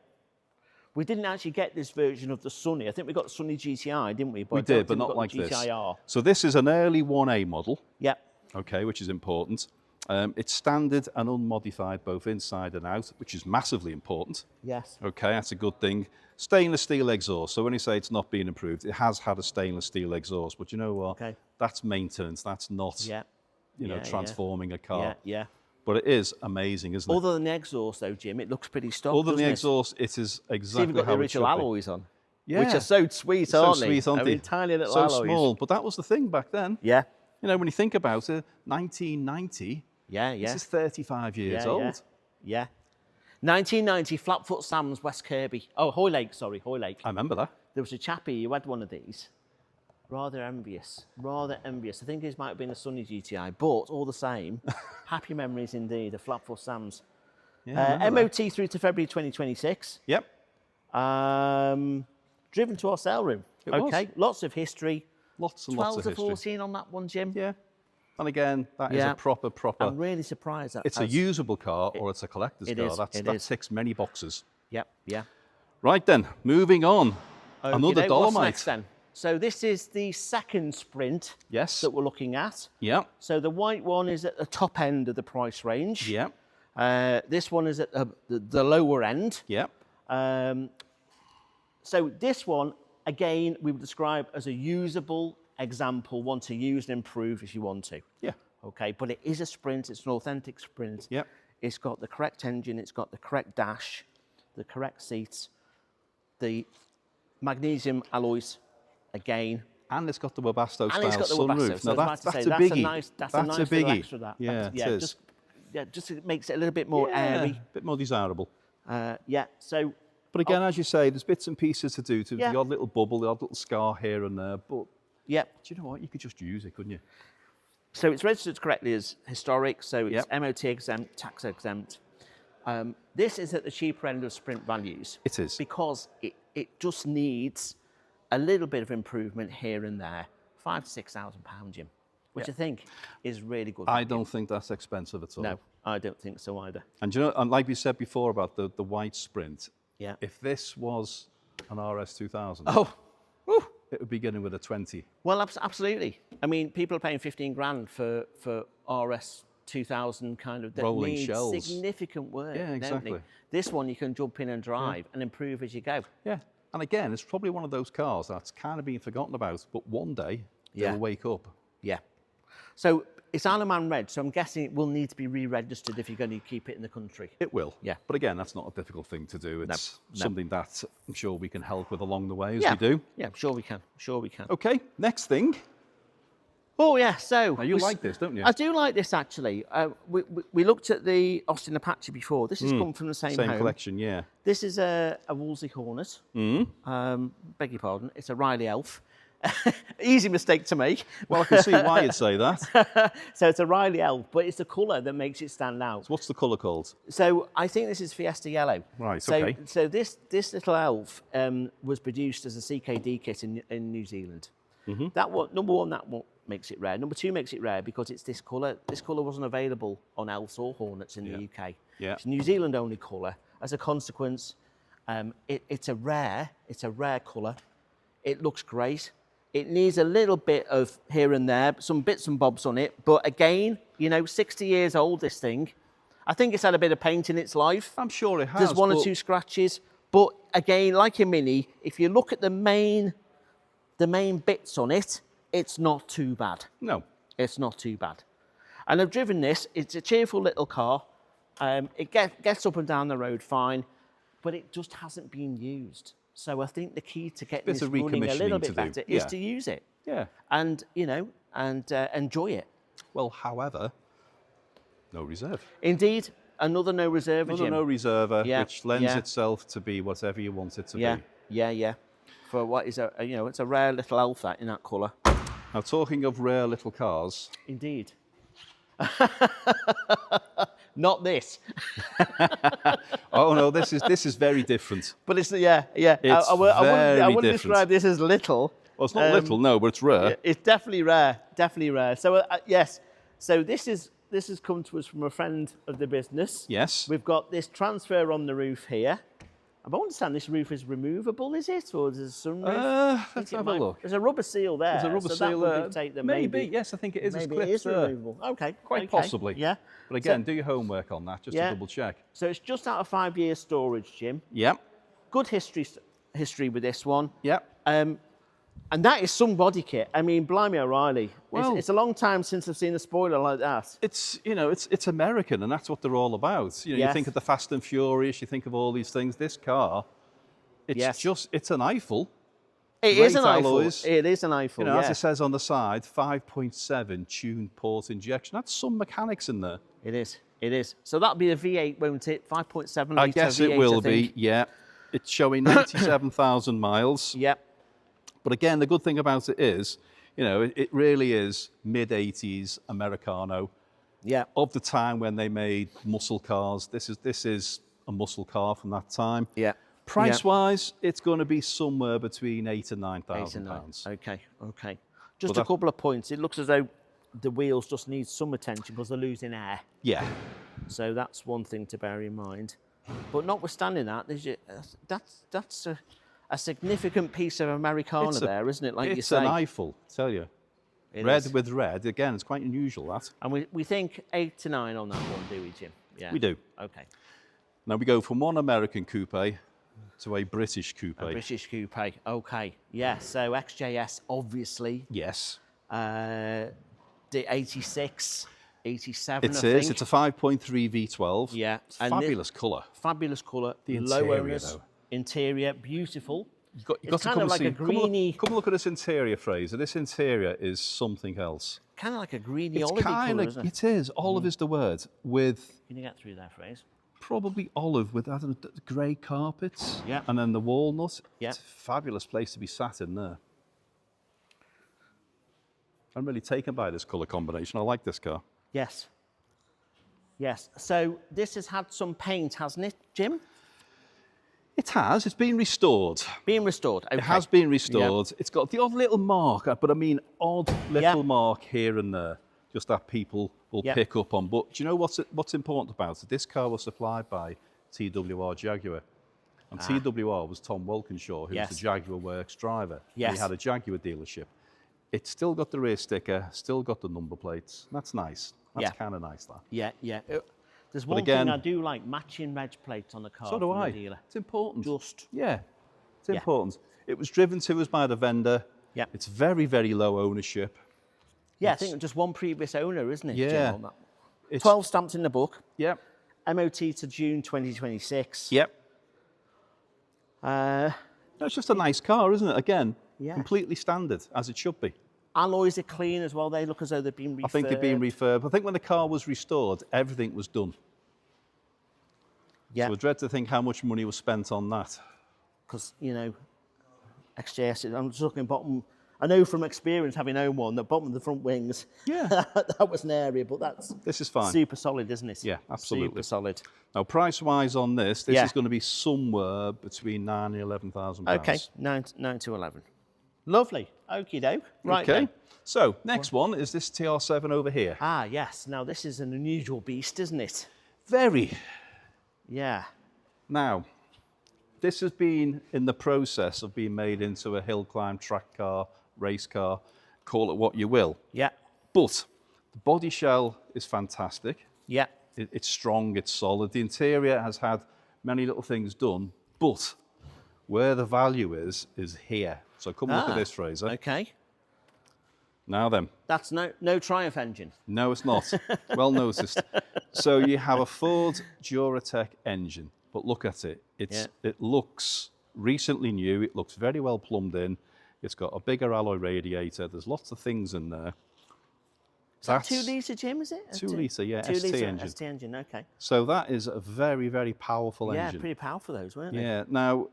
We didn't actually get this version of the Sunny. I think we got the Sunny GTI, didn't we? But We I don't did, but think we not got like the this. GTIR. So this is an early 1A model, Yeah, okay, which is important. It's standard and unmodified both inside and out, which is massively important. yes. Okay, that's a good thing. Stainless steel exhaust. So when you say it's not being improved, it has had a stainless steel exhaust. But you know what? Okay. That's maintenance. That's not, Yeah. you know, Yeah, yeah. transforming a car. Yeah, yeah. But it is amazing, isn't it? Other than the exhaust, though, Jim, it looks pretty stock. Other than the doesn't it? exhaust, it is It's exactly even got the how it original should be. alloys on, Yeah. which are so sweet, So aren't they? sweet, aren't I they? mean, tiny little so alloys. small. But that was the thing back then. Yeah, You know, when you think about it, 1990, yeah, yeah. this is 35 years yeah, old. Yeah. 1990, Flatfoot Sam's, West Kirby. Oh, Hoylake, sorry, Hoylake. I remember that. There was a chappie who had one of these. Rather envious, rather envious. I think his might have been a Sunny GTI, but all the same, happy memories indeed of Flatfoot Sam's. Yeah, I remember that. MOT through to February 2026. Yep. Driven to our sale room. It was. Okay, lots of history. Lots and 12 lots to of history. 14 on that one, Jim. Yeah. And again, that is Yeah. a proper. I'm really surprised that It's a usable car or it's a collector's it car. is, That is. ticks many boxes. Yep, yeah. Right then, moving on. Another Okey-doke, what's Dolomite. next then? So this is the second Sprint Yes. that we're looking at. Yeah. So the white one is at the top end of the price range. Yeah. This one is at the lower end. Yeah. So this one, again, we would describe as a usable example, one to use and improve if you want to. Yeah. Okay, but it is a Sprint, it's an authentic Sprint. Yep. It's got the correct engine, it's got the correct dash, the correct seats, the magnesium alloys, again. And it's got the Webasto And style it's got the sunroof. Webasto. So Now I was about to that's say, a biggie. that's a nice little biggie. extra that. Yeah, it is. Just it makes it a little bit more airy. A bit more desirable. Yeah, so But again, as you say, there's bits and pieces to do to Yeah. the odd little bubble, the odd little scar here and there. But yeah. do you know what? You could just use it, couldn't you? So it's registered correctly as historic, so it's Yep. MOT exempt, tax exempt. This is at the cheaper end of Sprint values. It is. Because it just needs a little bit of improvement here and there. £5,000 to £6,000, Jim, which I think is really good. I value. don't think that's expensive at all. No, I don't think so either. And you know, and like we said before about the white Sprint, Yeah. if this was an RS 2000, Oh, whew. it would be getting with a 20. Well, absolutely. I mean, people are paying 15 grand for RS 2000 kind of that Rolling needs shells. significant work. Yeah, don't exactly. they? This one you can jump in and drive and improve as you go. Yeah. And again, it's probably one of those cars that's kind of been forgotten about, but one day Yeah. they'll wake up. Yeah. So it's Isle of Man red, so I'm guessing it will need to be re-registered if you're going to keep it in the country. It will. Yeah. But again, that's not a difficult thing to do. It's no. something that I'm sure we can help with along the way as Yeah. we do. Yeah, sure we can. Sure we can. Okay, next thing. Oh, yeah, so... Now, you like this, don't you? I do like this, actually. We looked at the Austin Apache before. This has come from the same home. collection, yeah. This is a Wolseley Hornet. Beg your pardon. It's a Riley Elf. Easy mistake to make. Well, I can see why you'd say that. So it's a Riley Elf, but it's the colour that makes it stand out. What's the colour called? So I think this is Fiesta Yellow. Right, so, okay. So this little elf was produced as a CKD kit in New Zealand. That one, number one, that one makes it rare. Number two makes it rare because it's this colour. This colour wasn't available on Elves or Hornets in the UK. Yeah. It's a New Zealand only colour. As a consequence, it's a rare colour. It looks great. It needs a little bit of here and there, some bits and bobs on it. But again, you know, 60 years old, this thing. I think it's had a bit of paint in its life. I'm sure it has. There's one or but two scratches. But again, like a Mini, if you look at the main bits on it, it's not too bad. No. It's not too bad. And I've driven this. It's a cheerful little car. It gets up and down the road fine, but it just hasn't been used. So I think the key to getting this running a little bit better is to use it. Yeah. And, you know, and enjoy it. Well, however, no reserve. Indeed, another no reserve. Another no reserve, which lends itself to be whatever you want it to be. Yeah. For what is a, you know, it's a rare little elf that in that colour. Now, talking of rare little cars. Indeed. Not this. Oh no, this is very different. But it's It's I wouldn't describe this as little. Well, it's not little, no, but it's rare. It's definitely rare, definitely rare. So yes, so this has come to us from a friend of the business. Yes. We've got this transfer on the roof here. I understand this roof is removable, is it, or is there some roof? Let's have a look. There's a rubber seal there. There's a rubber seal there. That maybe, yes, I think it is. Maybe it is removable. Okay. Quite possibly. Yeah. But again, do your homework on that just to double check. So it's just out of 5 years storage, Jim. Yep. Good history with this one. Yep. And that is some body kit. I mean, blimey O'Reilly. Well, it's a long time since I've seen a spoiler like that. It's, you know, it's American, and that's what they're all about. You know, you think of the Fast and Furious, you think of all these things. This car, it's an Eiffel. It is an Eiffel. It is an Eiffel, you know, as it says on the side, 5.7 tuned port injection. That's some mechanics in there. It is. It is. So that'll be a V8, won't it? 5.7 litre I guess V8, it will be, yeah. It's showing 97,000 miles. Yep. But again, the good thing about it is, you know, it really is mid-80s Americano. Yeah. Of the time when they made muscle cars. This is a muscle car from that time. Yeah. Price-wise, it's going to be somewhere between £8,000 and £9,000. Okay. Just a couple of points. It looks as though the wheels just need some attention because they're losing air. Yeah. So that's one thing to bear in mind. But notwithstanding that, that's a significant piece of Americana there, isn't it? Like you say. It's an Eiffel, I tell you. Red with red, again, it's quite unusual, that. And we think 8 to 9 on that one, do we, Jim? Yeah. We do. Okay. Now we go from one American coupe to a British coupe. A British coupe, okay. Yeah, so XJS, obviously. Yes. The 86, 87, It is. It's a 5.3 V12. Yeah. It's fabulous colour. Fabulous colour. The low interior, owners. though. Interior, beautiful. You've got it's to kind come of like and see. a greeny... Come look at this interior, Fraser. This interior is something else. Kind of like a greeny olive colour, isn't it? It is. Olive is the word. With... Can you get through there, Fraser? Probably olive with, I don't know, grey carpets. Yeah. And then the walnut. Yeah. It's a fabulous place to be sat in there. I'm really taken by this colour combination. I like this car. Yes. Yes. So this has had some paint, hasn't it, Jim? It has. It's been restored. Being restored. Okay. It has been restored. Yep. It's got the odd little mark, but I mean odd little mark here and there, just that people will pick up on. But do you know what's important about it? This car was supplied by TWR Jaguar. And TWR was Tom Walkinshaw, who was the Jaguar Works driver. Yes. He had a Jaguar dealership. It's still got the rear sticker, still got the number plates. That's nice. That's kind of nice, that. Yeah. There's one thing I do like, matching reg plates on the car. So do I. The dealer. It's important. Just. Yeah, it's important. It was driven to us by the vendor. Yeah. It's very, very low ownership. Yeah, I think just one previous owner, isn't it? Yeah. Jim, on that? 12 stamped in the book. Yep. MOT to June 2026. Yep. It's just a nice car, isn't it? Again, completely standard, as it should be. Alloys are clean as well. They look as though they've been refurbed. I think they've been refurbed. I think when the car was restored, everything was done. Yeah. So I dread to think how much money was spent on that. Because, you know, XJS, I'm just looking bottom. I know from experience, having owned one, the bottom of the front wings, that was an area, but this is fine. Super solid, isn't it? Yeah, absolutely. Super solid. Now, price-wise on this is going to be somewhere between £9,000 and £11,000. Okay, 9 to 11. Lovely. Okie doke. Right. Okay. Then. So, next one is this TR7 over here. Ah, yes. Now, this is an unusual beast, isn't it? Very. Yeah. Now, this has been in the process of being made into a hill climb, track car, race car, call it what you will. Yeah. But the body shell is fantastic. Yeah. It's strong, it's solid. The interior has had many little things done, but where the value is here. So come look at this, Fraser. Okay. Now then. That's no Triumph engine. No, it's not. Well noticed. So you have a Ford Duratec engine, but look at it. It looks recently new. It looks very well plumbed in. It's got a bigger alloy radiator. There's lots of things in there. Is that 2 litre, Jim, is it? 2 litre, yeah, 2 ST litre engine. ST engine, okay. So that is a very, very powerful engine. Yeah, pretty powerful those, weren't they? Yeah. Now,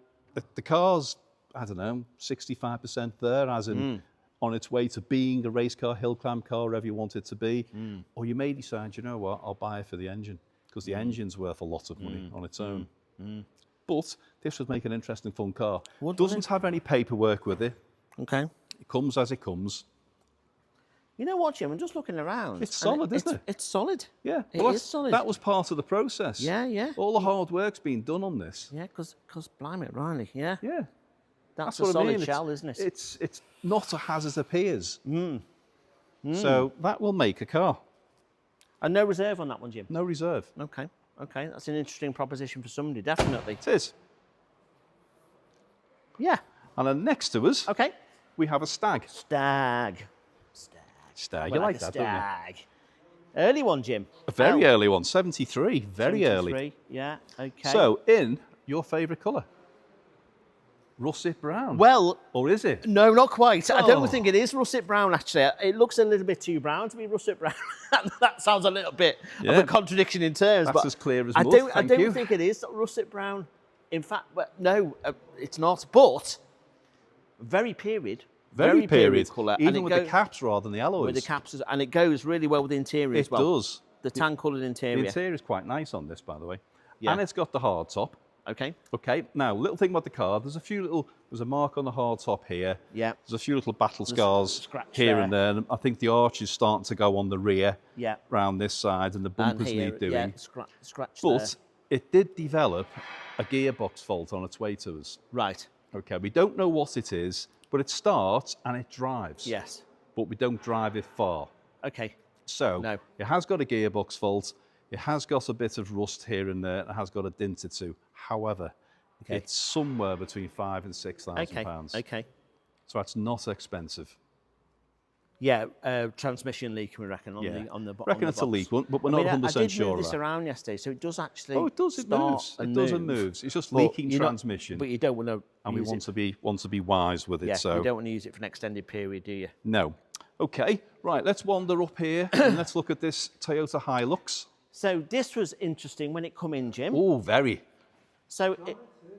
the car's, I don't know, 65% there, as in on its way to being a race car, hill climb car, whatever you want it to be. Or you may decide, you know what, I'll buy it for the engine, because the engine's worth a lot of money on its own. But this would make an interesting, fun car. Doesn't have any paperwork with it. Okay. It comes as it comes. You know what, Jim? I'm just looking around. It's solid, isn't it? It's solid. Yeah. It is solid. That was part of the process. Yeah, yeah. All the hard work's been done on this. Yeah, because blimey, Riley, yeah. Yeah. That's what a I solid mean. shell, isn't it? It's not as it appears. So that will make a car. And no reserve on that one, Jim? No reserve. Okay, okay. That's an interesting proposition for somebody, definitely. It is. Yeah. And then next to us, Okay. we have a Stag. Stag. Stag. Well, You like a that, don't you? Stag. Early one, Jim. A very early one, 73. Very early. 73, yeah, okay. So, in your favourite colour? Russet brown. Well, or is it? no, not quite. I Oh. don't think it is russet brown, actually. It looks a little bit too brown to be russet brown. That sounds a little bit of Yeah. a contradiction in terms. That's but as clear as I mud, don't thank you. think it is russet brown. In fact, no, it's not. But very period. Very period colour. Even with the caps rather than the alloys. With the caps, and it goes really well with the interior as well. It does. The tan-coloured interior. The interior is quite nice on this, by the way. Yeah. And it's got the hard top. Okay. Okay, now, little thing about the car, there's a mark on the hard top here. Yeah. There's a few little battle scars scratch here there. and there. And I think the arch is starting to go on the rear, Yeah. round this side, and the bumpers need doing. Yeah, scratch But there. it did develop a gearbox fault on its way to us. Right. Okay, we don't know what it is, but it starts and it drives. Yes. But we don't drive it far. Okay. So No. it has got a gearbox fault. It has got a bit of rust here and there. It has got a dint or two. However, it's somewhere between £5,000 and £6,000. Okay. So that's not expensive. Yeah, transmission leak, we reckon, on the bottom. Reckon it's a leak one, but we're not 100% I did sure move of this that. around yesterday, so it does actually. Oh, it does. It start moves. and It does and move. moves. It's just But leaking you're not- transmission, but you don't want to. and we want to be wise with it. Yeah, so you don't want to use it for an extended period, do you? no. Okay, right. Let's wander up here and let's look at this Toyota Hilux. So this was interesting when it come in, Jim. Oh, very. So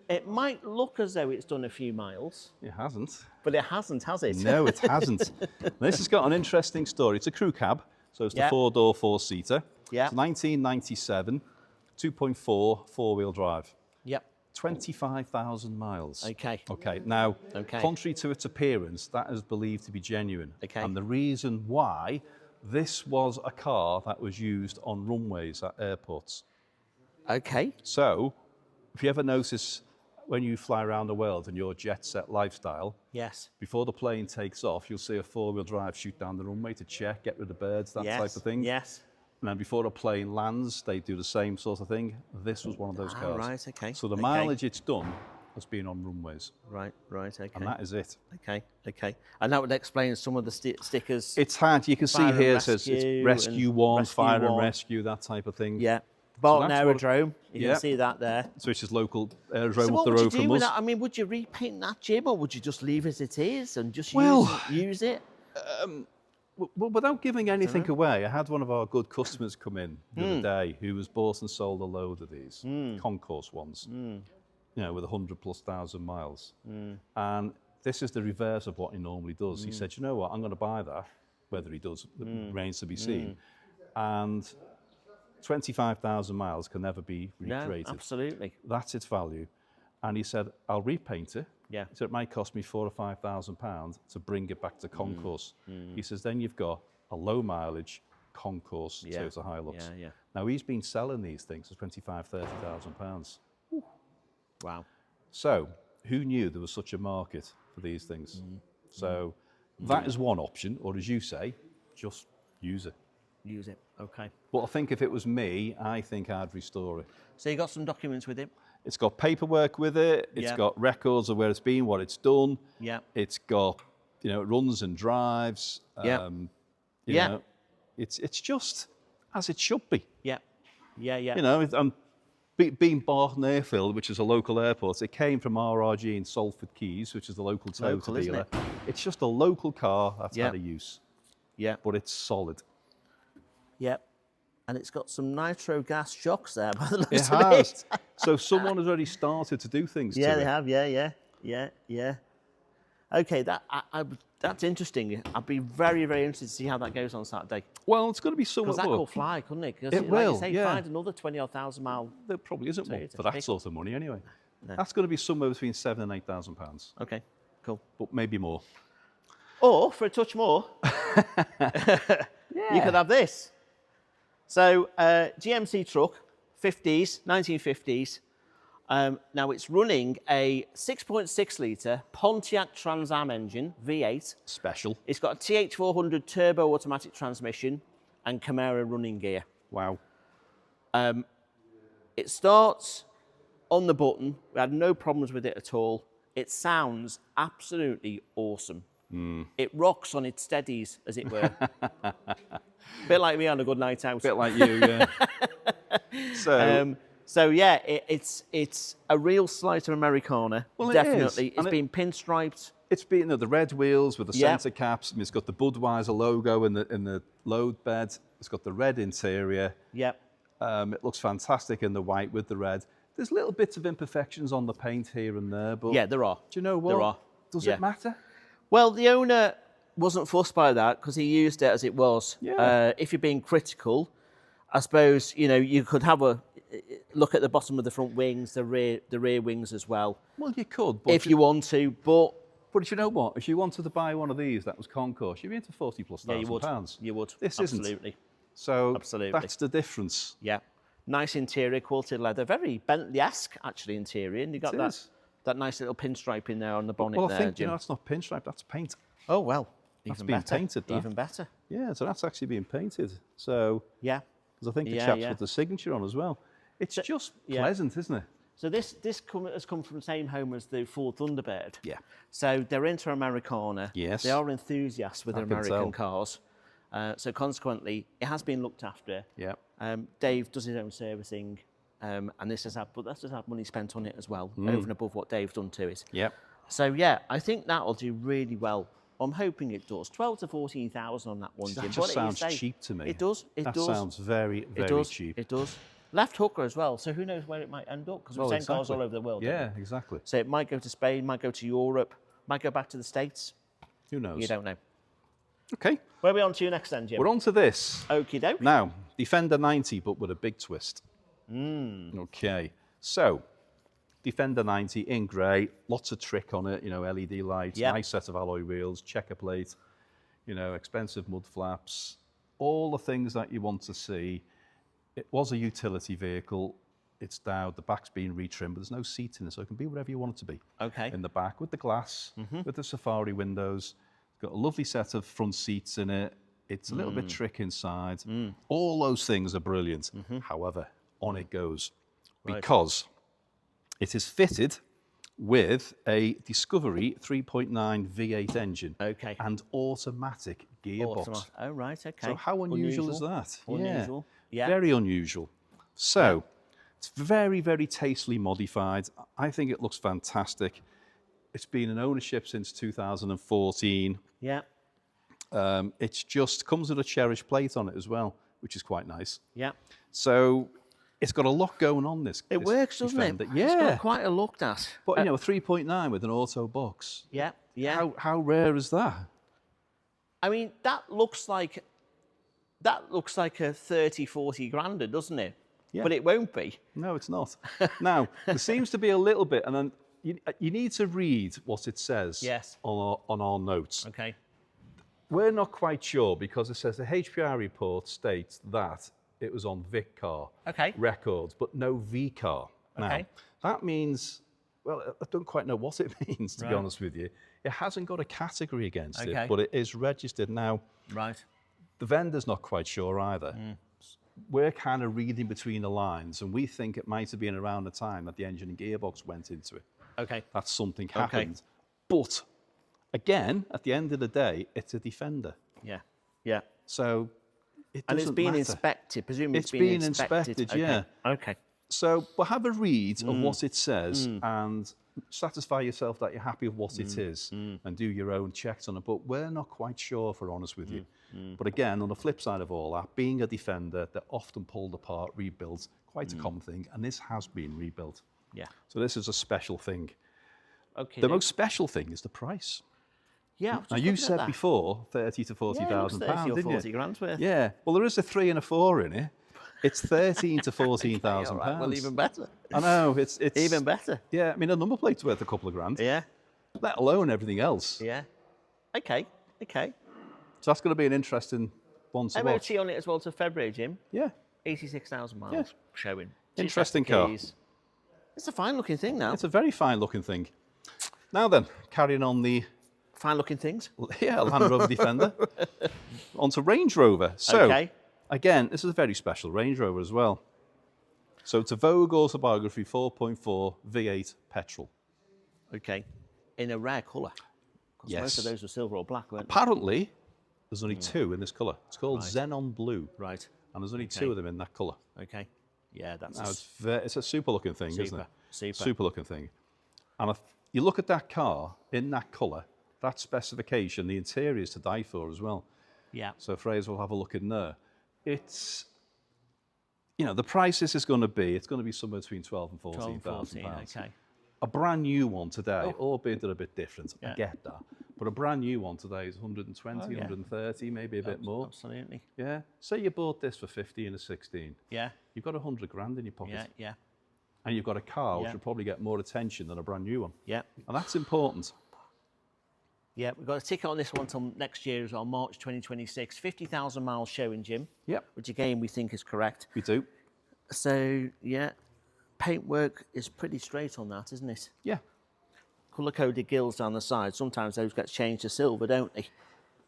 it might look as though it's done a few miles, It hasn't. but it hasn't, has it? No, it hasn't. This has got an interesting story. It's a crew cab, so it's the Yeah. four-door, four-seater. Yeah. It's 1997, 2.4 four-wheel drive. Yep. 25,000 miles. Okay. Okay, now, Okay. contrary to its appearance, that is believed to be genuine. Okay. And the reason why, this was a car that was used on runways at airports. Okay. So, if you ever notice when you fly around the world in your jet-set lifestyle, Yes. before the plane takes off, you'll see a four-wheel drive shoot down the runway to check, get rid of birds, that Yes. type of thing. Yes. And then before the plane lands, they do the same sort of thing. This was one of those cars. Right. Okay. So the okay. mileage it's done has been on runways, Right. Okay. and that is it. Okay. And that would explain some of the stickers. It's had, you can see Fire and here, it says rescue it's Rescue and 1, Rescue Fire and 1. Rescue, that type of thing. Yeah. Barton that's what- Aerodrome. You Yeah. can see that there. So it's just local aerodrome So up what the would you road do from with us. that? I mean, would you repaint that, Jim, or would you just leave as it is and just Well, use it? Well, without giving anything away, I had one of our good customers come in the other day who was bought and sold a load of these concourse ones, you know, with 100,000+ miles. And this is the reverse of what he normally does. He said, you know what, I'm going to buy that, whether he does, remains to be seen. And 25,000 miles can never be No, recreated. absolutely. That's its value. And he said, I'll repaint it. Yeah. So it might cost me £4,000 or £5,000 to bring it back to concourse. He says, then you've got a low mileage concourse Toyota Hilux. Yeah. Now he's been selling these things for £25,000, £30,000. Wow. So who knew there was such a market for these things? So that is one option, or as you say, just use it. Use it. Okay. But I think if it was me, I think I'd restore it. So you got some documents with it? It's got paperwork with it. It's Yeah. got records of where it's been, what it's done. Yeah. It's got you know, it runs and drives. Yeah. You know, it's just as it should be. Yeah. Yeah. Yeah. You know, being Barton Airfield, which is a local airport, it came from RRG in Salford Keys, which is the local Toyota dealer. It's just a local car that's out of use. Yeah. But it's solid. Yep. And it's got some nitro gas shocks there by the looks It of has. it. So someone has already started to do things to Yeah, it. they have. Yeah. Okay, that's interesting. I'd be very, very interested to see how that goes on Saturday. Well, it's going to be somewhat Because that more. could fly, couldn't it? It like will, you say, find another 20,000 mile. There probably isn't one Toyota for that pick. sort of money anyway. No. That's going to be somewhere between £7,000 and £8,000, Okay, cool. but maybe more. Or for a touch more, you could have this. So GMC truck, 50s, 1950s. Now it's running a 6.6 litre Pontiac Trans Am engine, V8. Special. It's got a TH400 turbo automatic transmission and Camaro running gear. Wow. It starts on the button. We had no problems with it at all. It sounds absolutely awesome. It rocks on its steadies, as it were. Bit like me on a good night out. Bit like you, yeah. So yeah, it's a real slice of Americana. Well, it definitely. is. It's been pinstriped. It's been the red wheels with the centre caps. I mean, it's got the Budweiser logo in the load bed. It's got the red interior. Yep. It looks fantastic in the white with the red. There's little bits of imperfections on the paint here and there, but Yeah, there are. do you know what? There are. Does Yeah. it matter? Well, the owner wasn't fussed by that because he used it as it was. Yeah. If you're being critical, I suppose you could have a look at the bottom of the front wings, the rear wings as well. Well, you could, but If you want to, but But you know what? If you wanted to buy one of these, that was concourse, you'd be into £40,000+. yeah, you would. You would. This Absolutely. isn't. So Absolutely. that's the difference. Yeah. Nice interior, quality leather, very Bentley-esque actually interior, and you got that nice little pinstripe in there on the bonnet Well, I there, think Jim. that's not pinstripe, that's paint. Oh well, That's even been better. painted, that. Even better. Yeah, so that's actually being painted. So, Yeah. because I think the Yeah, chap's yeah. got the signature on as well. It's just pleasant, isn't it? So this has come from the same home as the Ford Thunderbird. Yeah. So they're into Americana. Yes. They are enthusiasts with I their can American tell. cars. So consequently, it has been looked after. Yeah. Dave does his own servicing, and this has had money spent on it as well, over and above what Dave's done to it. Yeah. So yeah, I think that'll do really well. I'm hoping it does. 12 to 14,000 on that one. That Jim. just sounds cheap to me. It does. That sounds very, very cheap. It does. Left hooker as well. So who knows where it might end up? Because we've seen cars all over the world. Yeah, exactly. So it might go to Spain, might go to Europe, might go back to the States. Who knows? You don't know. Okay. Where are we on to next then, Jim? We're on to this. Okie doke. Now, Defender 90, but with a big twist. Okay. So, Defender 90 in grey, lots of trick on it, LED lights, nice set of alloy wheels, checker plate, expensive mud flaps, all the things that you want to see. It was a utility vehicle. It's now, the back's been retrimmed, but there's no seat in it, so it can be whatever you want it to be. Okay. In the back, with the glass, with the safari windows. It's got a lovely set of front seats in it. It's a little bit trick inside. All those things are brilliant. However, on it goes. Because it is fitted with a Discovery 3.9 V8 engine and automatic gearbox. Oh, right, okay. So how unusual is that? Unusual. Yeah. Very unusual. So it's very, very tastefully modified. I think it looks fantastic. It's been in ownership since 2014. Yeah. It's just comes with a cherished plate on it as well, which is quite nice. Yeah. So it's got a lot going on. This works, doesn't Defender. it? Yeah. It's got quite a look at. But a 3.9 with an auto box. Yeah. Yeah. How rare is that? I mean, that looks like a 30, 40 grander, doesn't it? Yeah. But it won't be. No, it's not. Now, there seems to be a little bit, and then you need to read what it says on our notes. Okay. We're not quite sure because it says the HPI report states that it was on VicCar records, but no VCar. Now, that means, well, I don't quite know what it means, to be honest with you. It hasn't got a category against it, but it is registered. Now, the vendor's not quite sure either. We're kind of reading between the lines, and we think it might have been around the time that the engine and gearbox went into it. Okay. That something happened. But Again, at the end of the day, it's a Defender. Yeah, yeah. So it doesn't And it's been matter. inspected, presumably It's been inspected, okay. yeah. Okay. So, but have a read of what it says and satisfy yourself that you're happy with what it is and do your own checks on it. But we're not quite sure, if we're honest with you. But again, on the flip side of all that, being a Defender, they're often pulled apart, rebuilt, quite a common thing. And this has been rebuilt. Yeah. So this is a special thing. Okay. The most special thing is the price. Yeah. Now, you said before 30 to 40,000 pounds, 30 or didn't 40 you? grand's worth. Yeah. Well, there is a 3 and a 4 in it. It's 13 to 14,000 All right, pounds. well, even better. I know, it's Even better. Yeah, I mean, a number plate's worth a couple of grand. Yeah. Let alone everything else. Yeah. Okay. Okay. So that's going to be an interesting one to watch. MOT on it as well to February, Jim. Yeah. 86,000 miles Yeah. showing. Interesting car. Keys. It's a fine looking thing now. It's a very fine looking thing. Now then, carrying on the Fine looking things. Land Rover Defender. Onto Range Rover. So, Okay. again, this is a very special Range Rover as well. So it's a Vogue Autobiography 4.4 V8 petrol. Okay. In a rare colour. Yes. Most of those were silver or black, weren't Apparently, there's only two in this colour. It's called Xenon Blue. they? Right. And there's only two of them in that colour. Okay. Yeah, that's Now, it's a super looking thing, isn't it? super. Super. Super looking thing. And if you look at that car in that colour, that specification, the interior is to die for as well. Yeah. So Fraser will have a look in there. It's, you know, the price this is going to be, it's going to be somewhere between 12 and 14,000 pounds. Okay. A brand new one today, albeit they're a bit different, I Yeah. get that. But a brand new one today is 120, 130, maybe a bit more. Absolutely. Yeah. Say you bought this for 50 and a 16. Yeah. You've got 100 grand in your pocket. Yeah. Yeah. And you've got a car which Yeah. will probably get more attention than a brand new one. Yeah. And that's important. Yeah, we've got a ticket on this one till next year as well, March 2026. 50,000 miles showing, Jim. Yep. Which again we think is correct. We do. So yeah, paintwork is pretty straight on that, isn't it? Yeah. Colour-coded gills down the side. Sometimes those get changed to silver, don't they?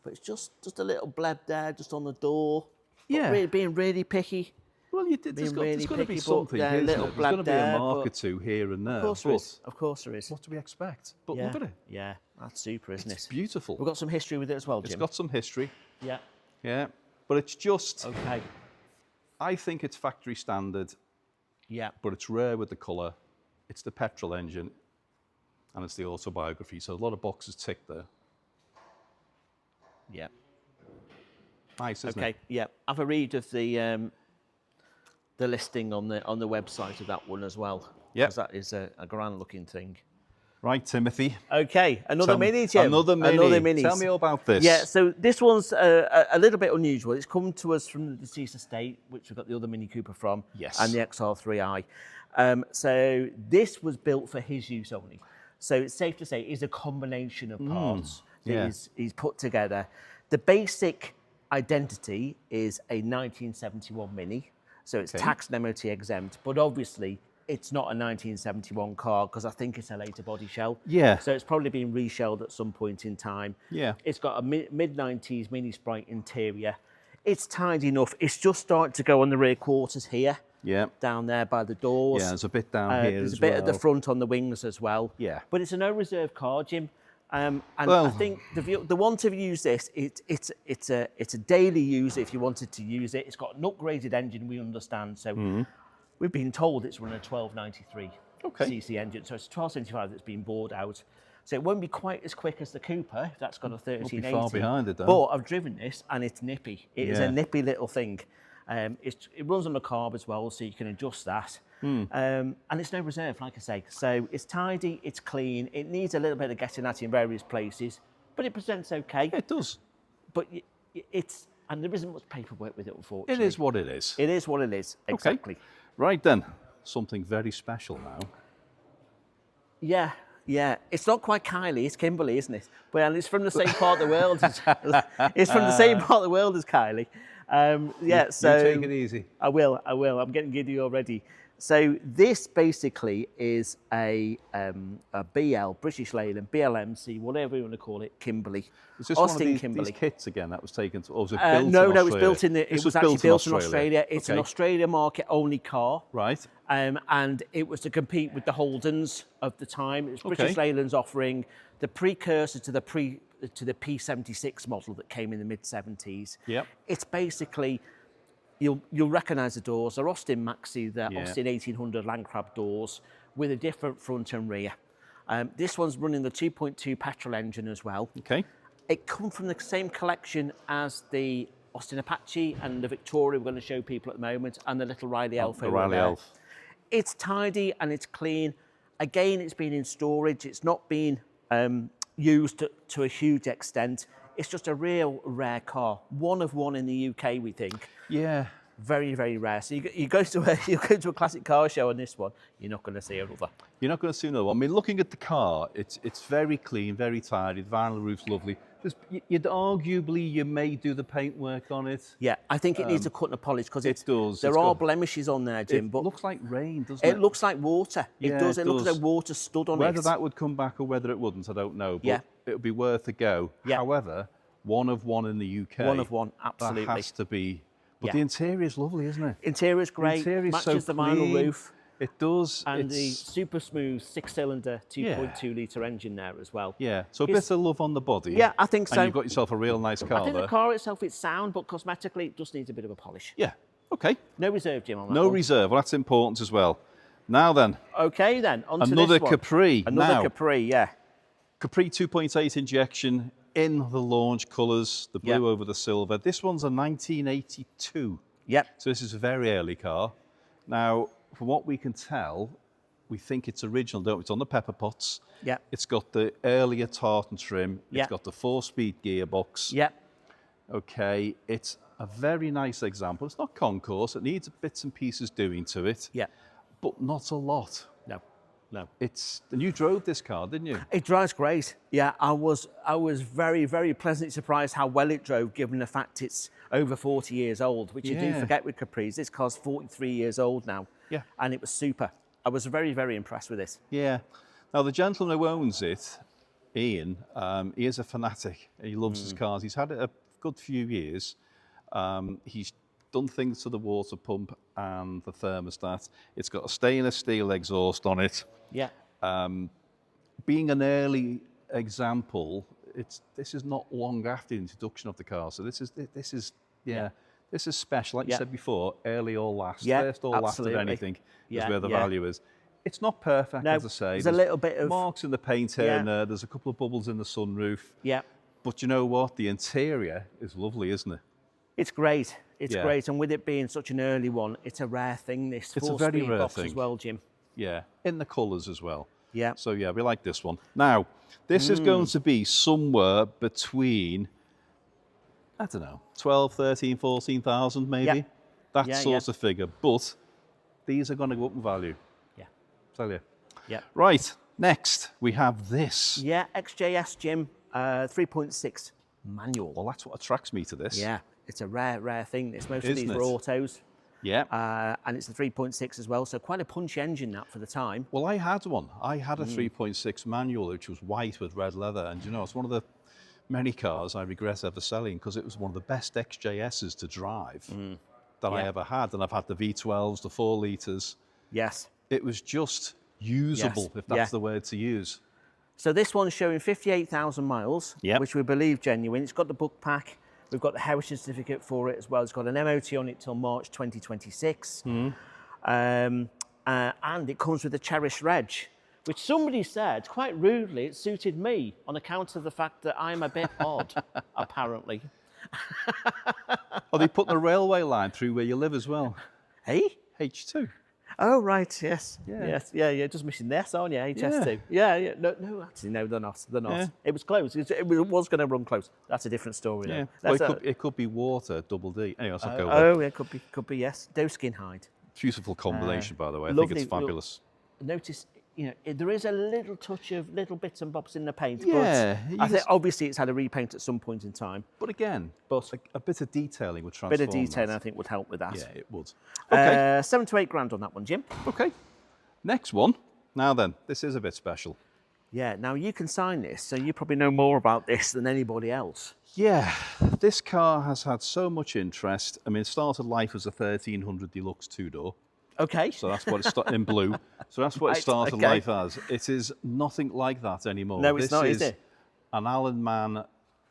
But it's just a little bleb there, just on the door. But Yeah. really, being really picky. Well, there's got really to be picky, something but, here, isn't little there? There's going to blab be a there, mark or but- two here and there. Of course there is. Of course there is. What do we expect? But Yeah. look at it. Yeah, that's super, isn't It's it? beautiful. We've got some history with it as well, Jim. It's got some history. Yeah. Yeah. But it's just, Okay. I think it's factory standard, Yeah. but it's rare with the colour. It's the petrol engine and it's the autobiography. So a lot of boxes ticked there. Yeah. Nice, isn't Okay. it? Yeah. Have a read of the listing on the website of that one as well. Yep. Because that is a grand looking thing. Right, Timothy. Okay, another mini, Jim. Another mini. Another mini. Tell me all about this. Yeah, so this one's a little bit unusual. It's come to us from the deceased estate, which we've got the other Mini Cooper from. Yes. And the XR3i. So this was built for his use only. So it's safe to say it's a combination of parts that yeah. he's put together. The basic identity is a 1971 Mini. So it's tax and MOT exempt, but obviously it's not a 1971 car because I think it's a later body shell. Yeah. So it's probably been reshelled at some point in time. Yeah. It's got a mid-90s Mini Sprite interior. It's tidy enough. It's just starting to go on the rear quarters here. Yeah. Down there by the doors. Yeah, there's a bit down here There's as a bit well. at the front on the wings as well. Yeah. But it's a no reserve car, Jim. And Well- I think the one to use this, it's a daily use if you wanted to use it. It's got an upgraded engine, we understand. So we've been told it's running a 1293 cc engine. So it's a 1275 that's been bored out. So it won't be quite as quick as the Cooper, if that's got a 1380. far behind it, though. But I've driven this and it's nippy. It is Yeah. a nippy little thing. It runs on the carb as well, so you can adjust that. And it's no reserve, like I say. So it's tidy, it's clean. It needs a little bit of getting at in various places, but it presents okay. It does. But and there isn't much paperwork with it, It unfortunately. is what it is. It is what it is, exactly. Okay. Right then, something very special now. Yeah, yeah. It's not quite Kylie, it's Kimberly, isn't it? Well, it's from the same part of the world. It's from the same part of the world as Kylie. Yeah, so You take it easy. I will. I'm getting giddy already. So this basically is a BL, British Leyland, BLMC, whatever you want to call it, Kimberley. Is this Austin one of Kimberley. these kits again that was taken to, or was it built in No, Australia? it was built in it was actually built in Australia. It's an Australia market only car. Right. And it was to compete with the Holdens of the time. It was British Leyland's offering the precursor to the P76 model that came in the mid-70s. Yep. It's basically, you'll recognise the doors. They're Austin Maxi, they're Austin 1800 Landcrab doors with a different front and rear. This one's running the 2.2 petrol engine as well. Okay. It comes from the same collection as the Austin Apache and the Victoria we're going to show people at the moment, and the little Riley Elf. The Riley Elf. It's tidy and it's clean. Again, it's been in storage. It's not been used to a huge extent. It's just a real rare car. One of one in the UK, we think. Yeah. Very, very rare. So you go to a classic car show on this one, you're not going to see another. You're not going to see another one. I mean, looking at the car, it's very clean, very tidy. The vinyl roof's lovely. You may do the paintwork on it. Yeah, I think it needs a cut and a polish because it does. There are blemishes on there, Jim. It but looks like rain, doesn't it? It looks like water. Yeah, it does. It looks like water stood on it. Whether that would come back or whether it wouldn't, I don't know. But it would be worth a go. Yeah. However, one of one in the UK. One of one, absolutely. That has to be. But the interior is lovely, isn't it? Interior's great. Matches the vinyl roof. It does. And the super smooth 6-cylinder 2.2 litre engine there as well. Yeah, so a bit of love on the body. Yeah, I think so. And you've got yourself a real nice car I think there. the car itself is sound, but cosmetically it just needs a bit of a polish. Yeah, okay. No reserve, Jim, on that No one. reserve, well that's important as well. Now then. Okay then, on to another this one. Capri. Another Capri, yeah. Capri 2.8 injection in the launch colours, the blue over the silver. This one's a 1982. Yep. So this is a very early car. Now, from what we can tell, we think it's original, don't we? It's on the pepper pots. Yep. It's got the earlier tartan trim. Yep. It's got the 4-speed gearbox. Yep. Okay, it's a very nice example. It's not concourse. It needs bits and pieces doing to it. Yeah. But not a lot. No. No. And you drove this car, didn't you? It drives great. Yeah, I was very, very pleasantly surprised how well it drove, given the fact it's over 40 years old, which you do forget with Capris. This car's 43 years old now. Yeah. And it was super. I was very, very impressed with this. Yeah. Now, the gentleman who owns it, Ian, he is a fanatic. He loves his cars. He's had it a good few years. He's done things to the water pump and the thermostat. It's got a stainless steel exhaust on it. Yeah. Being an early example, this is not long after the introduction of the car. So this is special. Like you said before, early or last, first or last of anything is where the value is. It's not perfect, as I say. There's a little bit of marks in the paint here and there. There's a couple of bubbles in the sunroof. Yeah. But you know what? The interior is lovely, isn't it? It's great. It's great. And with it being such an early one, it's a rare thing, this. It's a very rare box thing. as well, Jim. Yeah, in the colours as well. Yeah. So yeah, we like this one. Now, this is going to be somewhere between, I don't know, 12, 13, 14,000 maybe. That sort of figure. But these are going to go up in value. Yeah. Tell you. Yeah. Right, next we have this. Yeah, XJS, Jim, 3.6 manual. Well, that's what attracts me to this. Yeah, it's a rare thing. Most of these were autos. Yeah. And it's a 3.6 as well, so quite a punchy engine that for the time. Well, I had one. I had a 3.6 manual, which was white with red leather. And you know, it's one of the many cars I regret ever selling because it was one of the best XJSs to drive that I ever had. And I've had the V12s, the 4 litres. Yes. It was just usable, if that's the word to use. So this one's showing 58,000 miles, which we believe genuine. It's got the book pack. We've got the heritage certificate for it as well. It's got an MOT on it till March 2026. And it comes with a cherished reg, which somebody said, quite rudely, it suited me on account of the fact that I'm a bit odd, apparently. Are they putting a railway line through where you live as well? Hey? H2. Oh, right, yes. Yeah. Yes, just missing this, aren't you? HS2. Yeah. No, actually, no, they're not. Yeah. It was close. It was going to run close. That's a different story. Yeah. Well, it could be water, double D. Anyway, let's not go there. Oh, it could be, yes. Doe skin hide. Beautiful combination, by the way. I think it's fabulous. Notice there is a little touch of little bits and bobs in the paint. Yeah, but I think obviously it's had a repaint at some point in time. But again, a bit of detailing would transform. A bit of detailing, I think, would help with that. Yeah, it would. Okay. 7 to 8 grand on that one, Jim. Okay. Next one. Now then, this is a bit special. Yeah, now you can sign this, so you probably know more about this than anybody else. Yeah, this car has had so much interest. I mean, it started life as a 1300 Deluxe two-door. Okay. So that's what it started in blue. So that's what it started life as. It is nothing like that anymore. No, it's not, is it? An Alan Mann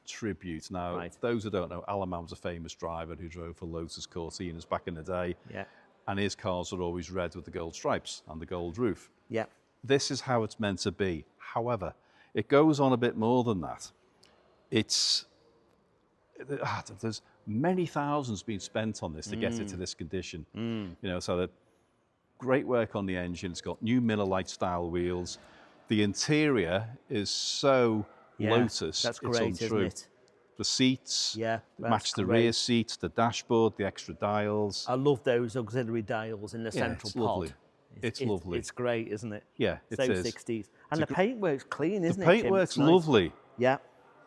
tribute. Now, those who don't know, Alan Mann was a famous driver who drove for Lotus Cortinas back in the day. Yeah. And his cars are always red with the gold stripes and the gold roof. Yeah. This is how it's meant to be. However, it goes on a bit more than that. There's many thousands being spent on this to get it to this condition. So the great work on the engine. It's got new Miller Lite style wheels. The interior is so Lotus. That's great, it's untrue. Isn't it? The seats match the great. rear seats, the dashboard, the extra dials. I love those auxiliary dials in the central pod. Lovely. It's lovely. It's great, isn't it? Yeah, it so is. 60s. And the paintwork's clean, isn't it? The paintwork's lovely. Yeah.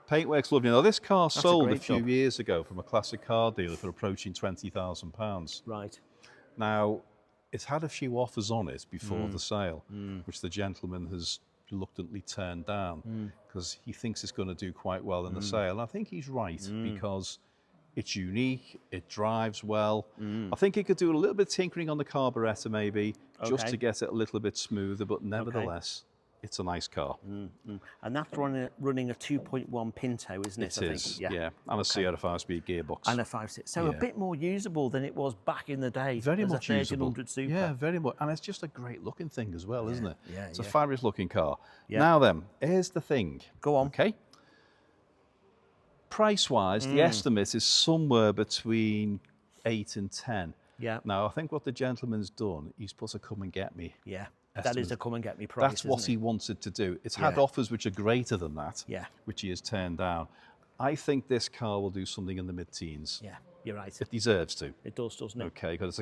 Paintwork's lovely. Now, this car sold a few job. years ago from a classic car dealer for approaching £20,000. Right. Now, it's had a few offers on it before the sale, which the gentleman has reluctantly turned down because he thinks it's going to do quite well in the sale. And I think he's right because it's unique, it drives well. I think he could do a little bit of tinkering on the carburettor maybe, just to get it a little bit smoother, but nevertheless, it's a nice car. And that's running a 2.1 Pinto, isn't it? It is, yeah. And a Sierra 5-speed gearbox. And a 5.6. So a bit more usable than it was back in the day. Very much a 1300 Super. Yeah, very much. And it's just a great looking thing as well, isn't it? Yeah, it's a fabulous looking car. Yeah. Now then, here's the thing. Go on. Okay. Price-wise, the estimate is somewhere between 8 and 10. Yeah. Now, I think what the gentleman's done, he's put a come and get me. Yeah. Estimate. That is a come and get me price. That's what he wanted to do. It's had offers which are greater than that, which he has turned down. I think this car will do something in the mid-teens. Yeah, you're right. It deserves to. It does, doesn't it? Okay, because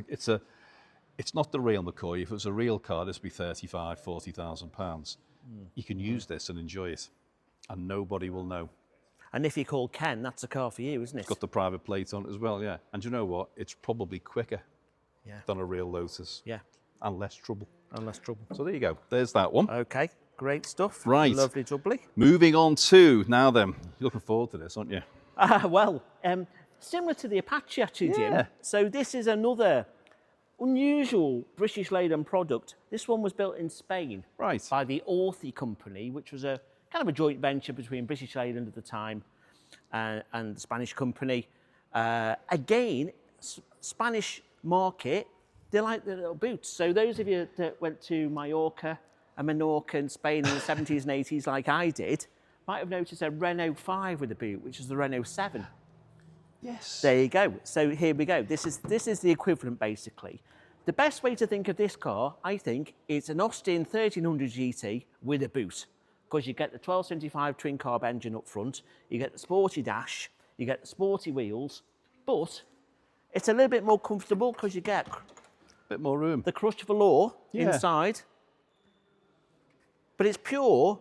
it's not the real McCoy. If it was a real car, this would be £35,000, £40,000. You can use this and enjoy it, and nobody will know. And if you call Ken, that's a car for you, isn't it? It's got the private plate on it as well, yeah. And you know what? It's probably quicker than a real Lotus. Yeah. And less trouble. And less trouble. So there you go. There's that one. Okay, great stuff. Right. Lovely, doubly. Moving on to, now then, you're looking forward to this, aren't you? Well, similar to the Apache, actually, Jim. So this is another unusual British Leyland product. This one was built in Spain by the Authy company, which was a kind of a joint venture between British Leyland at the time and the Spanish company. Again, Spanish market, they like the little boots. So those of you that went to Mallorca and Menorca and Spain in the 70s and 80s like I did, might have noticed a Renault 5 with a boot, which is the Renault 7. Yes. There you go. So here we go. This is the equivalent, basically. The best way to think of this car, I think, is an Austin 1300 GT with a boot. Because you get the 1275 twin carb engine up front, you get the sporty dash, you get the sporty wheels, but it's a little bit more comfortable because you get bit more room. The crushed velour inside, but it's pure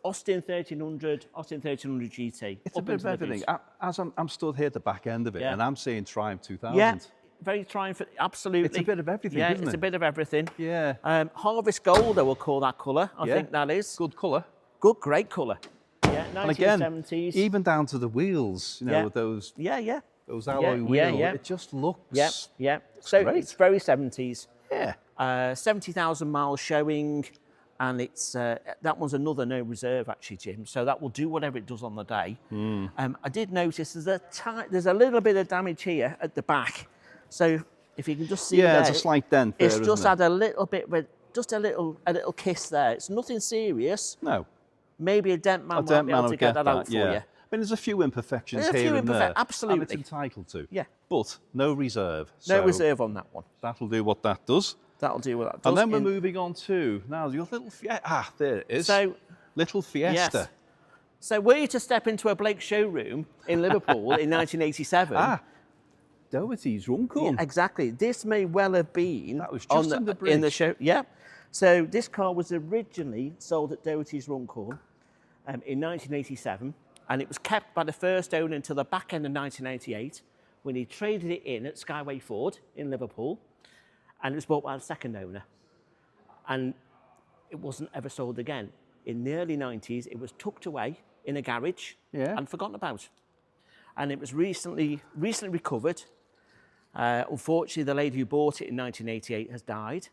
Austin 1300 GT. It's a bit of everything. As I'm stood here at the back end of it, and I'm seeing Triumph 2000. Yeah, very Triumph, absolutely. It's a bit of everything, isn't it? Yeah, it's a bit of everything. Yeah. Harvest Gold, I will call that colour. I think that is. Good colour. Good, great colour. Yeah, 1970s. And again, even down to the wheels, you know, with those those alloy wheels, it just looks so great. It's very 70s. Yeah. 70,000 miles showing, and it's that one's another no reserve actually, Jim. So that will do whatever it does on the day. I did notice there's a little bit of damage here at the back. So if you can just see there, there's a slight dent there, it's just isn't had a little bit with just a little kiss there. It's nothing serious. No. Maybe a dent man might be able to get that out for you. I mean, there's a few imperfections here and there. Absolutely. And it's entitled to. Yeah. But no reserve. No reserve on that one. That'll do what that does. That'll do what that does. And then we're moving on to, now, your little Fiesta. There it is. So, little Fiesta. Yes. So were you to step into a Blake showroom in Liverpool in 1987... Doherty's Runcorn. Yeah, exactly. This may well have been that was just in the show. Yeah. So this car was originally sold at Doherty's Runcorn in 1987, and it was kept by the first owner until the back end of 1988, when he traded it in at Skyway Ford in Liverpool, and it was bought by the second owner. And it wasn't ever sold again. In the early 90s, it was tucked away in a garage and forgotten about. And it was recently recovered. Unfortunately, the lady who bought it in 1988 has died.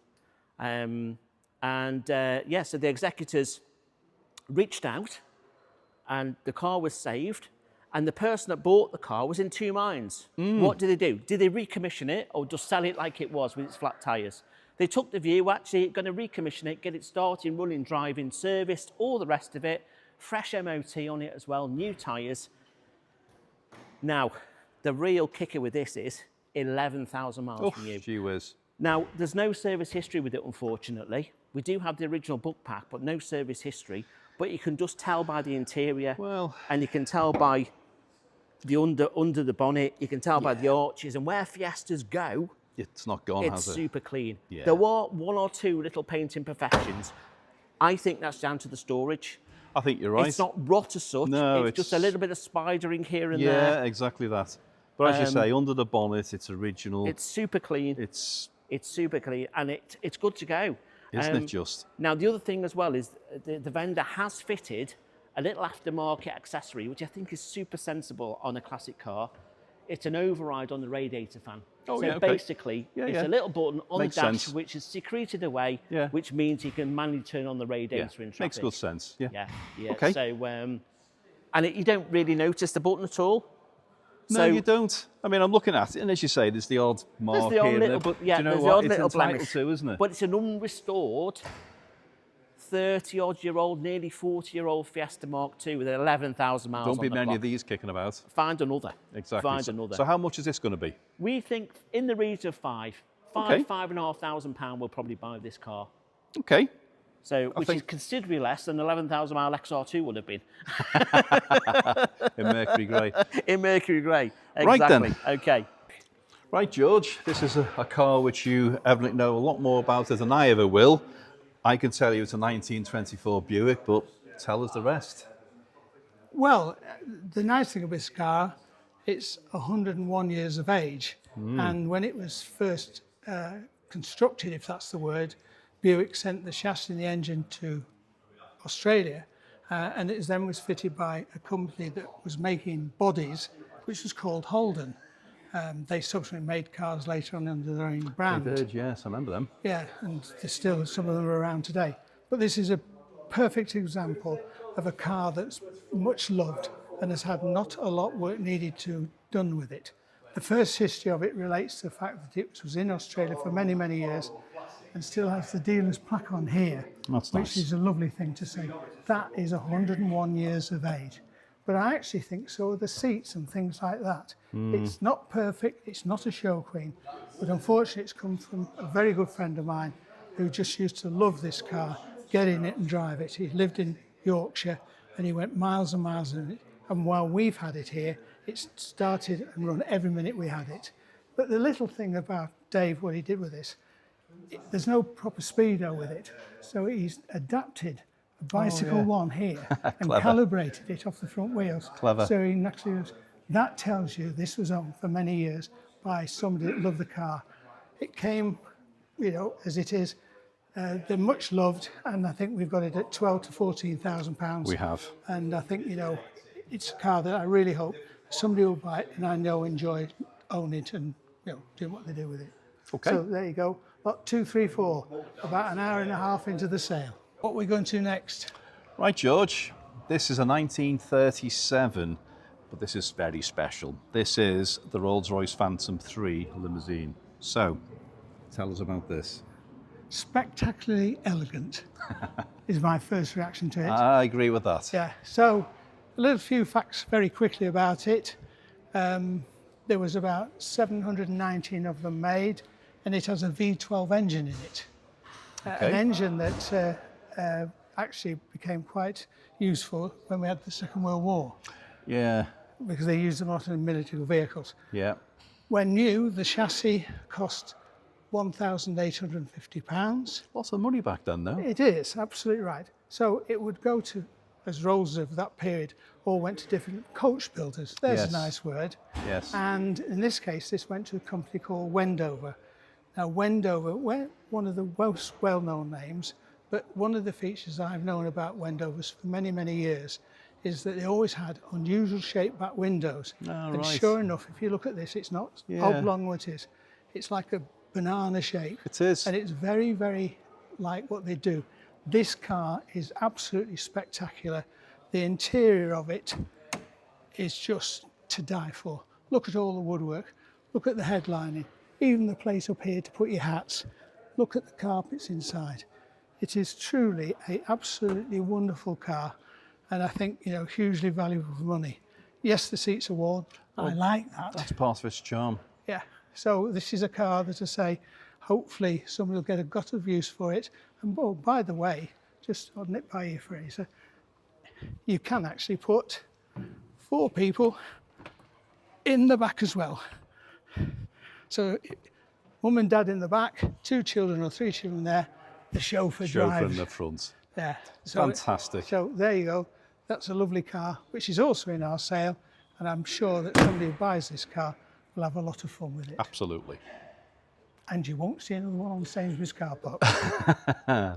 So the executors reached out and the car was saved. And the person that bought the car was in two minds. What did they do? Did they recommission it or just sell it like it was with its flat tyres? They took the view, actually, going to recommission it, get it starting, running, driving, serviced, all the rest of it. Fresh MOT on it as well, new tyres. Now, the real kicker with this is 11,000 miles from you. Gee whiz. Now, there's no service history with it, unfortunately. We do have the original book pack, but no service history. But you can just tell by the interior, and you can tell by the under the bonnet, you can tell by the arches, and where Fiestas go, it's not gone, it's has it? super clean. Yeah. There were one or two little paint imperfections. I think that's down to the storage. I think you're right. It's not rot as such. No, it's just a little bit of spidering here and there. Yeah, exactly that. But as you say, under the bonnet, it's original. It's super clean. It's super clean, and it's good to go. Isn't it just? Now, the other thing as well is the vendor has fitted a little aftermarket accessory, which I think is super sensible on a classic car. It's an override on the radiator fan. Basically, it's a little button on the dash, which is secreted away, which means you can manually turn on the radiator in traffic. Makes good sense. Yeah. Okay. So, you don't really notice the button at all. No, you don't. I mean, I'm looking at it, and as you say, there's the odd mark here, there, but do you know what? It's entitled to, isn't it? But it's an unrestored 30-odd-year-old, nearly 40-year-old Fiesta Mark II with 11,000 miles on the clock. Don't be many of these kicking about. Find another. Exactly. Find another. So how much is this going to be? We think in the region of £5,500 we'll probably buy this car. Okay. So, which is considerably less than 11,000 mile XR2 would have been. In Mercury Grey. In Mercury Grey, exactly. Right then. Okay. Right, George, this is a car which you evidently know a lot more about than I ever will. I can tell you it's a 1924 Buick, but tell us the rest. Well, the nice thing about this car, it's 101 years of age. And when it was first constructed, if that's the word, Buick sent the chassis and the engine to Australia, and it then was fitted by a company that was making bodies, which was called Holden. They subsequently made cars later on under their own brand. They did, yes, I remember them. Yeah, and there's still some of them are around today. But this is a perfect example of a car that's much loved and has had not a lot of work needed to done with it. The first history of it relates to the fact that it was in Australia for many, many years and still has the dealer's plaque on here, which is a lovely thing to say. That is 101 years of age. But I actually think so are the seats and things like that. It's not perfect, it's not a show queen, but unfortunately it's come from a very good friend of mine who just used to love this car, get in it and drive it. He lived in Yorkshire and he went miles and miles in it. And while we've had it here, it's started and run every minute we had it. But the little thing about Dave, what he did with this, there's no proper speedo with it. So he's adapted a bicycle one here and calibrated it off the front wheels. Clever. So he actually, that tells you this was owned for many years by somebody that loved the car. It came, as it is. They're much loved, and I think we've got it at £12,000 to £14,000. We have. And I think, it's a car that I really hope somebody will buy it and I know enjoy owning it and doing what they do with it. Okay. So there you go. Lot 2, 3, 4. About an hour and a half into the sale. What are we going to next? Right, George. This is a 1937, but this is very special. This is the Rolls-Royce Phantom 3 limousine. So, tell us about this. Spectacularly elegant is my first reaction to it. I agree with that. Yeah. So, a little few facts very quickly about it. There was about 719 of them made, and it has a V12 engine in it. An engine that actually became quite useful when we had the Second World War. Yeah. Because they used them a lot in military vehicles. Yeah. When new, the chassis cost £1,850. Lots of money back then, though. It is, absolutely right. So it would go to, as Rolls of that period all went to different coach builders. There's Yes. a nice word. Yes. And in this case, this went to a company called Wendover. Now, Wendover, we're one of the most well-known names, but one of the features I've known about Wendovers for many, many years is that they always had unusual shaped back windows. Oh, and right. sure enough, if you look at this, it's not oblong what it is. It's like a banana shape. It is. And it's very, very like what they do. This car is absolutely spectacular. The interior of it is just to die for. Look at all the woodwork. Look at the headlining. Even the place up here to put your hats. Look at the carpets inside. It is truly an absolutely wonderful car, and I think, you know, hugely valuable for money. Yes, the seats are worn. I like that. That's part of its charm. Yeah. So this is a car that, I say, hopefully somebody will get a gut of use for it. And oh, by the way, just on it by you, Fraser, you can actually put 4 people in the back as well. So mum and dad in the back, 2 children or 3 children there, the chauffeur drives. in the front. Yeah. So, Fantastic. So there you go. That's a lovely car, which is also in our sale. And I'm sure that somebody who buys this car will have a lot of fun with it. Absolutely. And you won't see another one on Sainsbury's car park.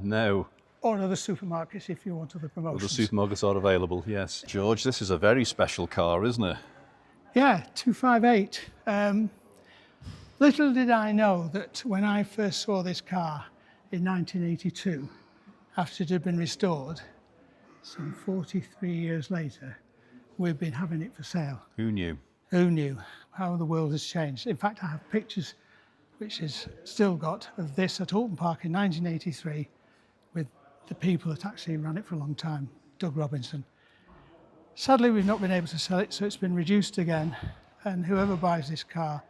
No. Or other supermarkets if you want other The promotions. supermarkets are available, yes. George, this is a very special car, isn't it? Yeah, 258. Little did I know that when I first saw this car in 1982, after it had been restored, some 43 years later, we've been having it for sale. Who knew? Who knew how the world has changed? In fact, I have pictures, which is still got, of this at Alton Park in 1983 with the people that actually ran it for a long time, Doug Robinson. Sadly, we've not been able to sell it, so it's been reduced again. And whoever buys this car,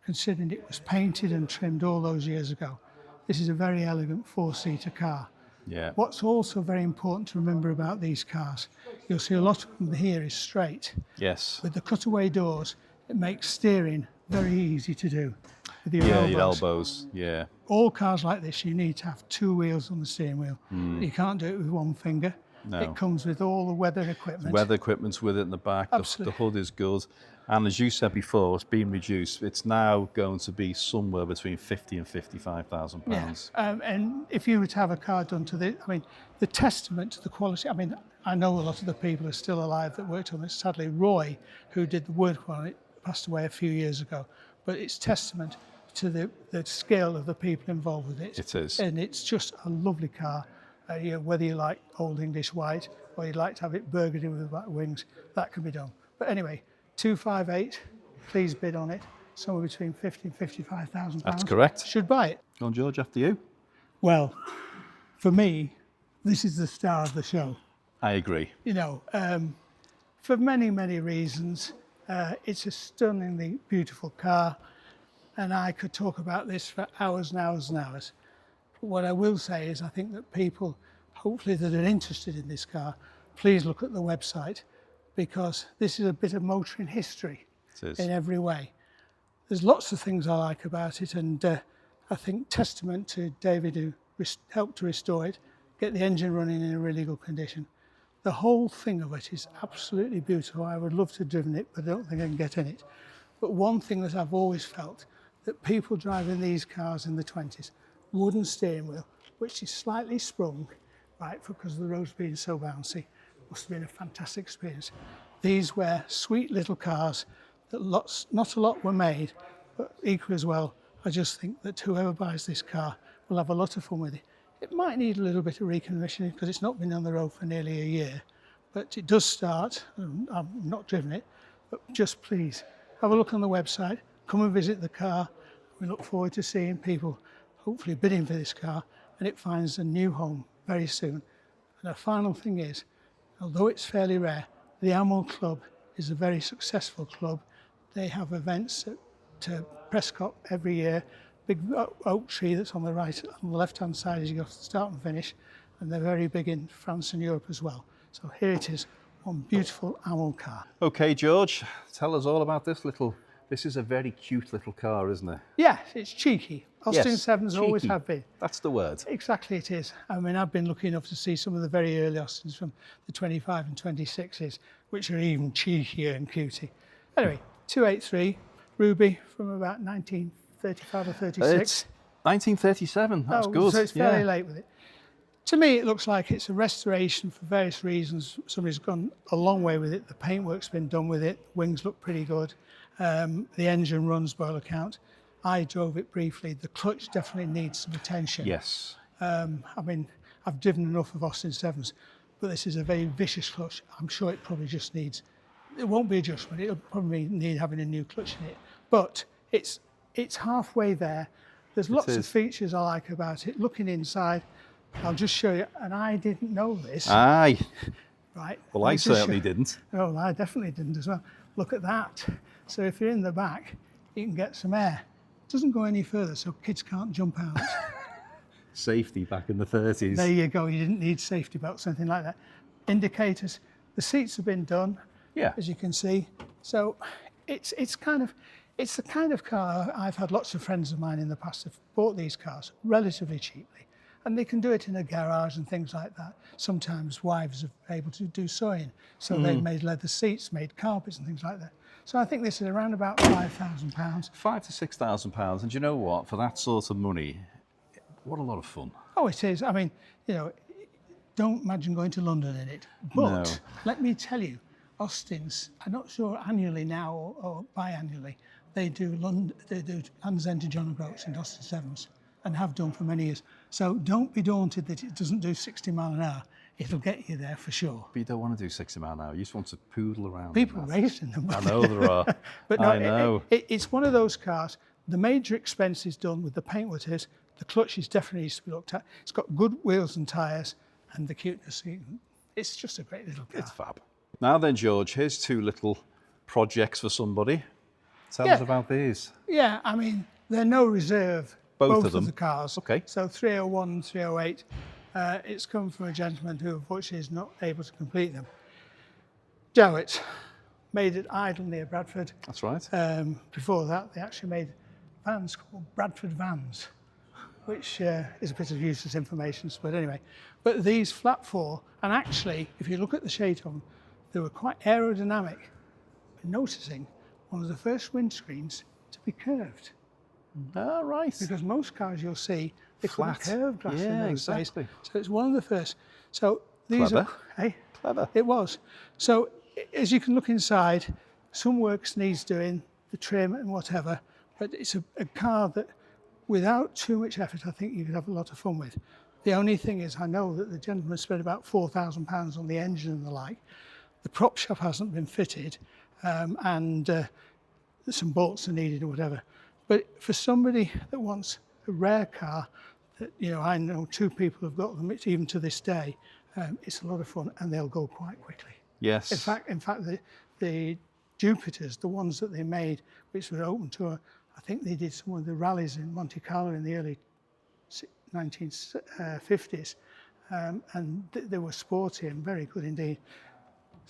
considering it was painted and trimmed all those years ago, this is a very elegant 4-seater car. Yeah. What's also very important to remember about these cars, you'll see a lot of them here is straight. Yes. With the cutaway doors, it makes steering very easy to do. With your Yeah, elbows. your elbows. Yeah. All cars like this, you need to have 2 wheels on the steering wheel. You can't do it with 1 finger. No. It comes with all the weather equipment. Weather equipment's with it in the back. The Absolutely. hood is good. And as you said before, it's been reduced. It's now going to be somewhere between £50,000 and £55,000. And if you were to have a car done to this, I mean, the testament to the quality, I mean, I know a lot of the people are still alive that worked on it. Sadly, Roy, who did the work on it, passed away a few years ago. But it's testament to the skill of the people involved with it. It is. And it's just a lovely car. You know, whether you like Old English white or you'd like to have it burgundy with black wings, that can be done. But anyway, 258, please bid on it. Somewhere between £50,000 and £55,000. That's correct. Should buy it. Go on, George, after you. Well, for me, this is the star of the show. I agree. You know, for many, many reasons. It's a stunningly beautiful car, and I could talk about this for hours and hours and hours. But what I will say is I think that people, hopefully that are interested in this car, please look at the website, because this is a bit of motoring history It is. in every way. There's lots of things I like about it, and I think testament to David, who helped to restore it, get the engine running in a really good condition. The whole thing of it is absolutely beautiful. I would love to have driven it, but I don't think I can get in it. But one thing that I've always felt, that people driving these cars in the 20s, wooden steering wheel, which is slightly sprung, right, because of the roads being so bouncy, must have been a fantastic experience. These were sweet little cars that not a lot were made, but equally as well, I just think that whoever buys this car will have a lot of fun with it. It might need a little bit of reconditioning because it's not been on the road for nearly a year, but it does start. I've not driven it, but just please have a look on the website, come and visit the car. We look forward to seeing people hopefully bidding for this car, and it finds a new home very soon. And the final thing is, although it's fairly rare, the Amel Club is a very successful club. They have events at Prescott every year. Big oak tree that's on the right, on the left-hand side as you go to the start and finish, and they're very big in France and Europe as well. So here it is, one beautiful Amel car. Okay, George, tell us all about this little This is a very cute little car, isn't it? Yeah, it's cheeky. Austin Yes, 7s always cheeky. have been. That's the word. Exactly it is. I mean, I've been lucky enough to see some of the very early Austins from the 25 and 26s, which are even cheekier and cutie. Anyway, 283 Ruby from about 1935 or 36. It's 1937, that's good. So it's fairly late with it. To me, it looks like it's a restoration for various reasons. Somebody's gone a long way with it. The paintwork's been done with it. Wings look pretty good. The engine runs by all account. I drove it briefly. The clutch definitely needs some attention. Yes. I mean, I've driven enough of Austin 7s, but this is a very vicious clutch. I'm sure it probably just needs, it won't be adjustment. It'll probably need having a new clutch in it. But it's halfway there. There's lots of features I like about it. Looking inside, I'll just show you, and I didn't know this. Aye. Right. Well, I certainly didn't. Oh, I definitely didn't as well. Look at that. So if you're in the back, you can get some air. It doesn't go any further, so kids can't jump out. Safety back in the 30s. There you go. You didn't need safety belts, anything like that. Indicators. The seats have been done, as you can see. So it's the kind of car. I've had lots of friends of mine in the past have bought these cars relatively cheaply. And they can do it in a garage and things like that. Sometimes wives are able to do sewing. So they've made leather seats, made carpets and things like that. So I think this is around about £5,000. £5,000 to £6,000. And you know what? For that sort of money, what a lot of fun. Oh, it is. I mean, you know, don't imagine going to London in it. But let me tell you, Austin's, I'm not sure annually now or biannually, they do Land's End to John O'Groats in Austin 7s. And have done for many years. So don't be daunted that it doesn't do 60 mile an hour. It'll get you there for sure. But you don't want to do 60 mile an hour. You just want to poodle around. People race in them. I know there are. But no, I know. It's one of those cars. The major expense is done with the paintwork. The clutch is definitely needs to be looked at. It's got good wheels and tyres and the cuteness. It's just a great little car. It's fab. Now then, George, here's two little projects for somebody. Tell us about these. Yeah, I mean, they're no reserve. Both of them? The cars. Okay. So 301 and 308. It's come from a gentleman who unfortunately is not able to complete them. Jowett made it Idle near Bradford. That's right. Before that, they actually made vans called Bradford Vans, which is a bit of useless information, but anyway. But these flat four, and actually, if you look at the shape of them, they were quite aerodynamic. But noticing one of the first windscreens to be curved. Ah, right. Because most cars you'll see, they flat. Curved glass in those exactly. days. So it's one of the first. So these Clever. Clever. It was. So as you can look inside, some works needs doing, the trim and whatever, but it's a car that without too much effort, I think you could have a lot of fun with. The only thing is, I know that the gentleman spent about £4,000 on the engine and the like. The prop shop hasn't been fitted, and some bolts are needed or whatever. But for somebody that wants a rare car, that, you know, I know two people have got them, it's even to this day, it's a lot of fun and they'll go quite quickly. Yes. In fact, the Jupiters, the ones that they made, which were open to, I think they did some of the rallies in Monte Carlo in the early 1950s, and they were sporty and very good indeed.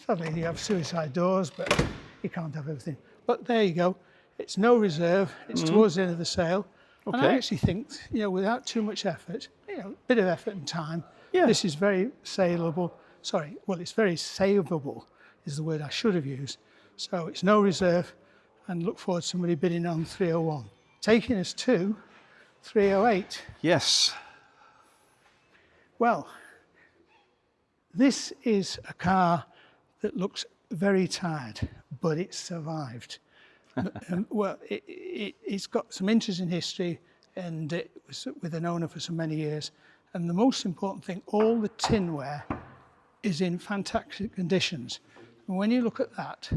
Sadly, you have suicide doors, but you can't have everything. But there you go. It's no reserve. It's towards the end of the sale. Okay. And I actually think, you know, without too much effort, you know, a bit of effort and time, this is very saleable. Sorry, well, it's very savable is the word I should have used. So it's no reserve, and look forward to somebody bidding on 301. Taking us to 308. Yes. Well, this is a car that looks very tired, but it survived. Well, it's got some interesting history, and it was with an owner for so many years. And the most important thing, all the tinware is in fantastic conditions. And when you look at that,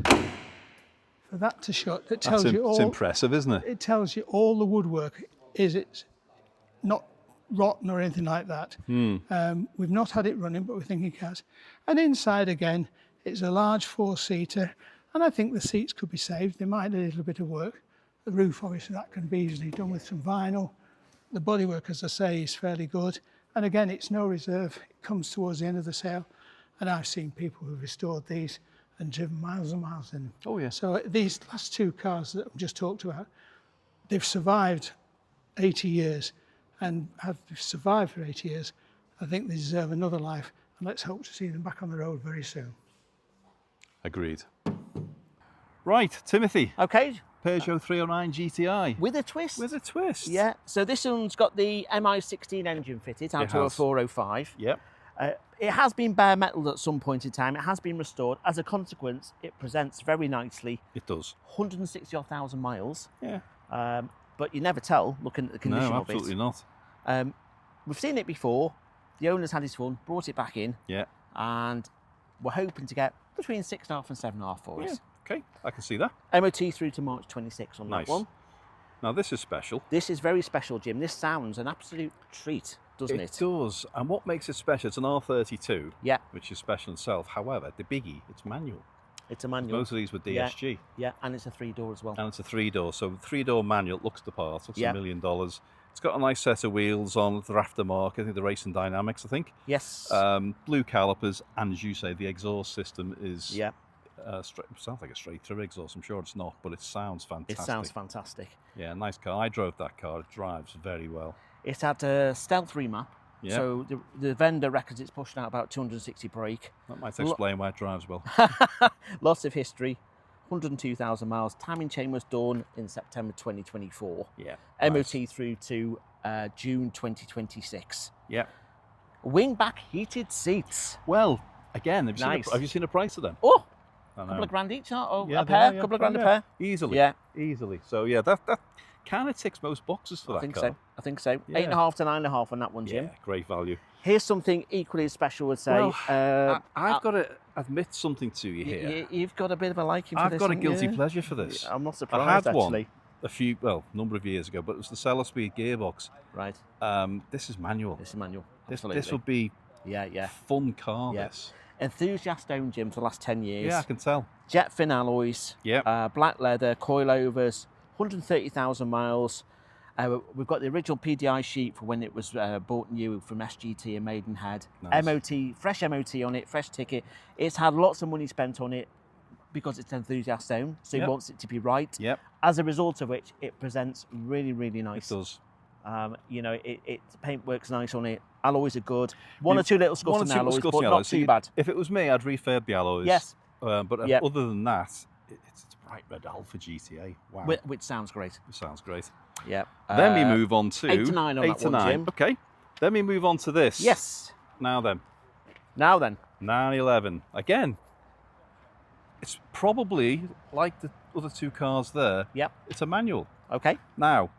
for that to shut, it tells you all. It's impressive, isn't it? It tells you all the woodwork it's not rotten or anything like that. We've not had it running, but we think it has. And inside again, it's a large four-seater. And I think the seats could be saved. They might need a little bit of work. The roof, obviously, that can be easily done with some vinyl. The bodywork, as I say, is fairly good. And again, it's no reserve. It comes towards the end of the sale. And I've seen people who've restored these and driven miles and miles in them. Oh, yeah. So these last two cars that I've just talked about, they've survived 80 years, and have survived for 80 years. I think they deserve another life, and let's hope to see them back on the road very soon. Agreed. Right, Timothy. Okay. Peugeot 309 GTI. With a twist. With a twist. Yeah. So this one's got the MI16 engine fitted out to a 405. Yep. It has been bare metal at some point in time. It has been restored. As a consequence, it presents very nicely. It does. 160,000 miles. Yeah. But you never tell looking at the condition No, of it. absolutely not. We've seen it before. The owner's had his fun, brought it back in. Yeah. And we're hoping to get between 6.5 and 7.5 for us. Okay, I can see that. MOT through to March 26 on that one. Now this is special. This is very special, Jim. This sounds an absolute treat, doesn't it? It does. And what makes it special, it's an R32, Yeah. which is special in itself. However, the biggie, it's manual. It's a manual. Most of these were DSG. Yeah, and it's a 3-door as well. And it's a 3-door. So 3-door manual, looks the part, looks Yeah. $1 million. It's got a nice set of wheels on, they're aftermarket, I think the Racing Dynamics, I think. Yes. Blue calipers, and as you say, the exhaust system is... Yeah. Sounds like a straight-through exhaust. I'm sure it's not, but it sounds fantastic. It sounds fantastic. Yeah, nice car. I drove that car. It drives very well. It's had a stealth remap. Yeah. So the vendor reckons it's pushing out about 260 brake. That might explain why it drives well. Lots of history. 102,000 miles. Timing chain was done in September 2024. Yeah. MOT through to June 2026. Yeah. Wingback heated seats. Well, again, have you seen a price of them? Oh, I a know. couple of grand each, or Yeah, a they pair? are, yeah. Couple of grand Oh, a yeah. pair? Easily. Yeah. Easily. So yeah, that kind of ticks most boxes for I that think car. so. I think so. Yeah. 8.5 to 9.5 on that one, Jim. Yeah, great value. Here's something equally as special, I'd say. Well, I've got to admit something to you here. You've got a bit of a liking for I've this. got a haven't guilty you? pleasure for this. I'm not I surprised, had one actually. a number of years ago, but it was the Cellar Speed gearbox. Right. This is manual. This is manual. Absolutely. This would be yeah. fun car. Yeah. This. Enthusiast owned, Jim, for the last 10 years. Yeah, I can tell. Jet fin alloys. Yeah. Black leather, coilovers, 130,000 miles. We've got the original PDI sheet for when it was bought new from SGT and Maidenhead. Nice. MOT, fresh MOT on it, fresh ticket. It's had lots of money spent on it because it's enthusiast owned, so he wants it to be right. Yep. As a result of which, it presents really, really nice. It does. Paint works nice on it. Alloys are good. One or two little scuffs on the alloys, but not too bad. If it was me, I'd refurb the alloys. Yes. But other than that, it's bright red Alpha GTA. Wow. Which sounds great. It sounds great. Yeah. Then we move on to 8 to 9 on that one, Jim. Okay. Then we move on to this. Yes. Now then. 911. Again, it's probably like the other two cars there. Yep. It's a manual. Okay. Now,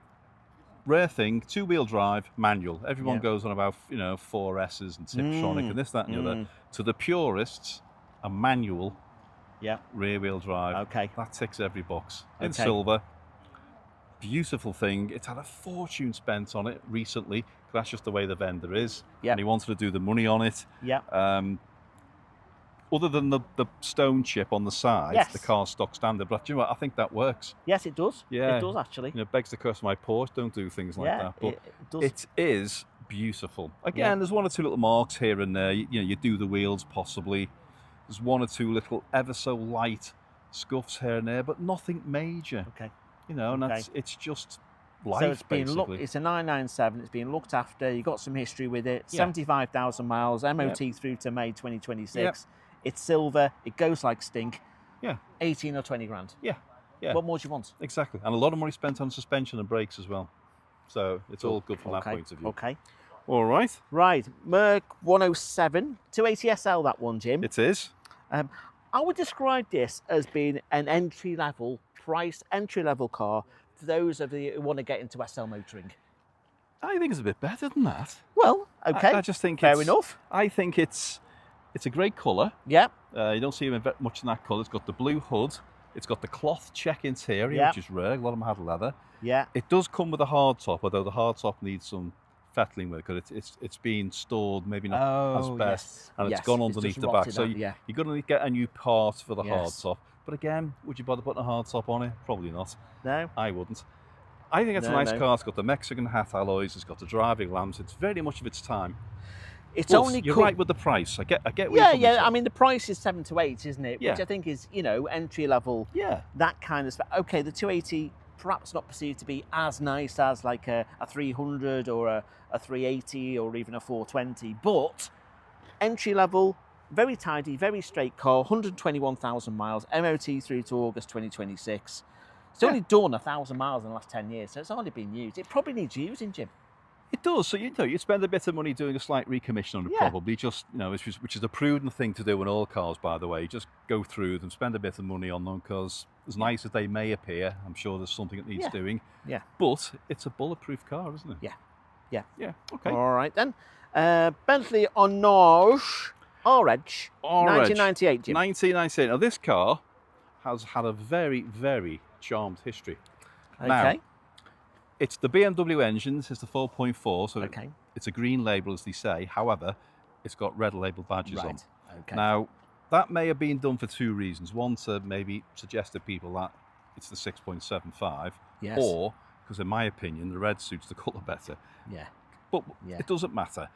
rare thing, 2-wheel drive, manual. Everyone Yeah. goes on about 4S's and Tiptronic and this, that, and the other. To the purists, a manual rear-wheel drive. Okay. That ticks every box. In Okay. silver. Beautiful thing. It's had a fortune spent on it recently. That's just the way the vendor is. Yeah. And he wanted to do the money on it. Yeah. Other than the stone chip on the side, Yes. the car's stock standard. But do you know what? I think that works. Yes, it does. Yeah. It does, actually. You know, begs the question, my Porsche don't do things like that. But it does. it is beautiful. Again, there's one or two little marks here and there. You do the wheels possibly. There's one or two little ever so light scuffs here and there, but nothing major. Okay. You know, and Okay. it's just life, So it's been basically. it's a 997. It's been looked after. You got some history with it. Yeah. 75,000 miles. MOT through to May 2026. It's silver. It goes like stink. Yeah. 18 or 20 grand. Yeah. What more do you want? Exactly. And a lot of money spent on suspension and brakes as well. So it's all good from that point of view. Okay. All right. Right. Merc 107. 280 SL, that one, Jim. It is. I would describe this as being an entry-level car for those of you who want to get into SL motoring. I think it's a bit better than that. Well, okay. I just think fair enough. I think it's a great colour. Yeah. You don't see much in that colour. It's got the blue hood. It's got the cloth check interior, Yeah. which is rare. A lot of them had leather. Yeah. It does come with a hard top, although the hard top needs some fettling with it because it's been stored maybe not as best, yes. and Yes, it's gone it's underneath just the back. rotted So out, yeah. you're going to get a new part for the hard Yes. top. But again, would you bother putting a hard top on it? Probably not. No. I wouldn't. I think it's a No, nice no. car. It's got the Mexican hat alloys. It's got the driving lamps. It's very much of its time. It's But only you're right with the price. I get where you're yeah, coming yeah. from. I mean, the price is 7 to 8, isn't it? Yeah. Which I think is, entry level. Yeah. That kind of stuff. Okay, the 280 perhaps not perceived to be as nice as like a 300 or a 380 or even a 420, but entry level, very tidy, very straight car, 121,000 miles, MOT through to August 2026. It's only done 1,000 miles in the last 10 years, so it's hardly been used. It probably needs using, Jim. It does. So you spend a bit of money doing a slight recommission on it, probably just which is a prudent thing to do in all cars, by the way. Just go through them, spend a bit of money on them, because as nice as they may appear, I'm sure there's something that needs doing. Yeah. But it's a bulletproof car, isn't it? Yeah. Yeah. Yeah. Okay. All right then. Bentley Honor R-Edge, 1998, Jim. 1998. Now this car has had a very, very charmed history. Okay. Now, it's the BMW engines, it's the 4.4, so it's a green label, as they say. However, it's got red label badges on. Okay. Now, that may have been done for two reasons. One, to maybe suggest to people that it's the 6.75, or, because in my opinion, the red suits the colour better. Yeah. But it doesn't matter.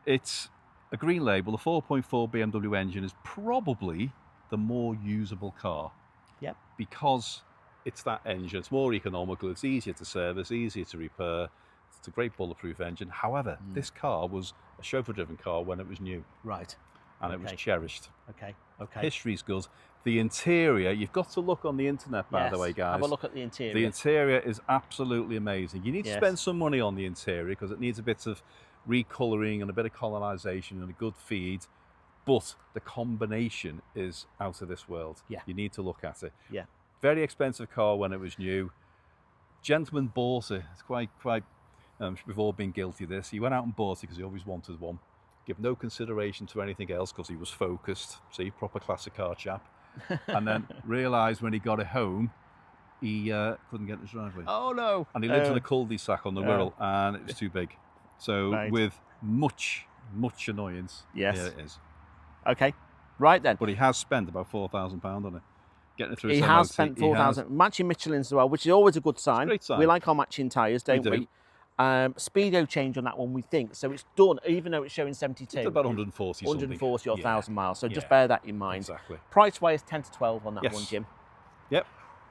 It's a green label. The 4.4 BMW engine is probably the more usable car. Yep. Because it's that engine. It's more economical. It's easier to service, easier to repair. It's a great bulletproof engine. However, this car was a chauffeur-driven car when it was new. Right. And it was cherished. Okay. Okay. History's good. The interior, you've got to look on the internet, by the way, guys. Have a look at the interior. The interior is absolutely amazing. You need to spend some money on the interior because it needs a bit of recolouring and a bit of colonisation and a good feed. But the combination is out of this world. Yeah. You need to look at it. Yeah. Very expensive car when it was new. Gentleman bought it. It's quite. We've all been guilty of this. He went out and bought it because he always wanted one. Give no consideration to anything else because he was focused. See, proper classic car chap. And then realised when he got it home, he couldn't get the driveway. Oh no! And he lived in a cul-de-sac on the Wirral, and it was too big. So with much annoyance, here it is. Okay, right then. But he has spent about £4,000 on it. Getting it through he has spent 4,000. Matching Michelins as well, which is always a good sign. Great sign. We like our matching tyres, don't we? Speedo change on that one, we think. So it's done, even though it's showing 72. It's about 140 something. 140 or 1,000 miles. So just bear that in mind. Exactly. Price-wise, 10 to 12 on that one, Jim. Yep.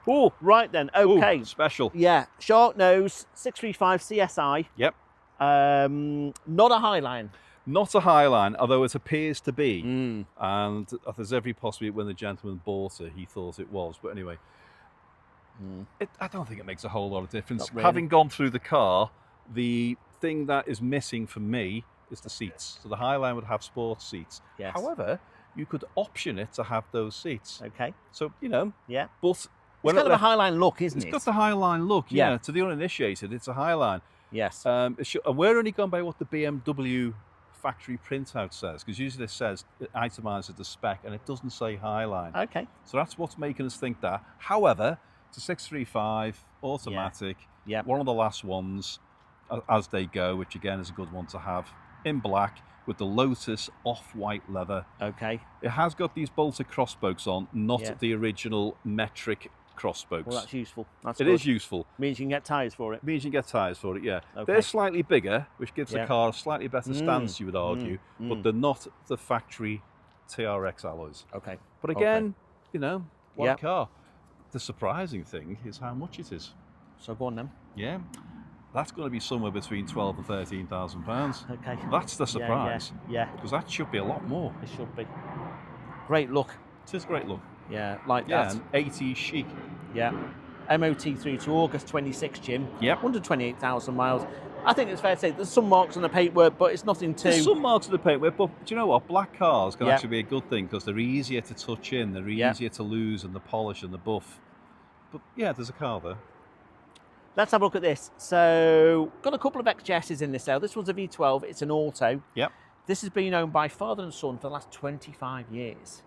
Oh, right then. Okay. Ooh, special. Yeah. Shark nose, 635 CSI. Yep. Not a Highline. Not a Highline, although it appears to be. And there's every possibility when the gentleman bought it, he thought it was. But anyway, I don't think it makes a whole lot of difference. Really. Having gone through the car, the thing that is missing for me is the seats. So the Highline would have sports seats. Yes. However, you could option it to have those seats. Okay. So, Yeah. But It's kind of a Highline look, isn't it? It's got the Highline look, yeah. To the uninitiated, it's a Highline. Yes. And we're only going by what the BMW factory printout says, because usually it says it itemises the spec and it doesn't say Highline. Okay. So that's what's making us think that. However, it's a 635 automatic, one of the last ones as they go, which again is a good one to have, in black with the Lotus off-white leather. Okay. It has got these bolted crossspokes on, not the original metric crossspokes. Well, that's useful. It is useful. Means you can get tyres for it. Means you can get tyres for it, yeah. Okay. They're slightly bigger, which gives the car a slightly better stance, you would argue, but they're not the factory TRX alloys. Okay. But again, one car. The surprising thing is how much it is. So go on then. Yeah. That's going to be somewhere between £12,000 and £13,000. Okay. That's the surprise. Yeah. Because that should be a lot more. It should be. Great look. It is great look. Yeah, like that. And 80s chic. Yeah. MOT through to August 26, Jim. Yep. 128,000 miles. I think it's fair to say there's some marks on the paintwork, but it's nothing too... There's some marks on the paintwork, but do you know what? Black cars can actually be a good thing because they're easier to touch in, they're easier to lose, and the polish and the buff. But yeah, there's a car there. Let's have a look at this. So, got a couple of XJSs in this sale. This one's a V12. It's an auto. Yep. This has been owned by father and son for the last 25 years.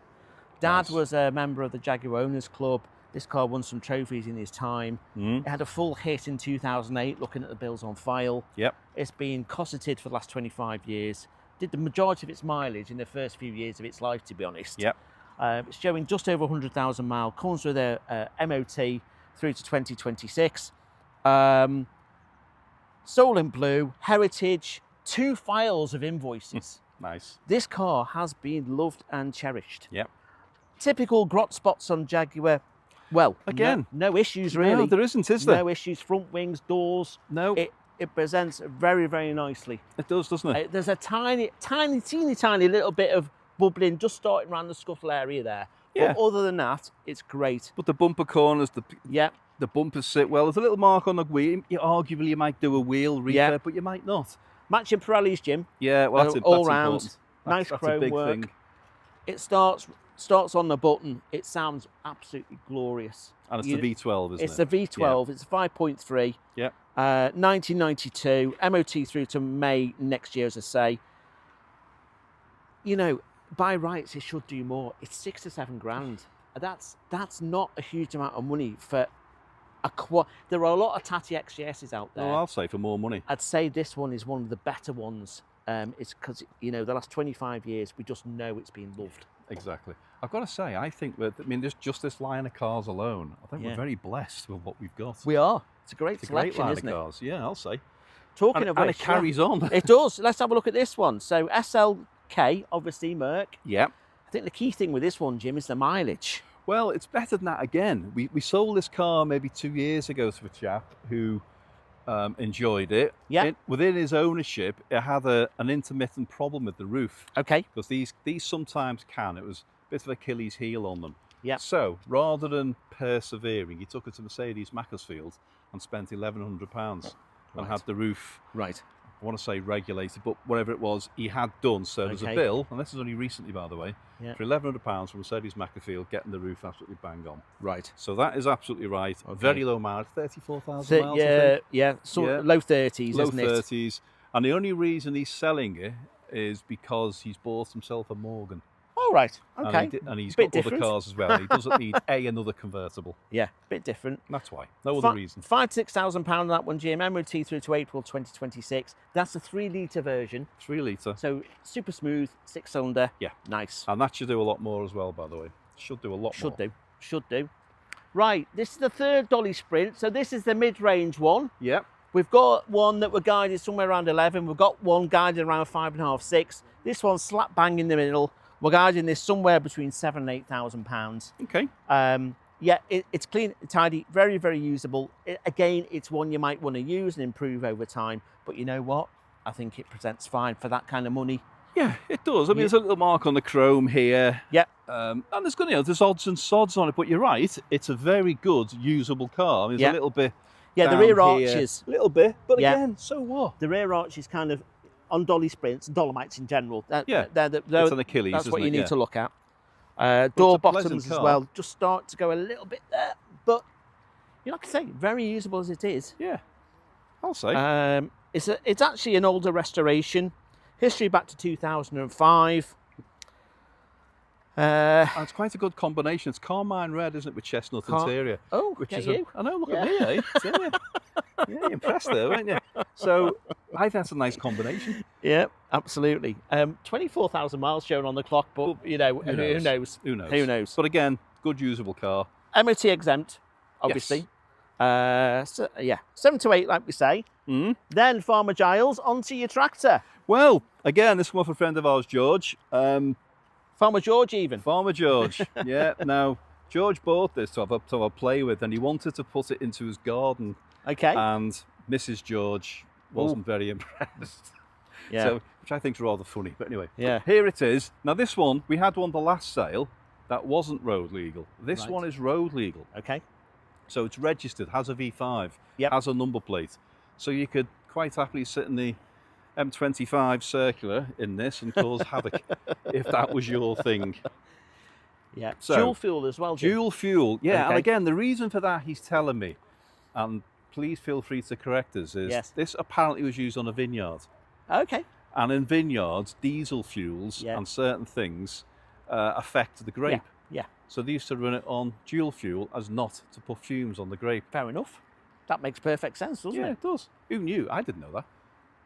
Dad was a member of the Jaguar Owners Club. This car won some trophies in his time. It had a full hit in 2008, looking at the bills on file. Yep. It's been cosseted for the last 25 years. Did the majority of its mileage in the first few years of its life, to be honest. Yep. It's showing just over 100,000 miles. Comes with a MOT through to 2026. Soul in blue, heritage, 2 files of invoices. Nice. This car has been loved and cherished. Yep. Typical grot spots on Jaguar. Well, again, no issues really. No, there isn't, is there? No issues. Front wings, doors. No. It presents very, very nicely. It does, doesn't it? There's a tiny little bit of bubbling just starting around the scuttle area there. Yeah. But other than that, it's great. But the bumper corners, the bumpers sit well. There's a little mark on the wheel. Arguably, you might do a wheel refurb, but you might not. Matching Pirellis, Jim. Yeah, well, that's all that's round. important. Nice that's chrome a big work. thing. It starts on the button. It sounds absolutely glorious. And it's the V12, isn't it? It's the V12. Yeah. It's a 5.3. Yeah. 1992. MOT through to May next year, as I say. You know, by rights, it should do more. It's 6 to 7 grand. That's not a huge amount of money for a There are a lot of Tati XJSs out there. Oh, I'll say for more money. I'd say this one is one of the better ones. It's because, you know, the last 25 years, we just know it's been loved. Exactly. I've got to say, I think that, just this line of cars alone, I think we're very blessed with what we've got. We are. It's a great great selection, line isn't of it? cars. Yeah, I'll say. Talking of which, and it carries on. It does. Let's have a look at this one. So SLK, obviously Merc. Yeah. I think the key thing with this one, Jim, is the mileage. Well, it's better than that again. We sold this car maybe 2 years ago to a chap who enjoyed it. Yeah. Within his ownership, it had an intermittent problem with the roof. Okay. Because these sometimes can. It was a bit of Achilles heel on them. Yeah. So rather than persevering, he took it to Mercedes Macclesfield and spent £1,100 and had the roof. Right. I want to say regulated, but whatever it was, he had done. So there's a bill, and this is only recently, by the way, for £1,100 from Mercedes Macclesfield, getting the roof absolutely bang on. Right. So that is absolutely right. Okay. Very low mileage, 34,000 miles. Yeah. Low 30s, low isn't it? 30s. And the only reason he's selling it is because he's bought himself a Morgan. Oh, right. Okay. And he's bit got different. other cars as well. He doesn't need another convertible. Yeah, bit different. That's why. No other reason. £5,000 to £6,000 that one, Jim. MOT through to April 2026. That's the 3 litre version. 3 litre. So super smooth, 6-cylinder. Yeah. Nice. And that should do a lot more as well, by the way. Should do a lot more. Should do. Right, this is the third Dolly Sprint. So this is the mid-range one. Yep. We've got one that we're guided somewhere around 11. We've got one guided around 5.5, 6. This one's slap bang in the middle. We're guiding this somewhere between £7,000 and £8,000. Okay. Yeah, it's clean, tidy, very, very usable. Again, it's one you might want to use and improve over time. But you know what? I think it presents fine for that kind of money. Yeah, it does. I mean, there's a little mark on the chrome here. Yeah. And there's there's odds and sods on it. But you're right. It's a very good, usable car. I mean, there's a little bit. Yeah, the rear arches. A little bit. But again, so what? The rear arch is kind of on Dolly Sprints, Dolomites in general. It's an Achilles, that's what you need to look at. But Door bottoms as well, just start to go a little bit there. But, like I say, very usable as it is. Yeah, I'll say. It's actually an older restoration. History back to 2005. And it's quite a good combination. It's carmine red, isn't it, with chestnut interior? Oh, which is you. I know, look at me, eh? Yeah, you're impressed there, weren't you? So I think that's a nice combination. Yeah, absolutely. 24,000 miles shown on the clock, but who knows? Who knows? But again, good usable car. MOT exempt, obviously. Yes. 7 to 8, like we say. Mm. Then Farmer Giles, onto your tractor. Well, again, this one for a friend of ours, George. Farmer George, even. Farmer George. Yeah. Now, George bought this to have a play with, and he wanted to put it into his garden. Okay. And Mrs. George wasn't very impressed. Yeah. So, which I think is rather funny. But anyway, yeah. Here it is. Now, this one, we had one the last sale that wasn't road legal. This one is road legal. Okay. So it's registered, has a V5, yep. has a number plate. So you could quite happily sit in the M25 circular in this and cause havoc if that was your thing. Yeah. So, dual fuel as well, Jim. Dual fuel, yeah. Okay. And again, the reason for that, he's telling me, and please feel free to correct us, is this apparently was used on a vineyard. Okay. And in vineyards, diesel fuels and certain things affect the grape. Yeah. So they used to run it on dual fuel as not to put fumes on the grape. Fair enough. That makes perfect sense, doesn't it? Yeah, it does. Who knew? I didn't know that.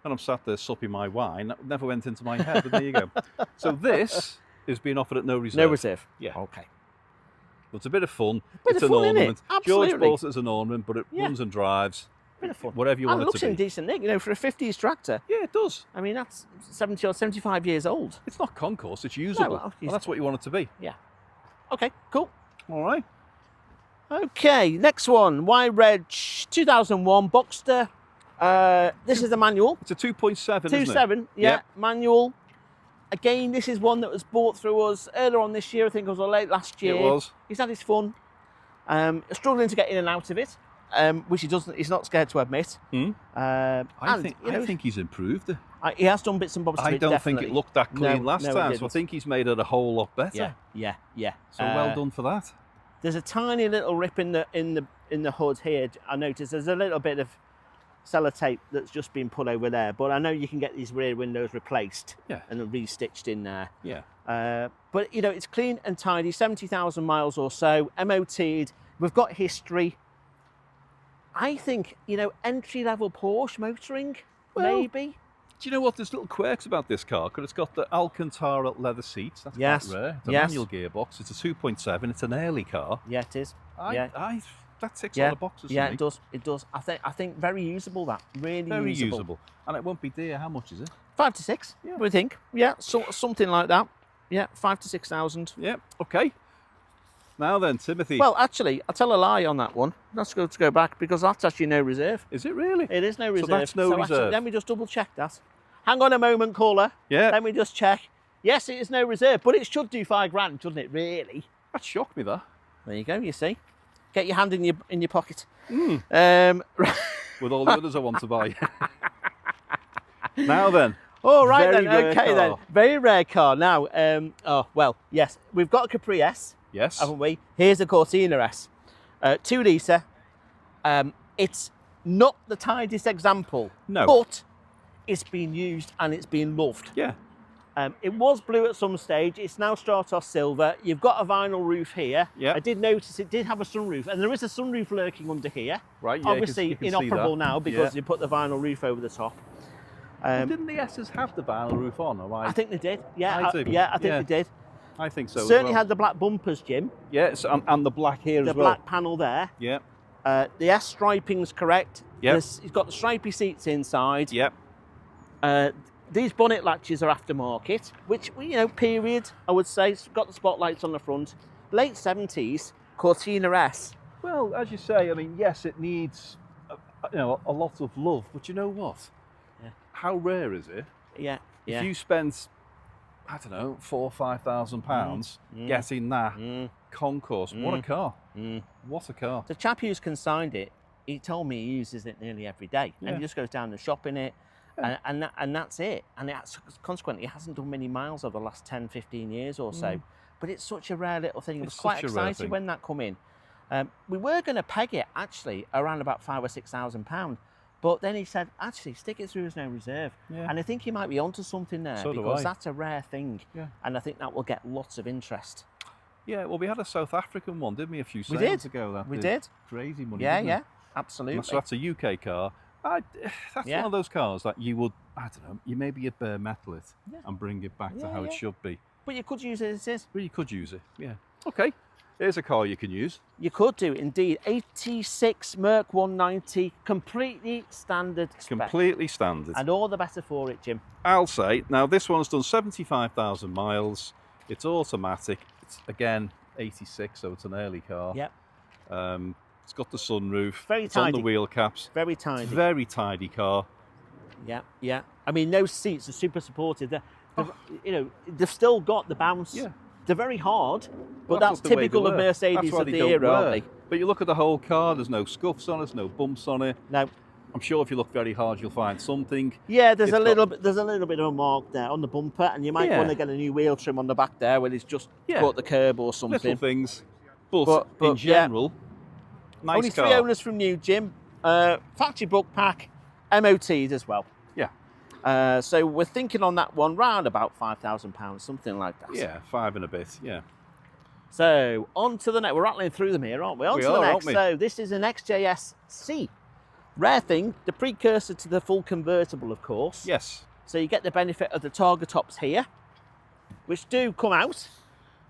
And I'm sat there supping my wine. That never went into my head, but there you go. So this is being offered at no reserve. No reserve? Yeah. Okay. Well, it's a bit of fun. It's an ornament. Absolutely. George bought it as an ornament, but it runs and drives. bit of fun. Whatever you want it it looks to in be. decent nick, you know, for a 50s tractor. Yeah, it does. I mean, that's 70 or 75 years old. It's not concourse, it's usable. well, Well, that's what you want it to be. Yeah. Okay, cool. All right. Okay, next one. Y-Reg 2001 Boxster. This is the manual. It's a 2.7, isn't it? 2.7, yeah, manual. Again, this is one that was bought through us earlier on this year. I think it was or late last year. It was. He's had his fun. Struggling to get in and out of it, which he doesn't. He's not scared to admit. I think he's improved it. He has done bits and bobs to it, I don't think definitely. it looked that clean last no, time, so I think he's made it a whole lot better. Yeah. So well done for that. There's a tiny little rip in the hood here. I noticed there's a little bit of sellotape that's just been put over there, but I know you can get these rear windows replaced and re-stitched in there. Yeah. But you know, it's clean and tidy, 70,000 miles or so, MOT'd. We've got history. I think, you know, entry-level Porsche motoring, maybe. Do you know what? There's little quirks about this car because it's got the Alcantara leather seats. That's quite rare. It's a manual gearbox. It's a 2.7. It's an early car. Yeah, it is. That ticks all the boxes. Yeah, for me. it does. It does. I think very usable. That really very usable. And it won't be dear. How much is it? 5 to 6. Yeah. We think. Yeah, something like that. Yeah, 5 to 6,000. Yeah. Okay. Now then, Timothy. Well, actually, I'll tell a lie on that one. Let's go back because that's actually no reserve. Is it really? It is no reserve. So that's no reserve. Actually, let me just double check that. Hang on a moment, caller. Yeah. Let me just check. Yes, it is no reserve, but it should do 5 grand, shouldn't it? Really? That shocked me. That. There you go. You see. Get your hand in your pocket. With all the others I want to buy. Now then. All right very then. Okay car. then. Very rare car. Now, oh well, yes, we've got a Capri S. Yes. Haven't we? Here's a Cortina S. 2 litre. It's not the tidiest example. No. But it's been used and it's been loved. Yeah. It was blue at some stage. It's now Stratos silver. You've got a vinyl roof here. Yeah. I did notice it did have a sunroof, and there is a sunroof lurking under here. Right. Yeah. Obviously you can inoperable now because you put the vinyl roof over the top. Didn't the S's have the vinyl roof on? Or I think they did. Yeah. I do. I think they did. I think so. Certainly had the black bumpers, Jim. Yes, and the black here The as well. black panel there. Yeah. The S striping's correct. Yep. It's got the stripy seats inside. Yep. These bonnet latches are aftermarket, which, you know, period, I would say. It's got the spotlights on the front. Late 70s, Cortina S. Well, as you say, I mean, yes, it needs, a lot of love. But you know what? Yeah. How rare is it? Yeah. If you spent, I don't know, £4,000 or £5,000 getting that concourse, what a car! What a car! The chap who's consigned it, he told me he uses it nearly every day, and he just goes down the shop in it. And that's it. And consequently, it hasn't done many miles over the last 10, 15 years or so. But it's such a rare little thing. I was quite excited when that come in. We were going to peg it, actually, around about £5,000 or £6,000. But then he said, actually, stick it through as no reserve. Yeah. And I think he might be onto something there because that's a rare thing. Yeah. And I think that will get lots of interest. Yeah, well, we had a South African one, didn't we, a few sales ago? We did. Crazy money, Yeah, absolutely. So that's a UK car. That's one of those cars that you would, I don't know, you maybe you'd bare metal it and bring it back to how it should be. But you could use it as is. Well, you could use it, yeah. Okay, here's a car you can use. You could do, indeed. 86 Merc 190, completely standard spec. Completely standard. And all the better for it, Jim. I'll say. Now, this one's done 75,000 miles. It's automatic. It's, again, 86, so it's an early car. Yep. It's got the sunroof. Very it's tidy. on the wheel caps. Very tidy. It's a very tidy car. Yeah. I mean, those seats are super supportive. You know, they've still got the bounce. Yeah. They're very hard, but that's typical of Mercedes of the era, aren't they? But you look at the whole car, there's no scuffs on it, there's no bumps on it. No. I'm sure if you look very hard, you'll find something. Yeah, there's a little bit of a mark there on the bumper, and you might want to get a new wheel trim on the back there when it's just caught the curb or something. Little things. But in general, nice only car. 3 owners from new, Jim. Factory book pack, MOT'd as well. Yeah. So we're thinking on that one round about £5,000, something like that. Yeah, 5 and a bit, yeah. So on to the next. We're rattling through them here, aren't we? On to the next. So this is an XJS-C. Rare thing, the precursor to the full convertible, of course. Yes. So you get the benefit of the Targa tops here, which do come out,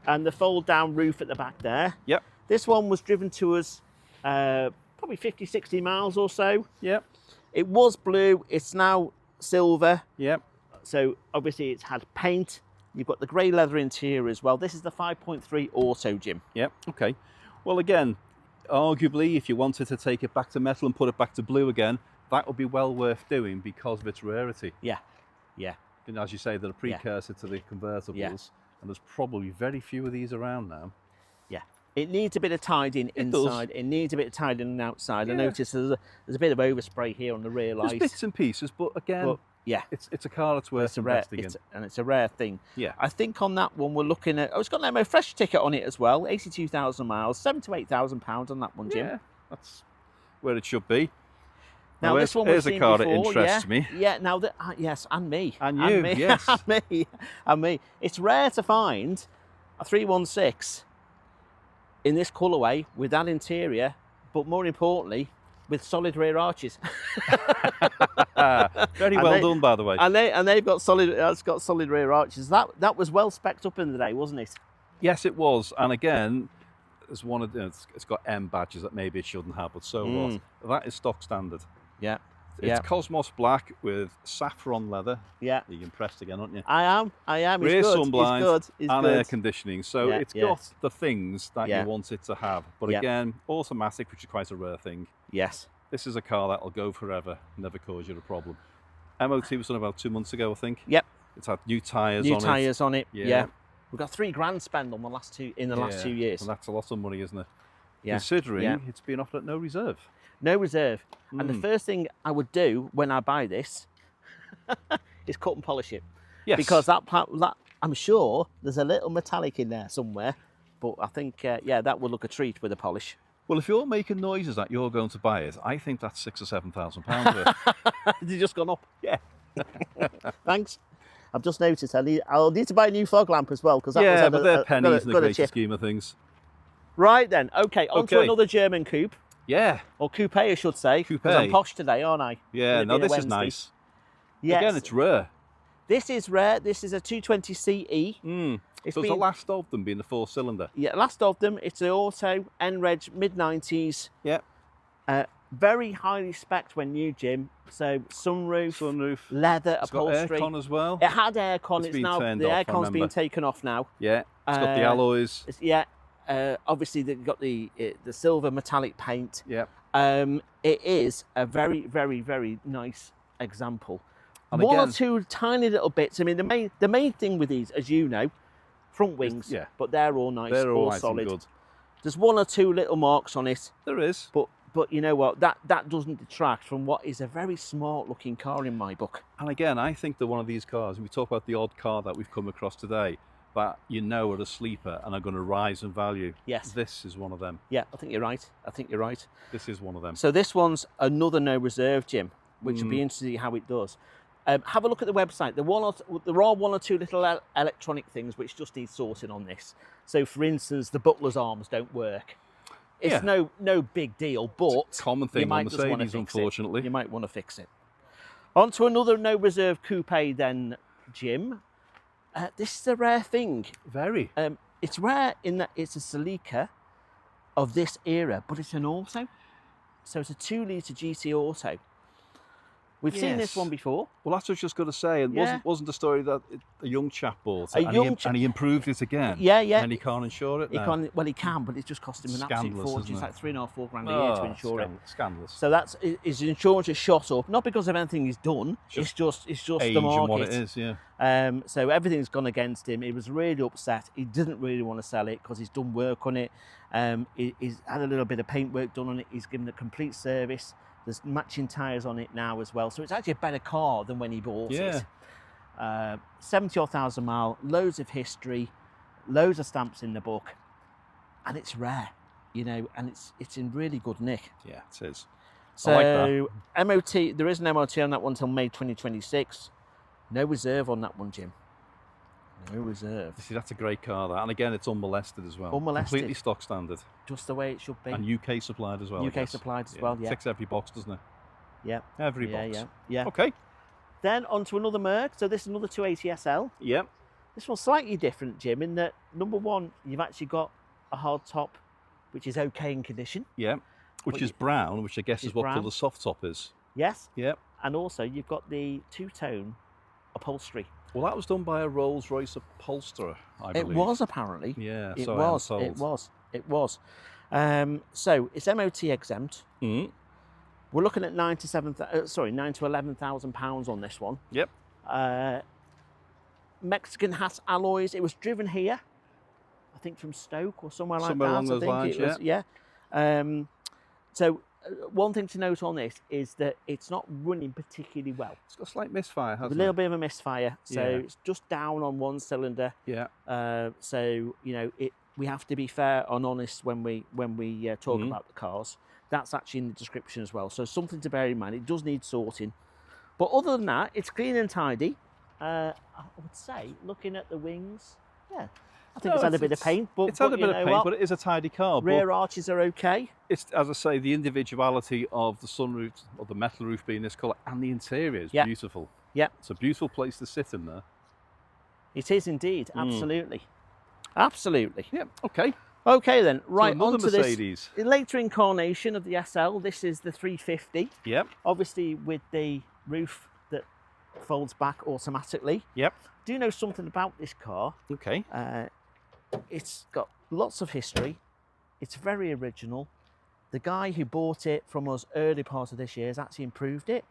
and the fold-down roof at the back there. Yep. This one was driven to us probably probably 50, 60 miles or so. Yep. It was blue, it's now silver. Yep. So obviously it's had paint. You've got the grey leather interior as well. This is the 5.3 Auto, Jim. Yep. Okay. Well, again, arguably, if you wanted to take it back to metal and put it back to blue again, that would be well worth doing because of its rarity. Yeah, yeah. And as you say, they're a precursor to the convertibles, and there's probably very few of these around now. Yeah. It needs a bit of tidying inside. It needs a bit of tidying outside. I noticed there's a bit of overspray here on the rear lights. There's bits and pieces, but again, yeah, it's a car that's worth investing in. And it's a rare thing. Yeah. I think on that one we're looking at, it's got an MO Fresh ticket on it as well, 82,000 miles, £7,000 to £8,000 on that one, Jim. Yeah, that's where it should be. Now this one we've seen a car before, that interests me. Yeah, now that, yes, and me. And you, me, yes. and me. It's rare to find a 316 in this colourway with that interior, but more importantly, with solid rear arches. Very well done, by the way. And they've got solid. It's got solid rear arches. That was well specced up in the day, wasn't it? Yes, it was. And again, as one of it's got M badges that maybe it shouldn't have, but so what? That is stock standard. Yeah. It's Cosmos black with saffron leather. Yeah. You're impressed again, aren't you? I am. Rear He's sunblind good. He's and good. air conditioning. So it's got the things that you want it to have. But again, automatic, which is quite a rare thing. Yes. This is a car that'll go forever, never cause you a problem. MOT was done about 2 months ago, I think. Yep. It's had new tyres New tyres on it. Yeah. We've got £3,000 spent on the last 2 years. And that's a lot of money, isn't it? Yeah. Considering it's been offered at no reserve. No reserve. And the first thing I would do when I buy this is cut and polish it. Yes. Because that I'm sure there's a little metallic in there somewhere. But I think, that would look a treat with a polish. Well, if you're making noises that you're going to buy it, I think that's £6,000 or £7,000 worth. Has it just gone up? Yeah. Thanks. I've just noticed I'll need to buy a new fog lamp as well. Cause but they're pennies in the greater scheme of things. Right then, okay, on to another German coupe. Yeah. Or coupe, I should say. Coupe. Because I'm posh today, aren't I? Yeah, no, this is nice. Yes. Again, it's rare. This is rare. This is a 220 CE. So the last of them being the 4-cylinder. Yeah, last of them. It's an auto, NREG, mid-90s. Yeah. Very highly spec'd when new, Jim. So sunroof, leather upholstery. It's got aircon as well. It had aircon. It's now the aircon's been taken off now. Yeah. It's got the alloys. Obviously they've got the silver metallic paint. Yeah. It is a very, very, very nice example. And One again, or two tiny little bits. I mean, the main thing with these, as you know, front wings. Yeah. But they're all nice, they're all all nice solid. and good. There's one or two little marks on it. There is. But you know what? That doesn't detract from what is a very smart looking car in my book. And again, I think that one of these cars, we talk about the odd car that we've come across today, that you know are a sleeper and are going to rise in value. Yes. This is one of them. Yeah, I think you're right. This is one of them. So this one's another no reserve, Jim, which will be interesting to see how it does. Have a look at the website. There are one or two little electronic things which just need sorting on this. So, for instance, the butler's arms don't work. It's no big deal, but it's a common thing on Mercedes, unfortunately. You might want to fix it. On to another no reserve coupe then, Jim. This is a rare thing. Very. It's rare in that it's a Celica of this era, but it's an auto. So it's a 2-litre GT auto. We've seen this one before. Well, that's what I was just going to say. It wasn't the story that a young chap bought it and he improved it again. Yeah. And he can't insure it now. He can, but it just cost him an absolute fortune. It's like £3,500, £4,000 a year to insure it. Scandalous. So his insurance is shot up, not because of anything he's done. It's just age the market. And what it is, yeah. So everything's gone against him. He was really upset. He didn't really want to sell it because he's done work on it. He's had a little bit of paint work done on it. He's given a complete service. There's matching tyres on it now as well. So it's actually a better car than when he bought it. 70,000 mile, loads of history, loads of stamps in the book. And it's rare, and it's in really good nick. Yeah, it is. So I like that. MOT, there is an MOT on that one until May 2026. No reserve on that one, Jim. No reserve. See, that's a great car, that. And again, it's unmolested as well. Unmolested. Completely stock standard. Just the way it should be. And UK supplied as well. UK supplied as well, yeah. Ticks every box, doesn't it? Yeah. Every box. Yeah. Okay. Then on to another Merc. So this is another 280 SL. Yeah. This one's slightly different, Jim, in that, number one, you've actually got a hard top, which is okay in condition. Yeah. Which is brown, which I guess is what brown. colour the soft top is. Yes. Yep. And also you've got the two-tone upholstery. Well, that was done by a Rolls-Royce upholsterer, I believe. It was apparently. Yeah, it so was. I am It told. was. It was. So it's MOT exempt. Mm. We're looking at £9 to £11,000 on this one. Yep. Mexican hat alloys. It was driven here, I think from Stoke or somewhere like Somewhere that. along those lines, Yeah. So one thing to note on this is that it's not running particularly well. It's got a slight misfire, hasn't A it? little bit of a misfire, so Yeah. it's just down on one cylinder. Yeah. So you know, we have to be fair and honest when we talk about the cars. That's actually in the description as well. So something to bear in mind. It does need sorting, but other than that, it's clean and tidy. I would say, looking at the wings, yeah, I think it's had a bit of paint, but it's had a bit of paint, what? but it is a tidy car. Rear but arches are okay. it's, as I say, the individuality of the sunroof, or the metal roof being this colour, and the interior is beautiful. Yeah, It's a beautiful place to sit in there. it is indeed. Absolutely, absolutely. Yeah. Okay. Okay then, right, another on to Mercedes. this later incarnation of the SL. This is the 350. Yep. Obviously with the roof that folds back automatically. Yep. Do you know something about this car? Okay. It's got lots of history. It's very original. The guy who bought it from us early part of this year has actually improved it.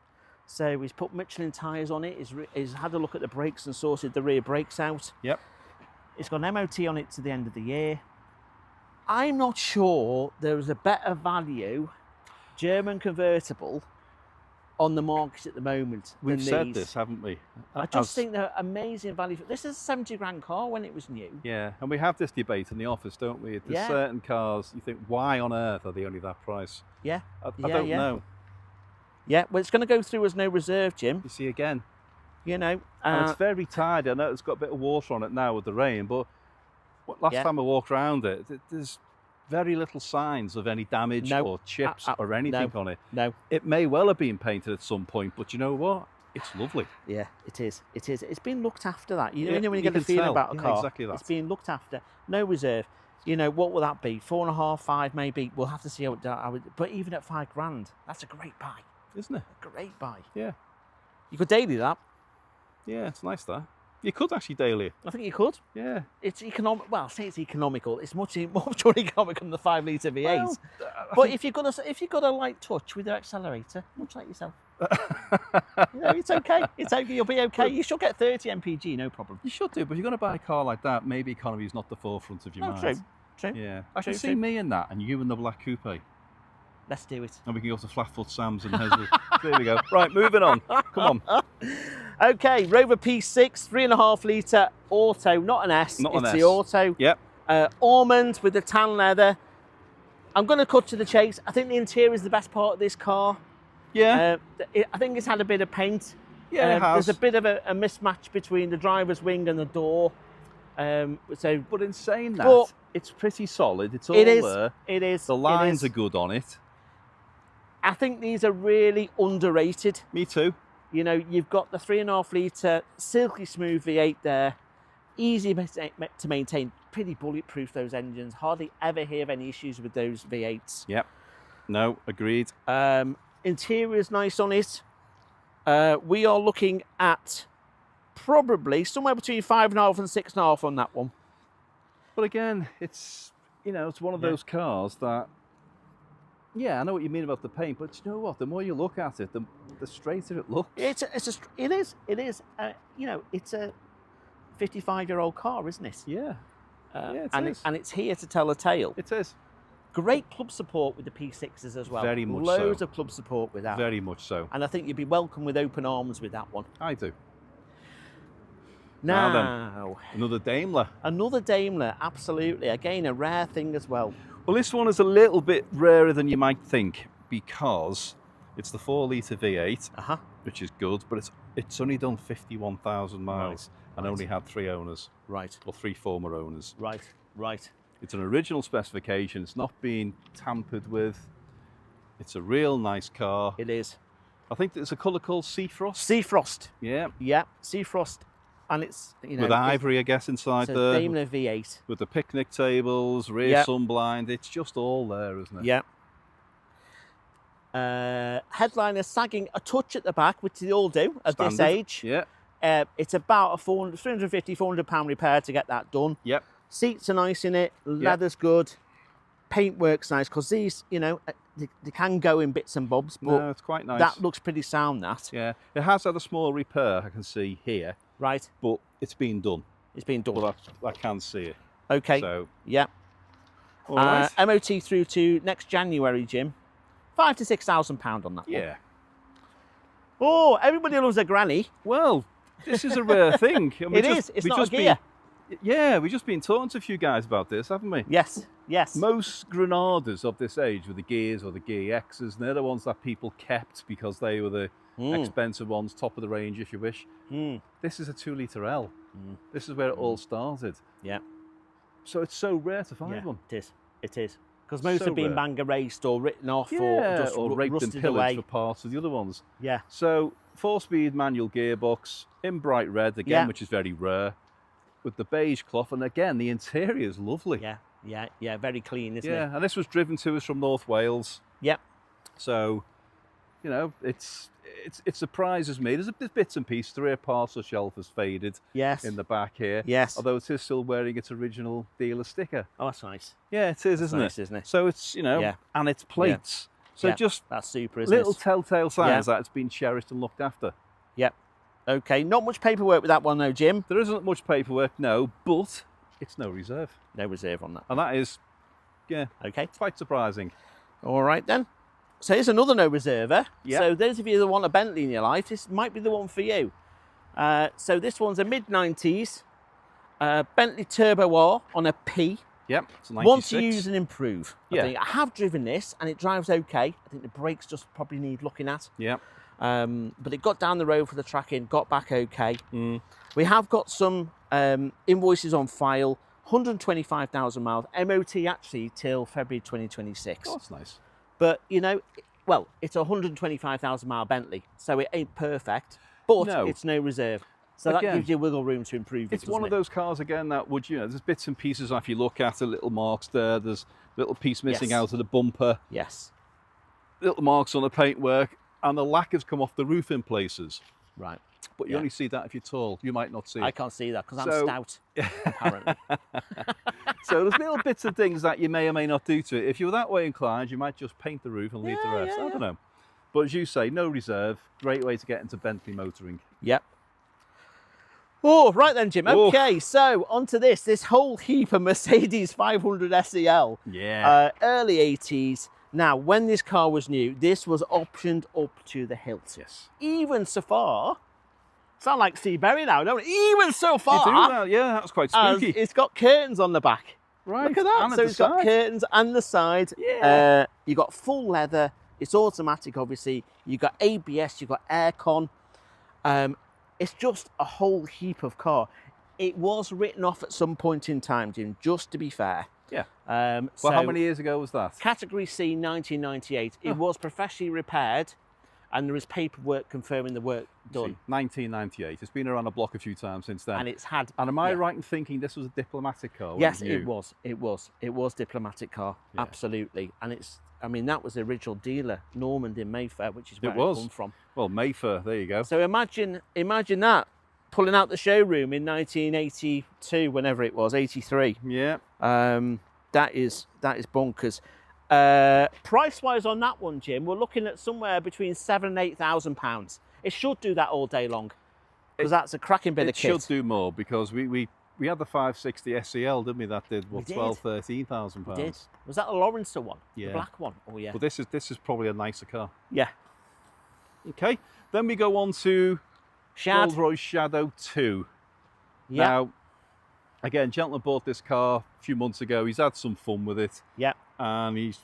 So he's put Michelin tyres on it. He's had a look at the brakes and sorted the rear brakes out. Yep. It's got an MOT on it to the end of the year. I'm not sure there is a better value German convertible on the market at the moment. We've than said these. this, haven't we? I just think they're amazing value. This is a 70 grand car when it was new. Yeah, and we have this debate in the office, don't we? There's Yeah. certain cars you think, why on earth are they only that price? Yeah. I don't know. Yeah, well, it's going to go through as no reserve, Jim. You see again, You know, and it's very tidy. I know it's got a bit of water on it now with the rain, but last time I walked around it, there's very little signs of any damage or chips or anything on it. No. It may well have been painted at some point, but you know what? It's lovely. Yeah, it is. It is. It's been looked after. That you know, Yeah, when you you get the can feeling tell. about a Yeah, car, exactly that. it's being looked after. No reserve. You know, what will that be? 4.5, 5, maybe. We'll have to see how it. But even at 5 grand, that's a great buy. Isn't it? A great buy. Yeah. You could daily that. Yeah, it's nice that. You could actually daily it. I think you could. Yeah. It's economic. Well, I say it's economical. It's much more economical than the 5 litre V8. Well, but if you've got a light touch with your accelerator, much like yourself, you know, it's okay. It's okay. You'll be okay. You should get 30 mpg, no problem. You should do, but if you're going to buy a car like that, maybe economy is not the forefront of your mind. True. Yeah. I True, can see true. me in that, and you in the black coupe. Let's do it. And we can go to Flatfoot Sam's and Hesby. There we go. Right, moving on. Come on. Okay, Rover P6, 3.5 litre auto, not an S. Not an it's S. the auto. Yep. Almond with the tan leather. I'm going to cut to the chase. I think the interior is the best part of this car. Yeah. I think it's had a bit of paint. Yeah, it has. There's a bit of a mismatch between the driver's wing and the door. But in saying that, it's pretty solid. It's all there. It is. The lines are good on it. I think these are really underrated. Me too. You know, you've got the 3.5 litre silky smooth V8 there, easy to maintain, pretty bulletproof those engines. Hardly ever hear of any issues with those V8s. Yep. No, agreed. Interior is nice on it. We are looking at probably somewhere between 5.5 and 6.5 on that one. But again, it's one of those cars that. Yeah, I know what you mean about the paint, but you know what? The more you look at it, the straighter it looks. It is. It's a 55-year-old car, isn't it? Yeah. And it's here to tell a tale. It is. Great club support with the P6s as well. Very much Loads so. of club support with that. Very much so. And I think you'd be welcome with open arms with that one. I do. Now then, another Daimler. Another Daimler, absolutely. Again, a rare thing as well. Well, this one is a little bit rarer than you might think because it's the 4 litre V8, which is good, but it's only done 51,000 miles and only had 3 owners. Right. Or 3 former owners. Right. It's an original specification. It's not been tampered with. It's a real nice car. It is. I think there's a colour called Seafrost. Seafrost. Yeah. Yeah, Seafrost. And it's, with ivory, I guess, inside there. Daimler V8. With the picnic tables, rear sunblind. It's just all there, isn't it? Yeah. Headliner sagging a touch at the back, which they all do at this Standard. age. Yeah. It's about a 350, 400 pound repair to get that done. Yep. Seats are nice in it, leather's good, paintwork's nice, because these, you know, they can go in bits and bobs, but no, it's quite nice. that looks pretty sound, that. Yeah, it has had a small repair, I can see here. Right. But it's been done. It's been done. But I can see it. Okay. So, yeah. all right. MOT through to next January, Jim. £5,000 to £6,000 on that one. Yeah. Oh, everybody loves a granny. Well, this is a rare thing. And It is. It's not a gear. Yeah, we've just been talking to a few guys about this, haven't we? Yes, yes. Most Granadas of this age were the gears or the gear X's, and they're the ones that people kept because they were the expensive ones, top of the range, if you wish. This is a 2-litre L. This is where it all started. Yeah. So it's so rare to find one. It is. It is. Because most So have been rare. bang erased or written off or just raped and rusted pillaged away. for parts of the other ones. Yeah. So 4-speed manual gearbox in bright red again, which is very rare, with the beige cloth, and again the interior is lovely. Yeah, very clean, isn't it? Yeah, and this was driven to us from North Wales. Yep. So, you know, it surprises me. There's bits and pieces. The rear parcel shelf has faded. Yes. In the back here. Yes. Although it is still wearing its original dealer sticker. Oh, that's nice. Yeah, it is, isn't nice, it? isn't it? So it's, you know, and it's plates. So just that's super, isn't little it? telltale signs that it's been cherished and looked after. Yep. Okay, not much paperwork with that one though, Jim. There isn't much paperwork, no, but it's no reserve. No reserve on that. And that is, okay, quite surprising. All right then. So here's another no reserver. Yep. So those of you that want a Bentley in your life, this might be the one for you. So this one's a mid-90s Bentley Turbo R on a P. Yep, it's a 96. Want to use and improve. Yeah. I have driven this and it drives okay. I think the brakes just probably need looking at. Yep. But it got down the road for the track-in, got back okay. We have got some invoices on file, 125,000 miles, MOT actually till February 2026. Oh, that's nice. But, you know, well, it's a 125,000 mile Bentley, so it ain't perfect, but it's no reserve. So that gives you wiggle room to improve it. It's one of those cars, again, that would, you know, there's bits and pieces, if you look at it, little marks there, there's a little piece missing out of the bumper. Yes. Little marks on the paintwork, and the lacquer's come off the roof in places. Right. But you only see that if you're tall. You might not see it. I can't see that because I'm stout, apparently. So there's little bits of things that you may or may not do to it. If you're that way inclined, you might just paint the roof and leave the rest. I don't know. But as you say, no reserve. Great way to get into Bentley motoring. Yep. Oh, right then, Jim. Okay, so onto this whole heap of Mercedes 500 SEL. Yeah. Early 80s. Now, when this car was new, this was optioned up to the hilt. Yes. Even so far, sound like Steve Berry now, don't it? Even so far. You do that, yeah, that's quite spooky. It's got curtains on the back. Right. Look at that. And So it's got curtains and the side. Yeah. You got full leather. It's automatic, obviously. You got ABS. You got aircon. It's just a whole heap of car. It was written off at some point in time, Jim, just to be fair. Yeah. Well, Well, how many years ago was that? Category C, 1998. It was professionally repaired, and there is paperwork confirming the work done. 1998. It's been around the block a few times since then. And it's had. And am I right in thinking this was a diplomatic car? Yes, it was. It was diplomatic car. Yeah. Absolutely. And it's. I mean, that was the original dealer, Normand in Mayfair, which is where it come from. Well, Mayfair. There you go. So imagine that pulling out the showroom in 1982, whenever it was, 83. Yeah. That is bonkers. Price-wise on that one, Jim, we're looking at somewhere between £7,000 and £8,000. It should do that all day long, because that's a cracking bit of kit. It should do more, because we had the 560 SEL, didn't we? That did what, £12,000, £13,000. We did. Was that the Lawrence one? Yeah. The black one. Oh yeah. But this is probably a nicer car. Yeah. Okay. Then we go on to Rolls-Royce Shadow 2. Yeah. Now, again, gentleman bought this car a few months ago. He's had some fun with it. Yeah. And he's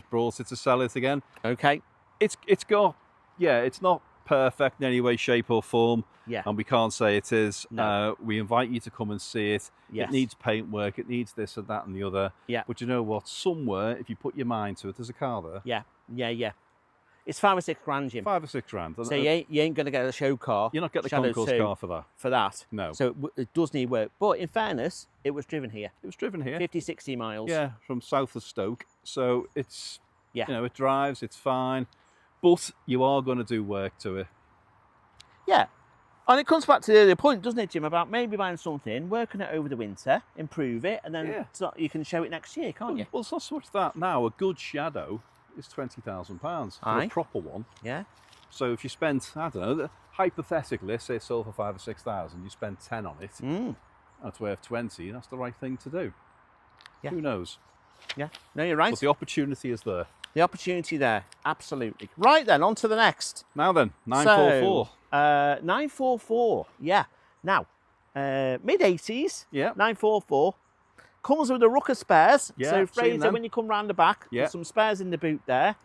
brought it to sell it again. Okay. It's got, it's not perfect in any way, shape or form. Yeah. And we can't say it is. No. We invite you to come and see it. Yes. It needs paint work. It needs this and that and the other. Yeah. But you know what? Somewhere, if you put your mind to it, there's a car there. Yeah. It's £5 or £6 grand, Jim. £5 or £6 grand. So you ain't going to get a show car. You're not getting the Shadow concourse 2 car for that. For that. No. So it does need work. But in fairness, it was driven here. It was driven here. 50, 60 miles. Yeah, from south of Stoke. So it's Yeah. You know, it drives, it's fine, but you are going to do work to it. Yeah. And it comes back to the earlier point, doesn't it, Jim, about maybe buying something, working it over the winter, improve it, and then you can show it next year, can't you? Well, it's not so much that now. A good shadow is £20,000 for a proper one. Yeah. So if you spend, I don't know, hypothetically, say it's sold for 5,000 or 6,000, you spend 10 on it, and it's worth 20, that's the right thing to do. Yeah. Who knows? Yeah. No, you're right. But the opportunity is there. The opportunity there, absolutely. Right then, on to the next. Now then, 944. So, 944, yeah. Now, mid-80s, 944. Comes with a ruck of spares. Yeah, so I've seen Fraser, them. when you come round the back, there's some spares in the boot there.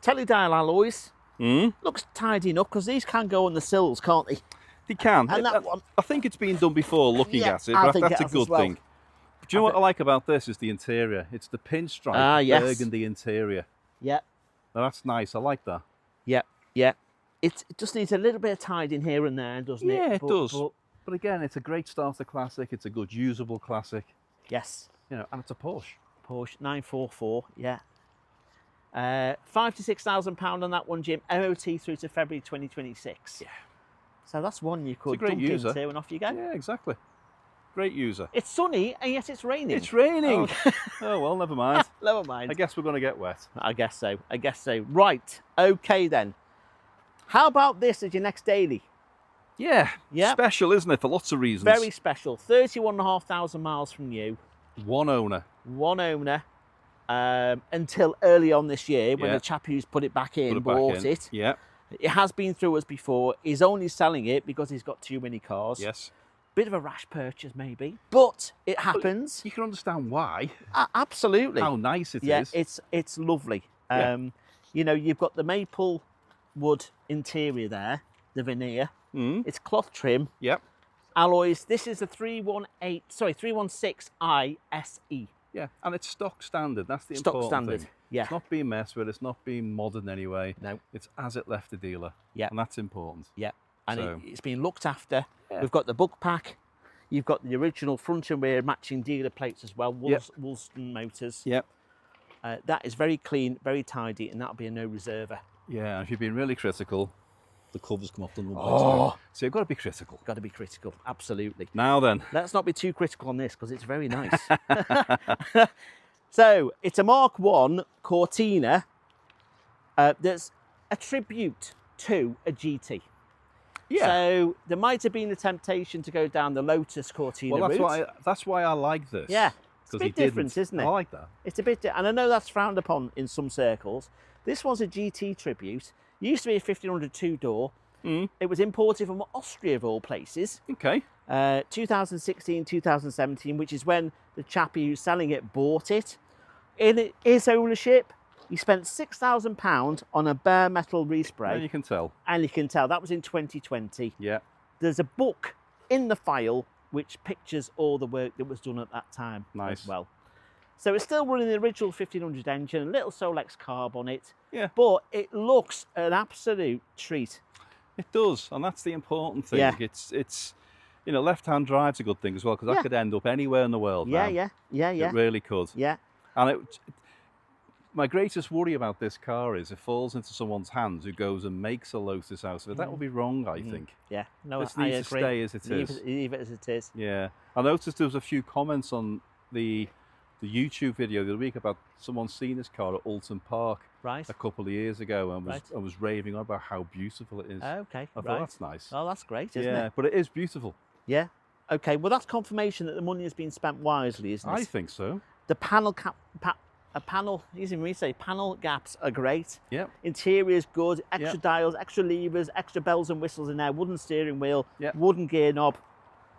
Teledial alloys. Looks tidy enough, because these can go on the sills, can't they? They can. And that one, I think it's been done before looking at it, I but think that's it a has good as well. thing. Do you know what I like about this is the interior. It's the pinstripe burgundy interior. Yeah. Now, that's nice. I like that. Yeah, yeah. It just needs a little bit of tidying here and there, doesn't it? Yeah, it does. But again, it's a great starter classic. It's a good usable classic. Yes. You know, and it's a Porsche. Porsche 944, yeah. £5,000 to £6,000 on that one, Jim. MOT through to February 2026. Yeah. So that's one you could great jump user. into and off you go. Yeah, exactly. Great user. It's sunny and yet it's raining. It's raining. Oh, well, never mind. Never mind. I guess we're going to get wet. I guess so. I guess so. Right. Okay then. How about this as your next daily? Yeah. Yeah. Special, isn't it? For lots of reasons. Very special. 31,500 miles from you. One owner. One owner. Until early on this year when the chap who's put it back in bought it. Yeah. It has been through us before. He's only selling it because he's got too many cars. Yes. Bit of a rash purchase maybe, but it happens. You can understand why. Absolutely. How nice it is. Yeah, it's lovely. You know, you've got the maple wood interior there, the veneer. It's cloth trim. Yep. Alloys. This is a 316i SE. Yeah, and it's stock standard. That's the Stock important standard. thing. Yeah. It's not being messed with. It's not being modern anyway. No. It's as it left the dealer. Yeah. And that's important. Yeah. And So- it's been looked after. Yeah. We've got the book pack. You've got the original front and rear matching dealer plates as well. Wolseley Motors. Yep. That is very clean, very tidy, and that'll be a no reserver. Yeah, and if you've been really critical, the covers come off the number. Oh. So you've got to be critical. Got to be critical, absolutely. Now then. Let's not be too critical on this because it's very nice. So it's a Mark 1 Cortina that's a tribute to a GT. Yeah. So there might have been a temptation to go down the Lotus Cortina Well, route. that's why I like this. Yeah. It's a 'Cause he bit different, didn't. isn't it? I like that. It's a bit, and I know that's frowned upon in some circles. This one's a GT tribute. It used to be a 1500 two-door. It was imported from Austria, of all places. Okay. 2016, 2017, which is when the chappie who's selling it bought it. In his ownership, he spent £6,000 on a bare metal respray. Yeah, you can tell. And you can tell that was in 2020. Yeah. There's a book in the file which pictures all the work that was done at that time Nice. as well. So it's still running the original 1500 engine, a little Solex carb on it. Yeah. But it looks an absolute treat. It does, and that's the important thing. Yeah. It's you know, left-hand drive's a good thing as well, because that could end up anywhere in the world now. Yeah. It really could. Yeah. And my greatest worry about this car is it falls into someone's hands who goes and makes a Lotus out of it. That would be wrong, I think. Yeah. No, This I needs to agree. stay as it is. Leave it as it is. Yeah. I noticed there was a few comments on the YouTube video the other week about someone seeing this car at Alton Park Right. a couple of years ago and Right. was raving on about how beautiful it is. Okay. I thought Right. that's nice. Oh, that's great, isn't Yeah, it? but it is beautiful. Yeah. Okay. Well, that's confirmation that the money has been spent wisely, isn't it? I think so. The panel easy for me to say, panel gaps are great. Yep. Interior is good, extra Yep. dials, extra levers, extra bells and whistles in there, wooden steering wheel, Yep. wooden gear knob.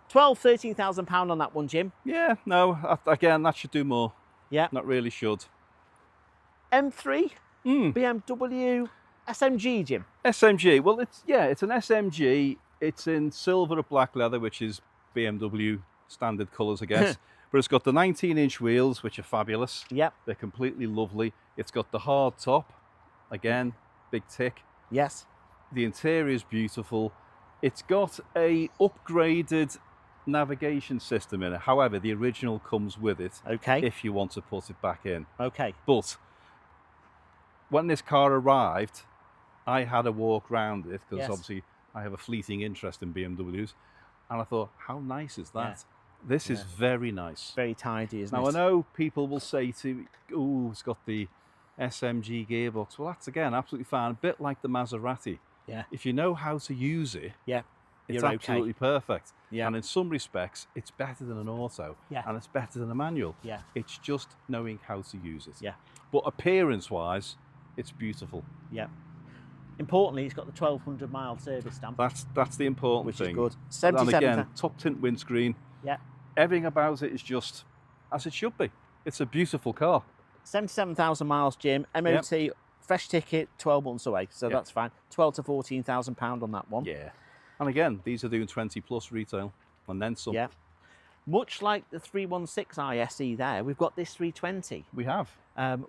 £13,000 on that one, Jim. Yeah, no, again, that should do more. Yeah. Not really should. M3, BMW, SMG, Jim. SMG, well, it's an SMG. It's in silver or black leather, which is BMW standard colours, I guess. But it's got the 19-inch wheels, which are fabulous. Yep. They're completely lovely. It's got the hard top, again, big tick. Yes. The interior is beautiful. It's got a upgraded navigation system in it. However, the original comes with it Okay. if you want to put it back in. Okay. But when this car arrived, I had a walk around it because Yes. obviously I have a fleeting interest in BMWs, and I thought, how nice is that? This is very nice. Very tidy, isn't Now it? I know people will say to, oh, it's got the SMG gearbox. Well, that's again absolutely fine. A bit like the Maserati. Yeah. If you know how to use it, Yeah. it's You're absolutely okay. perfect. Yeah. And in some respects, it's better than an auto. Yeah. And it's better than a manual. Yeah. It's just knowing how to use it. Yeah. But appearance-wise, it's beautiful. Yeah. Importantly, it's got the 1,200 mile service stamp. That's the important Which thing. is good. And 77. again, top tint windscreen. Yeah. Everything about it is just as it should be. It's a beautiful car. 77,000 miles, Jim. MOT, fresh ticket, 12 months away, so that's fine. 12 to 14,000 pound on that one. Yeah. And again, these are doing 20 plus retail, and then some. Yeah. Much like the 316i SE there, we've got this 320, We have.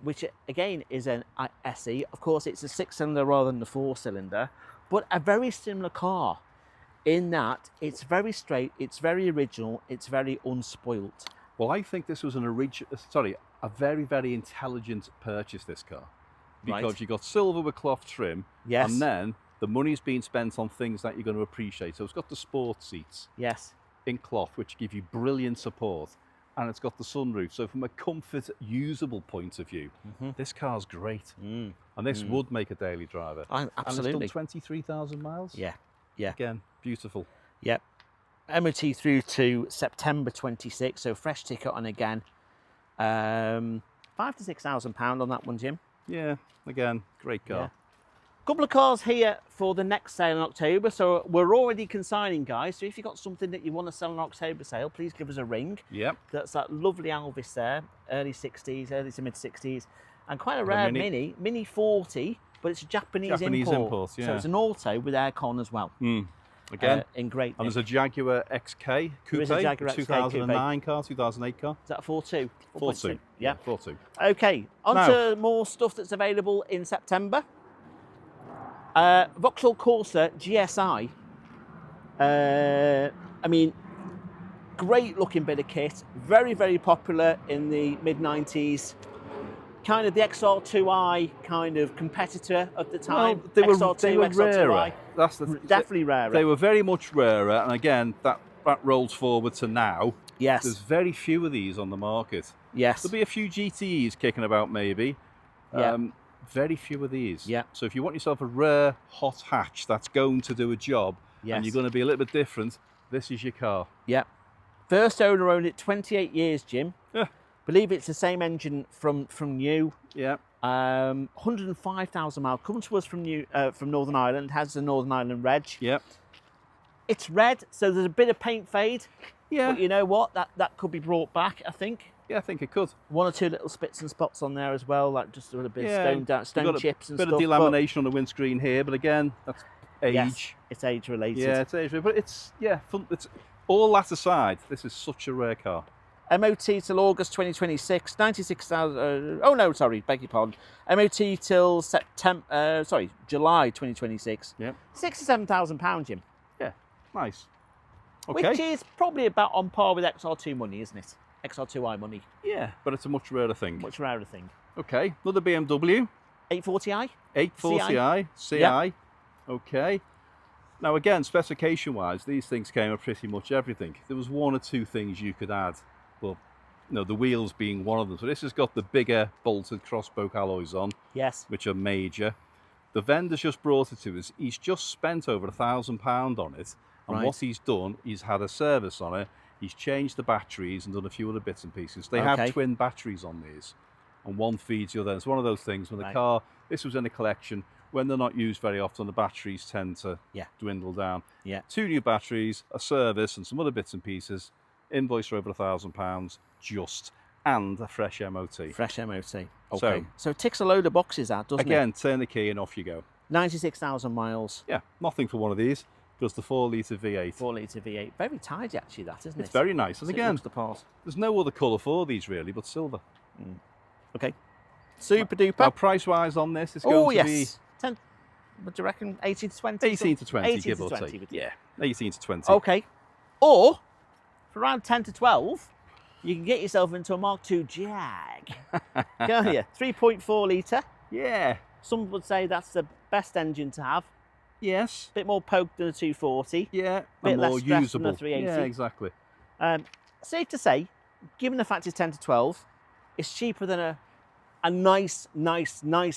which again is an SE. Of course, it's a 6-cylinder rather than the 4-cylinder, but a very similar car in that it's very straight, it's very original, it's very unspoilt. Well, I think this was a very, very intelligent purchase, this car. Because Right. you got silver with cloth trim, Yes. and then the money's been spent on things that you're going to appreciate. So it's got the sport seats Yes. in cloth, which give you brilliant support, and it's got the sunroof. So from a comfort, usable point of view, this car's great. And this would make a daily driver. Absolutely. And it's done 23,000 miles. Yeah. Yeah. Again, beautiful. Yep. MOT through to September 26, so fresh ticket on again. £5,000 to £6,000 on that one, Jim. Yeah, again, great car. Yeah. Couple of cars here for the next sale in October, so we're already consigning, guys. So if you've got something that you want to sell in October sale, please give us a ring. Yep. That's that lovely Alvis there, early 60s, early to mid 60s, and quite a rare Mini 40, but it's a Japanese import. Yeah. So it's an auto with aircon as well. Again, In great and nick. there's a Jaguar XK Coupe, is a Jaguar XK 2009 car, 2008 car. Is that a 4.2? 4.2. Yeah. 4.2. Okay, on to more stuff that's available in September. Vauxhall Corsa GSI. I mean, great looking bit of kit. Very, very popular in the mid-90s. Kind of the XR2i kind of competitor at the time. Well, they were XR2, rarer. XR2i. That's Definitely rarer. They were very much rarer, and again, that rolls forward to now. Yes. There's very few of these on the market. Yes. There'll be a few GTEs kicking about, maybe. Yeah. Very few of these. Yeah. So if you want yourself a rare hot hatch that's going to do a job, Yes. and you're going to be a little bit different, this is your car. Yeah. First owner owned it 28 years, Jim. Yeah. Believe it's the same engine from new. Yeah. 105,000 miles. Comes to us from Northern Ireland. Has the Northern Ireland reg. Yeah. It's red, so there's a bit of paint fade. Yeah. But you know what? That could be brought back, I think. Yeah, I think it could. One or two little spits and spots on there as well, like just a little bit Yeah. of stone chips and bit stuff. of delamination on the windscreen here, but again, that's age. Yes, it's age related. Yeah, it's age, but it's fun. It's all that aside. This is such a rare car. MOT till August 2026, 96,000. Oh no, sorry, beg your pardon. MOT till July 2026. Yeah. £67,000, Jim. Yeah, nice. Okay. Which is probably about on par with XR2 money, isn't it? XR2i money. Yeah, but it's a much rarer thing. Much rarer thing. Okay, another BMW. 840i. 840i, CI. Yeah. Okay. Now again, specification-wise, these things came with pretty much everything. There was one or two things you could add, but the wheels being one of them. So this has got the bigger bolted crosspoke alloys on, Yes. which are major. The vendor's just brought it to us. He's just spent over £1,000 on it, and what he's done, he's had a service on it. He's changed the batteries and done a few other bits and pieces. They have twin batteries on these, and one feeds the other. It's one of those things when the car, this was in a collection, when they're not used very often, the batteries tend to dwindle down. Yeah. 2 new batteries, a service, and some other bits and pieces. Invoice for over £1,000 just, and a fresh MOT. Fresh MOT. Okay. So it ticks a load of boxes, that, doesn't it? Again, turn the key and off you go. 96,000 miles. Yeah, nothing for one of these. Does the 4-litre V8. 4-litre V8. Very tidy, actually, that, isn't it? It's very nice. And again, the part. there's no other colour for these really, but silver. Okay. Super duper. Now, price-wise on this, it's going to be 10. What do you reckon? 18 to 20? 18 to 20, 18 give to or 20, take. would you? Yeah, 18 to 20. Okay. Or, for around 10 to 12, you can get yourself into a Mark II Jag. Can't you? 3.4 litre, Yeah. Some would say that's the best engine to have. Yes. Bit more poke than a 240. Yeah. Bit And less more stress usable. than a 380. Yeah, exactly. Safe to say, given the fact it's 10 to 12, it's cheaper than a nice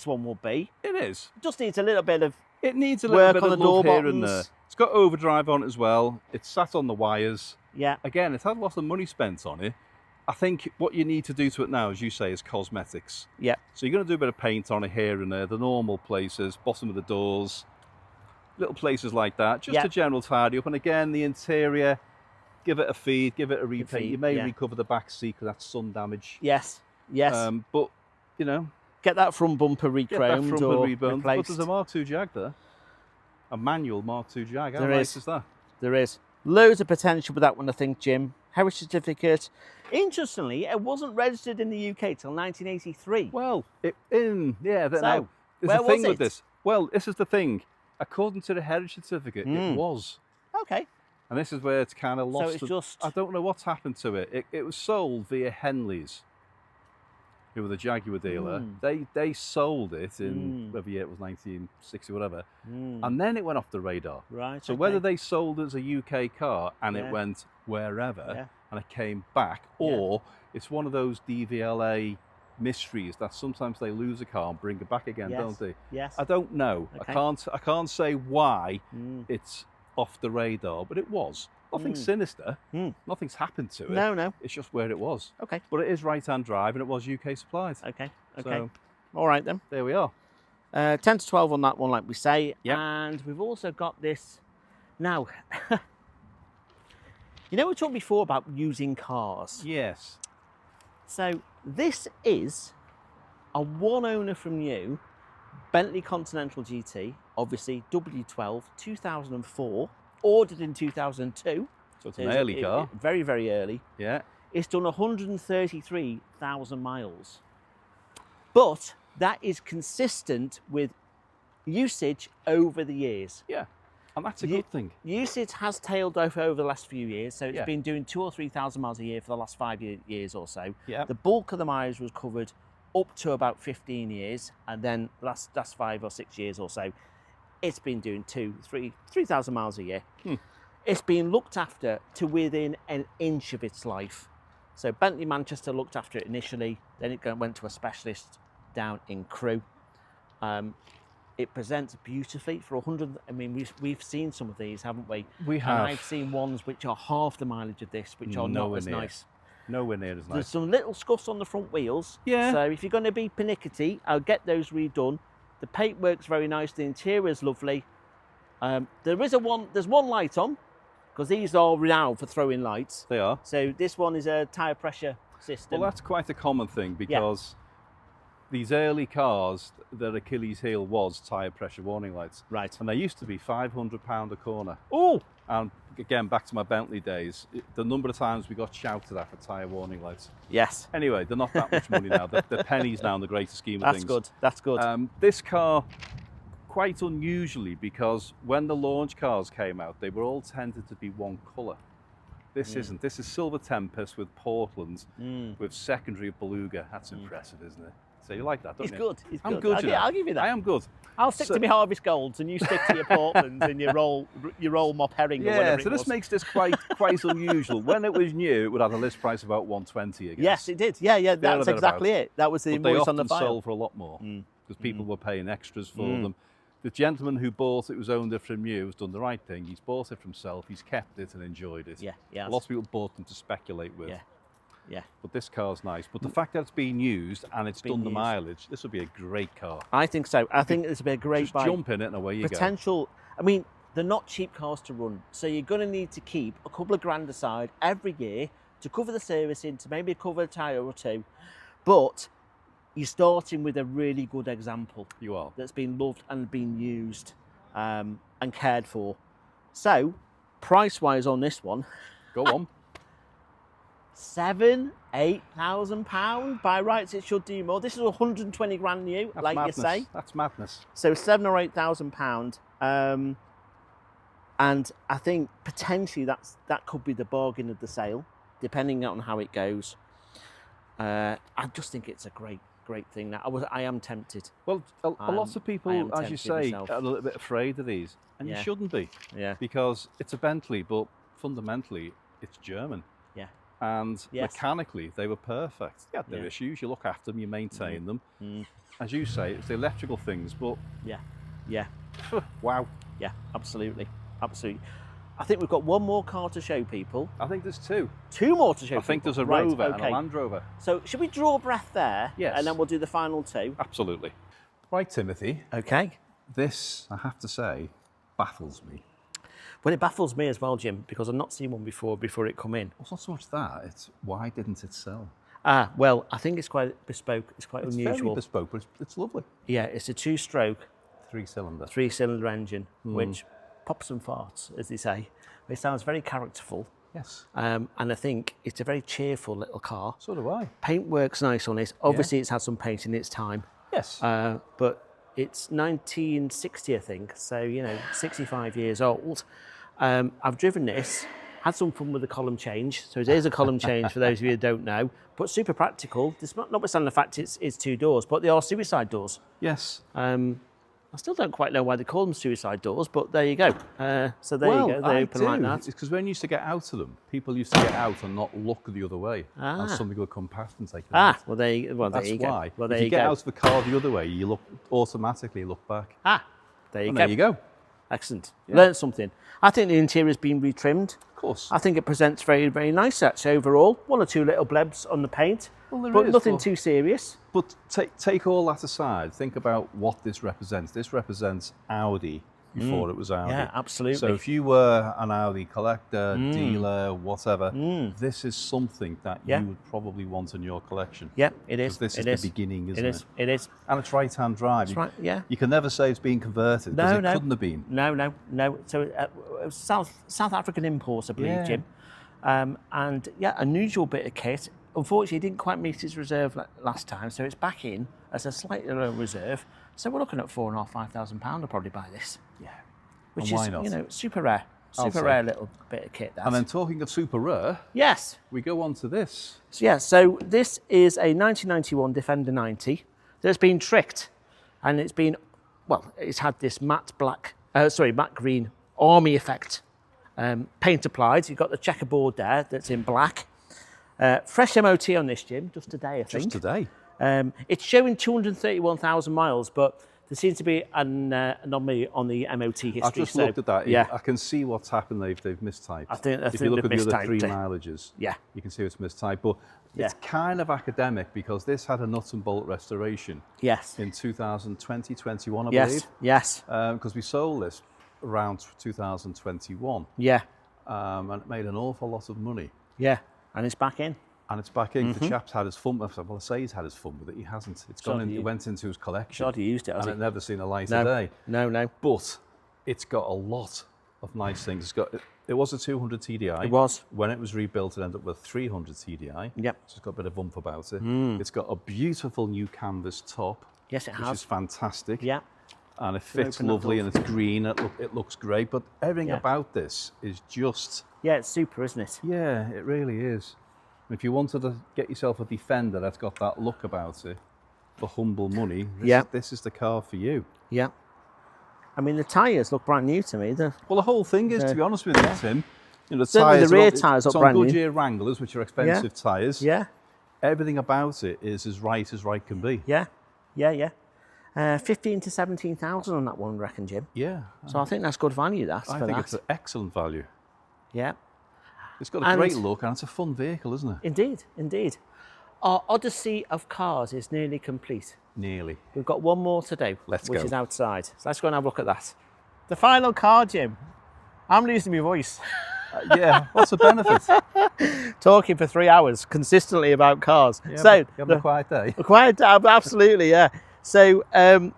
one would be. It is. Just needs a little bit of It needs a little work bit on of the door love here and there. buttons. It's got overdrive on it as well. It's sat on the wires. Yeah. Again, it's had lots of money spent on it. I think what you need to do to it now, as you say, is cosmetics. Yeah. So you're going to do a bit of paint on it here and there, the normal places, bottom of the doors, little places like that, just a general tidy up. And again, the interior, give it a feed, give it a repaint. You may recover the back seat because that's sun damage. Yes. Yes. But, you know, get that front bumper re-chromed or replaced. But there's a Mark II Jag there. A manual Mark II Jag. How nice is that? There is. Loads of potential with that one, I think, Jim. Heritage certificate. Interestingly, it wasn't registered in the UK till 1983. Well, so, there's where a thing was with it? this. Well, this is the thing. According to the heritage certificate, it was. Okay. And this is where it's kind of lost. So it's just... I don't know what's happened to it. It was sold via Henleys, who were the Jaguar dealer. They sold it in whatever year it was, 1960, whatever. And then it went off the radar. Right. So whether they sold it as a UK car and it went wherever and it came back, or it's one of those DVLA mysteries that sometimes they lose a car and bring it back again, don't they? Yes. I don't know. Okay. I can't say why it's off the radar, but it was. Nothing sinister. Nothing's happened to it. No. It's just where it was. Okay. But it is right-hand drive and it was UK supplied. Okay. So, all right then. there we are. 10 to 12 on that one, like we say. Yep. And we've also got this. Now, you know we talked before about using cars. Yes. So this is a one owner from you, Bentley Continental GT, obviously W12, 2004, ordered in 2002. So it's an early car. Very, very early. Yeah. It's done 133,000 miles. But that is consistent with usage over the years. Yeah. And that's a good thing. Usage has tailed off over the last few years, so it's been doing 2,000 or 3,000 miles a year for the last 5 years or so. Yeah. The bulk of the mileage was covered up to about 15 years, and then last 5 or 6 years or so, it's been doing 3,000 miles a year. It's been looked after to within an inch of its life. So Bentley Manchester looked after it initially, then it went to a specialist down in Crewe. It presents beautifully for 100. I mean, we've seen some of these, haven't we? We have. And I've seen ones which are half the mileage of this, which are not as nice. Nowhere near as nice. There's some little scuffs on the front wheels. Yeah. So if you're going to be pernickety, I'll get those redone. The paint works very nice. The interior is lovely. There's one light on, because these are renowned for throwing lights. They are. So this one is a tyre pressure system. Well, that's quite a common thing because these early cars, their Achilles heel was tyre pressure warning lights. Right. And they used to be £500 a corner. Oh! And again, back to my Bentley days, the number of times we got shouted at for tyre warning lights. Yes. Anyway, they're not that much money now. They're pennies now in the greater scheme of things. That's good. This car, quite unusually, because when the launch cars came out, they were all tended to be one colour. This isn't. This is Silver Tempest with Portland, with secondary Beluga. That's impressive, isn't it? So you like that, don't you? He's good. He's I'm good. good. I'll give you that. I am good. I'll stick to my Harvest Golds, and you stick to your Portlands and your roll mop herring. Or whatever so this makes this quite unusual. When it was new, it would have a list price of about 120 again. Yes, it did. Yeah, that's exactly it. That was the invoice on the file. They often sold for a lot more because people were paying extras for them. The gentleman who bought it, who's owned it from you, has done the right thing. He's bought it for himself. He's kept it and enjoyed it. Yeah. Lots of people bought them to speculate with. Yeah. But this car's nice. But the fact that it's been used and it's done the mileage, this would be a great car. I think so. I think this would be a great buy. Jump in it and away you go. I mean, they're not cheap cars to run. So you're going to need to keep a couple of grand aside every year to cover the servicing, to maybe cover a tyre or two. But you're starting with a really good example. You are. That's been loved and been used and cared for. So, price-wise on this one. Go on. £8,000 by rights. It should do more. This is 120 grand new, That's like madness. you say. That's madness. So £7,000 or £8,000, and I think potentially that could be the bargain of the sale, depending on how it goes. I just think it's a great great thing. Now, I am tempted. Well, a lot of people, as you say, myself. are a little bit afraid of these, and you shouldn't be. Yeah. Because it's a Bentley, but fundamentally, it's German. Yeah. And mechanically, they were perfect. They had their issues. You look after them, you maintain them. As you say, it's the electrical things, but Yeah. wow. Yeah, absolutely. Absolutely. I think we've got one more car to show people. I think there's two. Two more to show people. I think there's a Rover and a Land Rover. So should we draw breath there? Yes. And then we'll do the final two? Absolutely. Right, Timothy. Okay. This, I have to say, baffles me. Well, it baffles me as well, Jim, because I've not seen one before it come in. Well, it's not so much that, it's why didn't it sell? Well, I think it's quite bespoke. It's quite unusual. It's very bespoke, but it's lovely. Yeah, it's a two-stroke, three-cylinder engine, which pops and farts, as they say. It sounds very characterful. Yes. And I think it's a very cheerful little car. So do I. Paint works nice on it. Obviously, it's had some paint in its time. Yes. But it's 1960, I think. So, 65 years old. I've driven this, had some fun with the column change. So it is a column change for those of you who don't know, but super practical. Notwithstanding the fact it's two doors, but they are suicide doors. Yes. I still don't quite know why they call them suicide doors, but there you go. So there you go, they open like that. It's because when you used to get out of them, people used to get out and not look the other way. And somebody would come past and take it out. Well, there you go. That's why. Well, there if you get out of the car the other way, you automatically look back. There you go. There you go. Excellent. Learned something. I think the interior's been retrimmed. Of course. I think it presents very, very nice, actually, overall. One or two little blebs on the paint, but nothing too serious. But take all that aside. Think about what this represents. This represents Audi before it was Audi. Yeah, absolutely. So if you were an Audi collector, dealer, whatever, this is something that you would probably want in your collection. Yeah, it is. This is the beginning, isn't it? It is. And it's right-hand drive. Right, yeah. You can never say it's been converted because it couldn't have been. No. So it was South African import, I believe, Jim. And unusual bit of kit. Unfortunately, it didn't quite meet its reserve last time, so it's back in as a slightly lower reserve. So we're looking at £4,500, £5,000. I'll probably buy this. Yeah. Which why is, not? Super rare. Super rare little bit of kit. And then talking of super rare, we go on to this. So this is a 1991 Defender 90 that's been tricked, and it's had this matte green army effect paint applied. You've got the checkerboard there that's in black. Fresh MOT on this, Jim, just today, I think. Just today. It's showing 231,000 miles, but there seems to be an anomaly on the MOT history. I've just looked at that. Yeah. I can see what's happened. They've mistyped. I think if you look at the other three mileages, you can see it's mistyped. But it's kind of academic because this had a nut and bolt restoration. Yes. In 2020, 21, I believe. Yes. Because we sold this around 2021. Yeah. And it made an awful lot of money. Yeah. And it's back in. And it's back in. The chap's had his fun. Well, I say he's had his fun with it. He hasn't. It's gone in. It went into his collection. He used it, and it never seen a light of day. No. But it's got a lot of nice things. It was a 200 TDI. It was. When it was rebuilt, it ended up with 300 TDI. Yep. So it's got a bit of oomph about it. It's got a beautiful new canvas top. Yes, it has. Which is fantastic. Yeah. And it fits lovely, and it's green. It looks great. But everything about this is just. Yeah, it's super, isn't it? Yeah, it really is. If you wanted to get yourself a Defender that's got that look about it for humble money, this is the car for you. Yeah. I mean, the tyres look brand new to me. Well, the whole thing is, to be honest with you, Tim, the certainly the rear tyres look brand new. It's on Goodyear Wranglers, which are expensive tyres. Yeah. Everything about it is as right can be. Yeah. 15 to 17,000 on that one, I reckon, Jim. Yeah. So I think that's good value, I think it's an excellent value. Yeah. It's got a great look and it's a fun vehicle, isn't it? Indeed. Our odyssey of cars is nearly complete. Nearly. We've got one more to do, which is outside. So let's go and have a look at that. The final car, Jim. I'm losing my voice. What's the benefit? Talking for 3 hours consistently about cars. Yeah, so you have a quiet day. A quiet day, absolutely, yeah. So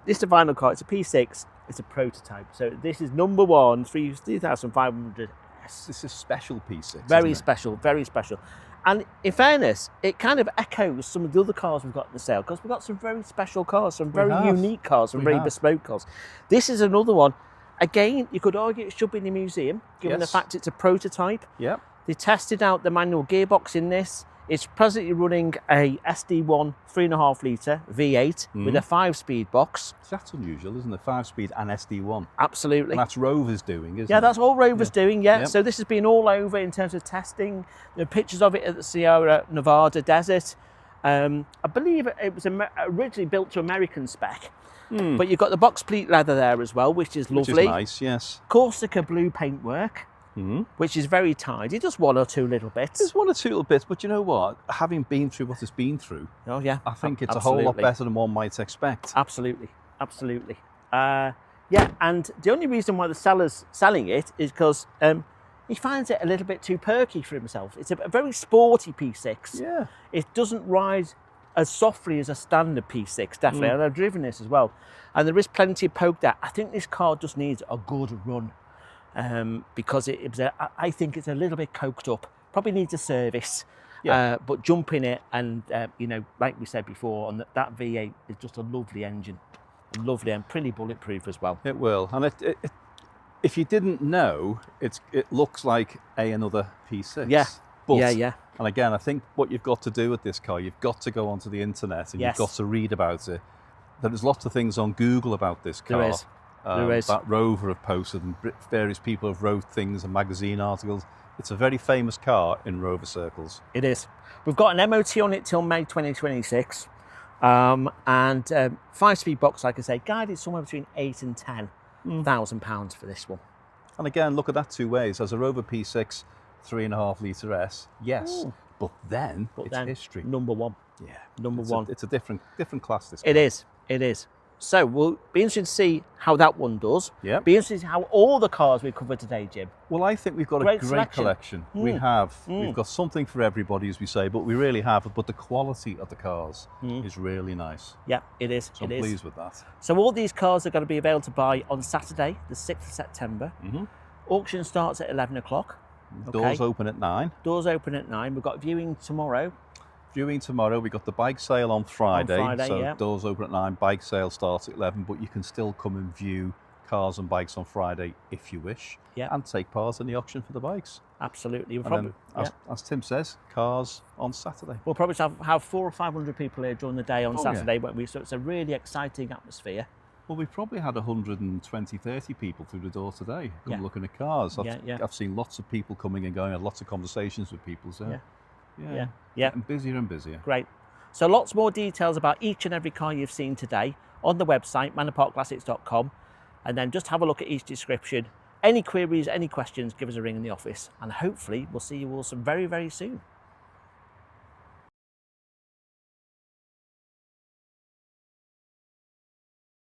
this is the final car. It's a P6. It's a prototype. So this is number one, 3,500. This is special P6. Very special, very special. And in fairness, it kind of echoes some of the other cars we've got in the sale, because we've got some very special cars, some very unique cars, some very bespoke cars. This is another one. Again, you could argue it should be in the museum, given the fact it's a prototype. Yeah. They tested out the manual gearbox in this. It's presently running a SD1 3.5 litre V8 with a 5-speed box. That's unusual, isn't it? 5-speed and SD1. Absolutely. And that's Rover's doing, isn't it? Yeah, that's all Rover's doing, yeah. Yep. So this has been all over in terms of testing. There are pictures of it at the Sierra Nevada desert. I believe it was originally built to American spec. But you've got the box pleat leather there as well, which is lovely. Which is nice, yes. Corsica blue paintwork, which is very tidy. Just one or two little bits. There's one or two little bits, but you know what? Having been through what it's been through, oh yeah, I think it's a whole lot better than one might expect. Absolutely, absolutely. Yeah, and the only reason why the seller's selling it is because he finds it a little bit too perky for himself. It's a very sporty P6. Yeah. It doesn't ride as softly as a standard P6, definitely. And I've driven this as well. And there is plenty of poke there. I think this car just needs a good run because I think it's a little bit coked up. Probably needs a service. Yeah. But jump in it and, you know, like we said before, on that V8 is just a lovely engine. Lovely and pretty bulletproof as well. It will. And if you didn't know, it looks like another P6. Yeah. But, yeah. And again, I think what you've got to do with this car, you've got to go onto the internet and you've got to read about it. There's lots of things on Google about this car. There is. There is. That Rover have posted and various people have wrote things and magazine articles. It's a very famous car in Rover circles. It is. We've got an MOT on it till May 2026. And 5-speed box, like I say, guided somewhere between £8,000 and £10,000 for this one. And again, look at that two ways. As a Rover P6 3.5 litre S, yes, but then it's history. Number one. Yeah, number one. It's a different class. This car. It is. It is. So we'll be interested to see how that one does. Yeah. Be interested to see how all the cars we've covered today, Jim. Well, I think we've got a great collection. We have. We've got something for everybody, as we say, but we really have. But the quality of the cars is really nice. Yeah, it is. So I'm pleased with that. So all these cars are going to be available to buy on Saturday, the 6th of September. Auction starts at 11 o'clock. Doors open at 9. Doors open at 9. We've got viewing tomorrow. We've got the bike sale on Friday. So doors open at 9, bike sale starts at 11, but you can still come and view cars and bikes on Friday if you wish, and take part in the auction for the bikes. Absolutely. As Tim says, cars on Saturday. We'll probably have 400 or 500 people here during the day on Saturday, won't we? So it's a really exciting atmosphere. Well, we've probably had 120, 30 people through the door today looking at cars. I've seen lots of people coming and going, had lots of conversations with people. So getting busier and busier. Great. So lots more details about each and every car you've seen today on the website, manorparkclassics.com. And then just have a look at each description. Any queries, any questions, give us a ring in the office. And hopefully we'll see you all very, very soon.